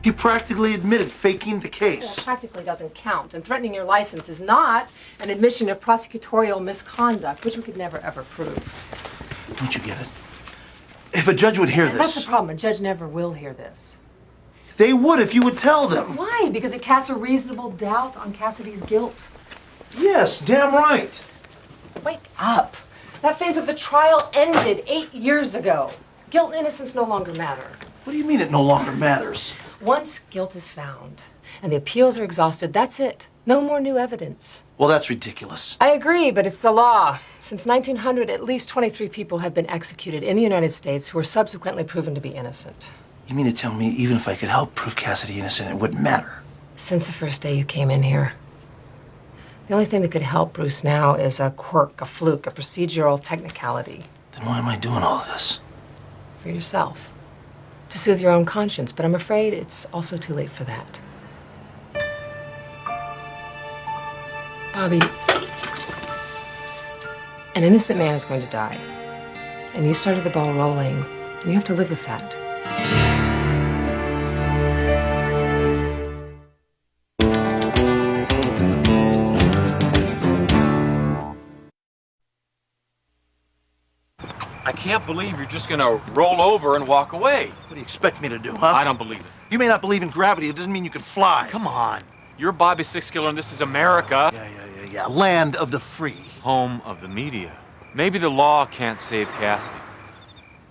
He practically admitted faking the case. That practically doesn't count, and threatening your license is not an admission of prosecutorial misconduct, which we could never, ever prove. Don't you get it? If a judge would hear And this... that's the problem. A judge never will hear this. They would if you would tell them. Why? Because it casts a reasonable doubt on Cassidy's guilt. Yes, damn right. Wake up. That phase of the trial ended 8 years ago. Guilt and innocence no longer matter. What do you mean it no longer matters? Once guilt is found and the appeals are exhausted, that's it. No more new evidence. Well, that's ridiculous. I agree, but it's the law. Since 1900, at least 23 people have been executed in the United States who were subsequently proven to be innocent. You mean to tell me even if I could help prove Cassidy innocent, it wouldn't matter? Since the first day you came in here. The only thing that could help Bruce now is a quirk, a fluke, a procedural technicality. Then why am I doing all of this? For yourself. to soothe your own conscience, but I'm afraid it's also too late for that. Bobby, an innocent man is going to die. And you started the ball rolling, and you have to live with that. I can't believe you're just gonna roll over and walk away. What do you expect me to do, huh? I don't believe it. You may not believe in gravity. It doesn't mean you can fly. Come on. You're Bobby Six Killer and this is America. Yeah. Land of the free. Home of the media. Maybe the law can't save Cassidy.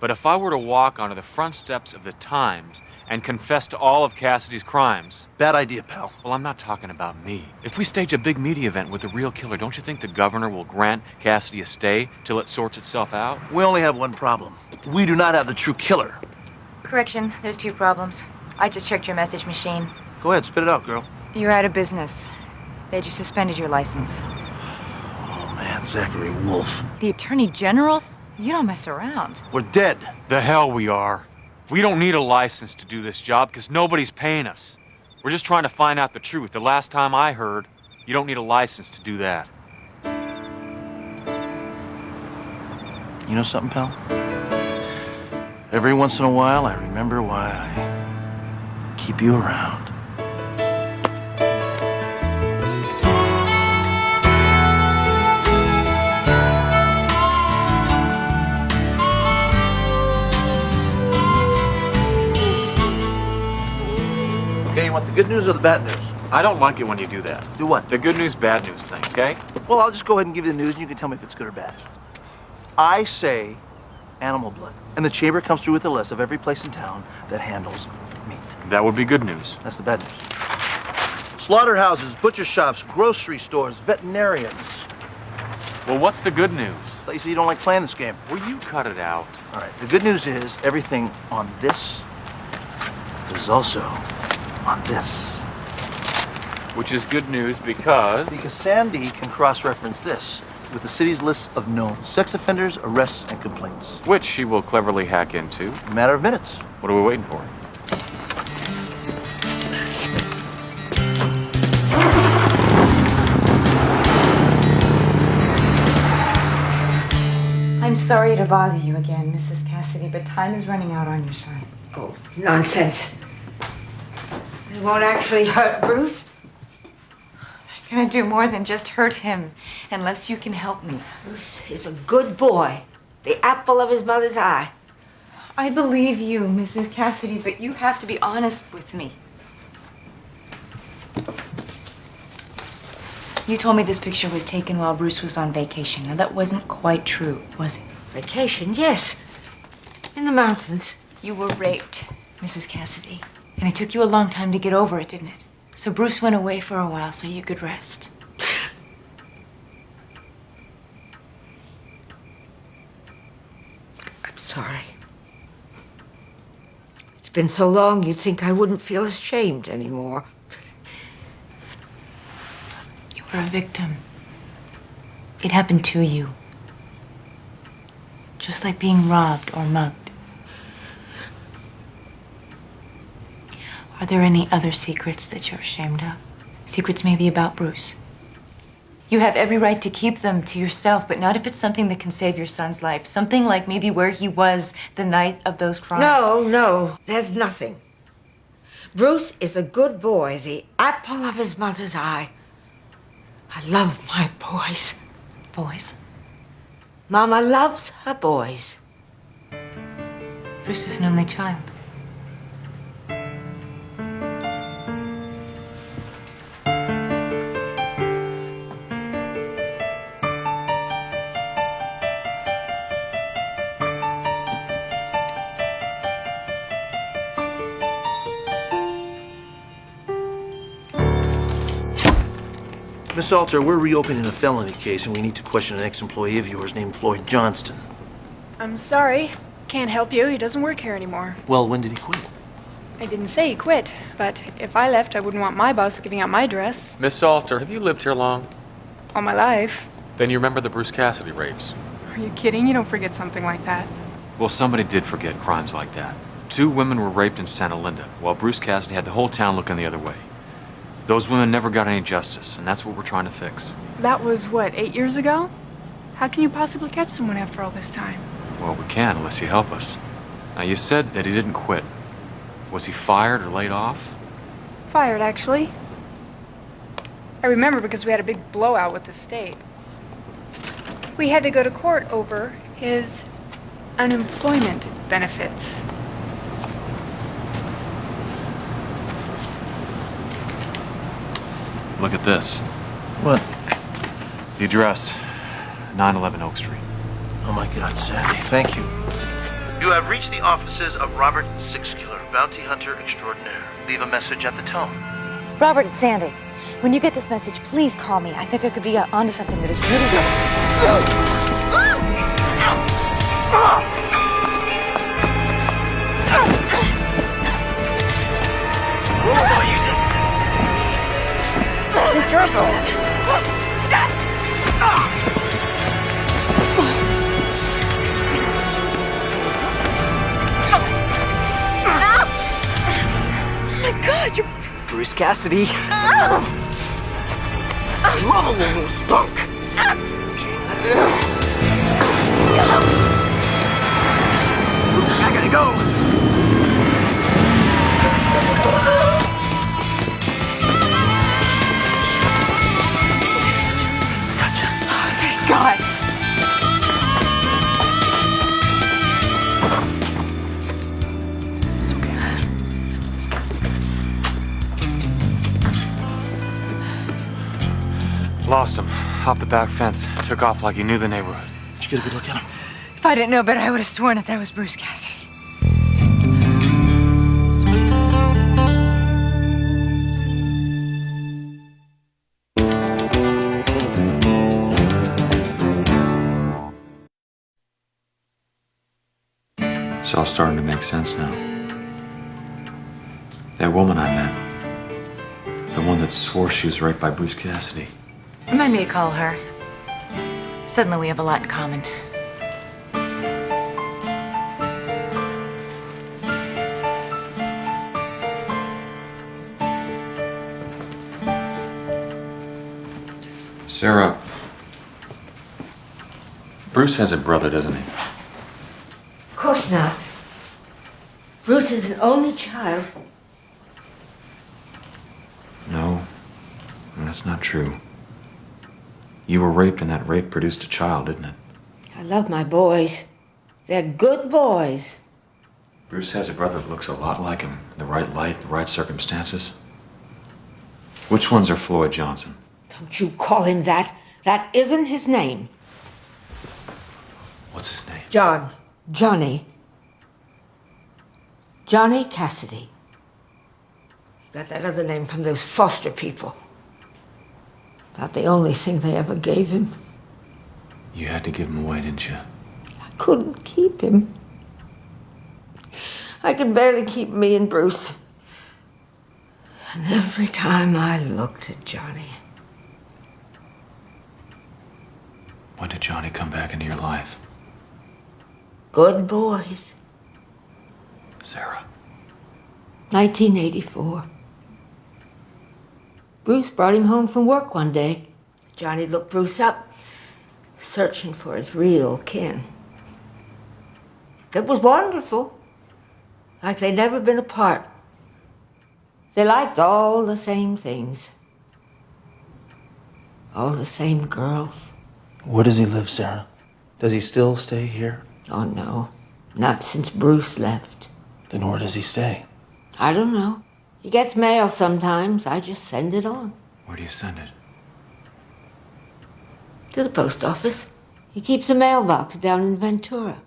But if I were to walk onto the front steps of the Times and confess to all of Cassidy's crimes... Bad idea, pal. Well, I'm not talking about me. If we stage a big media event with the real killer, don't you think the governor will grant Cassidy a stay till it sorts itself out? We only have one problem. We do not have the true killer. Correction, there's 2 problems. I just checked your message machine. Go ahead, spit it out, girl. You're out of business. They just suspended your license. Oh, man, Zachary Wolf. The Attorney General? You don't mess around. We're dead. The hell we are. We don't need a license to do this job because nobody's paying us. We're just trying to find out the truth. The last time I heard, you don't need a license to do that. You know something, pal? Every once in a while, I remember why I keep you around. Okay, you want the good news or the bad news? I don't like it when you do that. Do what? The good news, bad news thing, okay? Well, I'll just go ahead and give you the news and you can tell me if it's good or bad. I say animal blood. And the chamber comes through with a list of every place in town that handles meat. That would be good news. That's the bad news. Slaughterhouses, butcher shops, grocery stores, veterinarians. Well, what's the good news? I thought you said you don't like playing this game. Will you cut it out? All right, the good news is everything on this is also on this. Which is good news because... Because Sandy can cross-reference this with the city's list of known sex offenders, arrests, and complaints. Which she will cleverly hack into. In a matter of minutes. What are we waiting for? I'm sorry to bother you again, Mrs. Cassidy, but time is running out on your side. Oh, nonsense. It won't actually hurt Bruce. I'm gonna do more than just hurt him, unless you can help me. Bruce is a good boy. The apple of his mother's eye. I believe you, Mrs. Cassidy, but you have to be honest with me. You told me this picture was taken while Bruce was on vacation. Now, that wasn't quite true, was it? Vacation, yes. In the mountains. You were raped, Mrs. Cassidy. And it took you a long time to get over it, didn't it? So Bruce went away for a while so you could rest. I'm sorry. It's been so long, you'd think I wouldn't feel ashamed anymore. You were a victim. It happened to you. Just like being robbed or mugged. Are there any other secrets that you're ashamed of? Secrets maybe about Bruce? You have every right to keep them to yourself, but not if it's something that can save your son's life. Something like maybe where he was the night of those crimes. No, there's nothing. Bruce is a good boy, the apple of his mother's eye. I love my boys. Boys? Mama loves her boys. Bruce is an only child. Miss Salter, we're reopening a felony case and we need to question an ex-employee of yours named Floyd Johnston. I'm sorry. Can't help you. He doesn't work here anymore. Well, when did he quit? I didn't say he quit, but if I left, I wouldn't want my boss giving out my address. Miss Salter, have you lived here long? All my life. Then you remember the Bruce Cassidy rapes. Are you kidding? You don't forget something like that. Well, somebody did forget crimes like that. 2 women were raped in Santa Linda, while Bruce Cassidy had the whole town looking the other way. Those women never got any justice, and that's what we're trying to fix. That was, what, 8 years ago? How can you possibly catch someone after all this time? Well, we can, unless you help us. Now, you said that he didn't quit. Was he fired or laid off? Fired, actually. I remember because we had a big blowout with the state. We had to go to court over his unemployment benefits. Look at this. What? The address, 911 Oak Street. Oh my God, Sandy, thank you. You have reached the offices of Robert the Six Killer, bounty hunter extraordinaire. Leave a message at the tone. Robert, it's Sandy. When you get this message, please call me. I think I could be onto something that is really good. Be careful! Oh my God, you're... Bruce Cassidy. Oh. I love a little spunk. Bruce, I gotta go. God. Lost him. Hopped the back fence. Took off like he knew the neighborhood. Did you get a good look at him? If I didn't know better, I would have sworn that was Bruce Cassidy. It's all starting to make sense now. That woman I met, the one that swore she was raped by Bruce Cassidy. Remind me to call her. Suddenly we have a lot in common. Sarah, Bruce has a brother, doesn't he? Of course not. Bruce is an only child. No, that's not true. You were raped, and that rape produced a child, didn't it? I love my boys. They're good boys. Bruce has a brother that looks a lot like him. The right light, the right circumstances. Which ones are Floyd Johnson? Don't you call him that. That isn't his name. What's his name? John. Johnny. Johnny Cassidy. He got that other name from those foster people. About the only thing they ever gave him. You had to give him away, didn't you? I couldn't keep him. I could barely keep me and Bruce. And every time I looked at Johnny... When did Johnny come back into your life? Good boys. Sarah. 1984. Bruce brought him home from work one day. Johnny looked Bruce up, searching for his real kin. It was wonderful. Like they'd never been apart. They liked all the same things. All the same girls. Where does he live, Sarah? Does he still stay here? Oh, no. Not since Bruce left. Then where does he stay? I don't know. He gets mail sometimes. I just send it on. Where do you send it? To the post office. He keeps a mailbox down in Ventura.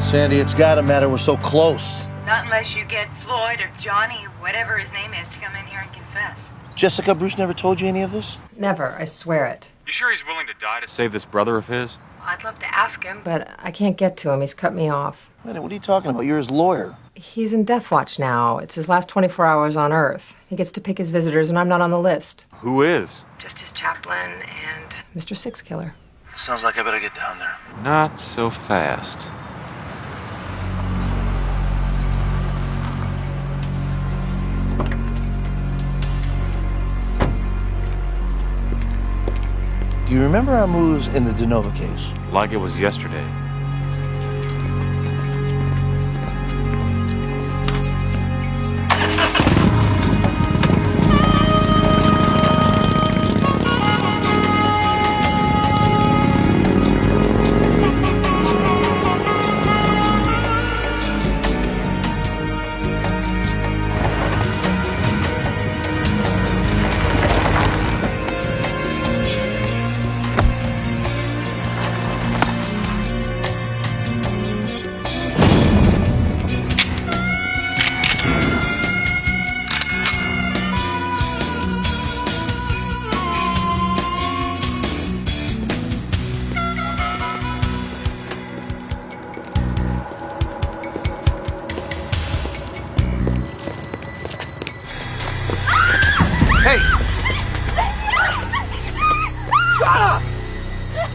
Sandy, it's gotta matter. We're so close. Not unless you get Floyd or Johnny, whatever his name is, to come in here and confess. Jessica, Bruce never told you any of this? Never, I swear it. You sure he's willing to die to save this brother of his? I'd love to ask him. But I can't get to him. He's cut me off. Wait, what are you talking about? You're his lawyer. He's in Death Watch now. It's his last 24 hours on Earth. He gets to pick his visitors, and I'm not on the list. Who is? Just his chaplain and Mr. Six Killer. Sounds like I better get down there. Not so fast. Do you remember our moves in the DeNova case? Like it was yesterday.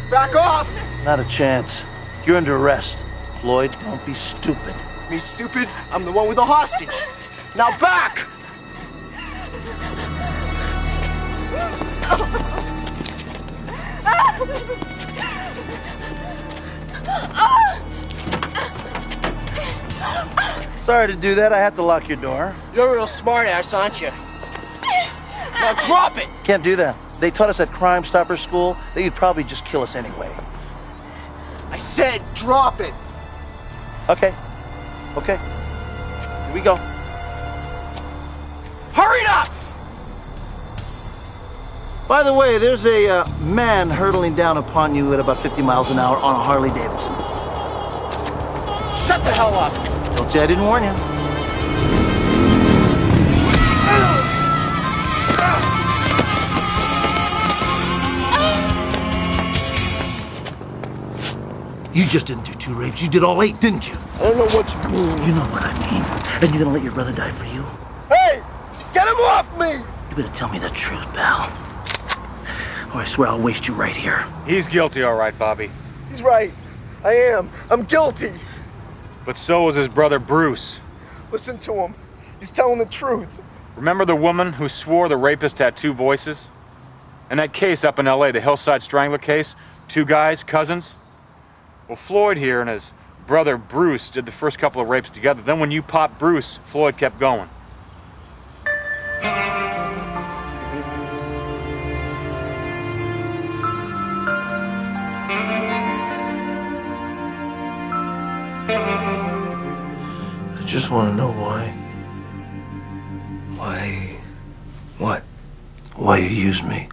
Back off! Not a chance. You're under arrest. Floyd, don't be stupid. Me stupid? I'm the one with the hostage. Now back! Sorry to do that. I had to lock your door. You're a real smart ass, aren't you? Now drop it! Can't do that. They taught us at Crime Stopper School that you'd probably just kill us anyway. I said drop it! Okay. Okay. Here we go. Hurry up! By the way, there's a man hurtling down upon you at about 50 miles an hour on a Harley Davidson. Shut the hell up! Don't say I didn't warn you. You just didn't do 2 rapes. You did all 8, didn't you? I don't know what you mean. You know what I mean. And you're gonna let your brother die for you? Hey! Get him off me! You better tell me the truth, pal. Or I swear I'll waste you right here. He's guilty, all right, Bobby. He's right. I am. I'm guilty. But so was his brother Bruce. Listen to him. He's telling the truth. Remember the woman who swore the rapist had 2 voices? And that case up in LA, the Hillside Strangler case? 2 guys, cousins? Well, Floyd here and his brother Bruce did the first couple of rapes together. Then when you popped Bruce, Floyd kept going. I just want to know why. Why? What? Why you used me.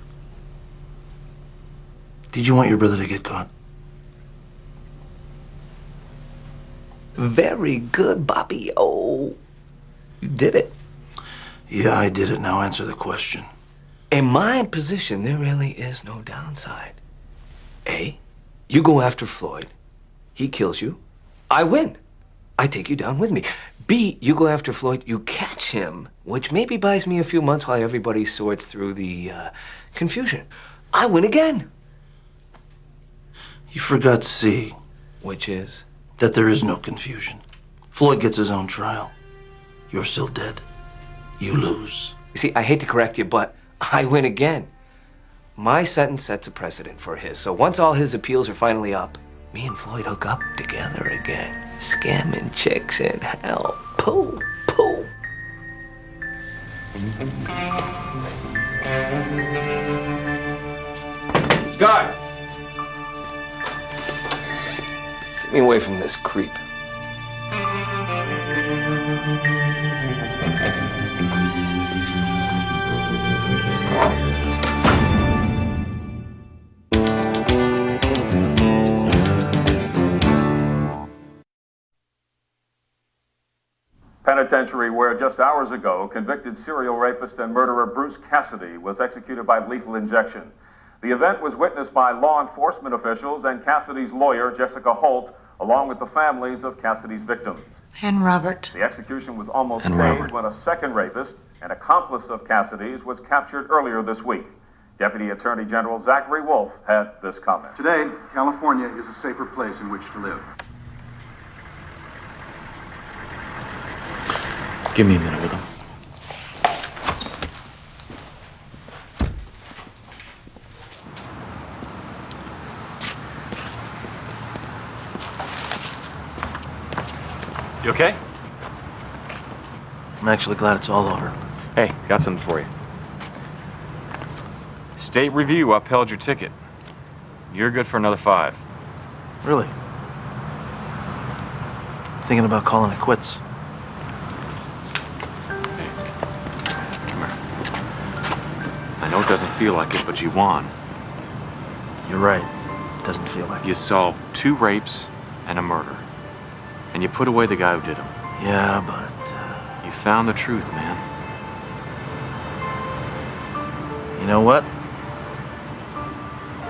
Did you want your brother to get caught? Very good, Bobby. Oh, you did it. Yeah, I did it. Now answer the question. In my position, there really is no downside. A, you go after Floyd. He kills you. I win. I take you down with me. B, you go after Floyd. You catch him, which maybe buys me a few months while everybody sorts through the confusion. I win again. You forgot C. Which is? That there is no confusion. Floyd gets his own trial. You're still dead. You lose. You see, I hate to correct you, but I win again. My sentence sets a precedent for his, so once all his appeals are finally up, me and Floyd hook up together again. Scamming chicks in hell. Pooh, pooh. Guard! Get me away from this creep. Penitentiary where just hours ago, convicted serial rapist and murderer Bruce Cassidy was executed by lethal injection. The event was witnessed by law enforcement officials and Cassidy's lawyer, Jessica Holt, along with the families of Cassidy's victims. And Robert. The execution was almost And staged Robert. when a second rapist, an accomplice of Cassidy's, was captured earlier this week. Deputy Attorney General Zachary Wolf had this comment. Today, California is a safer place in which to live. Give me a minute with him. You okay? I'm actually glad it's all over. Hey, got something for you. State Review upheld your ticket. You're good for another 5. Really? Thinking about calling it quits. I know it doesn't feel like it, but you won. You're right. It doesn't feel like it. You solved 2 rapes and a murder. And you put away the guy who did them. Yeah, but... You found the truth, man. You know what?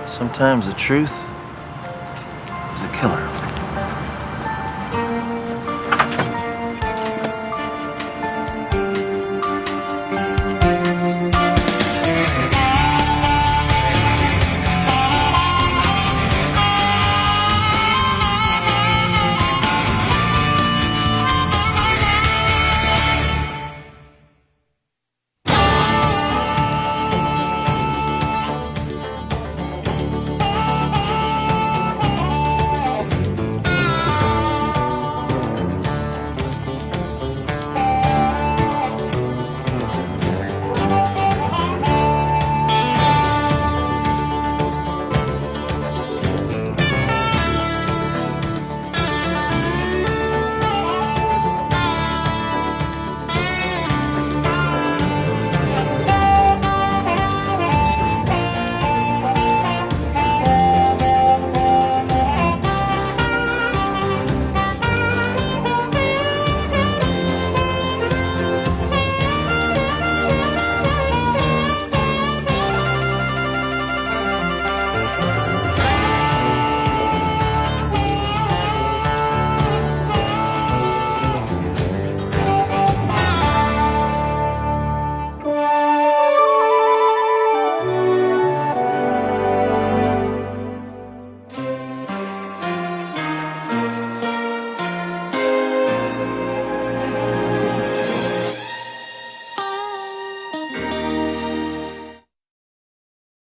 Sometimes the truth is a killer.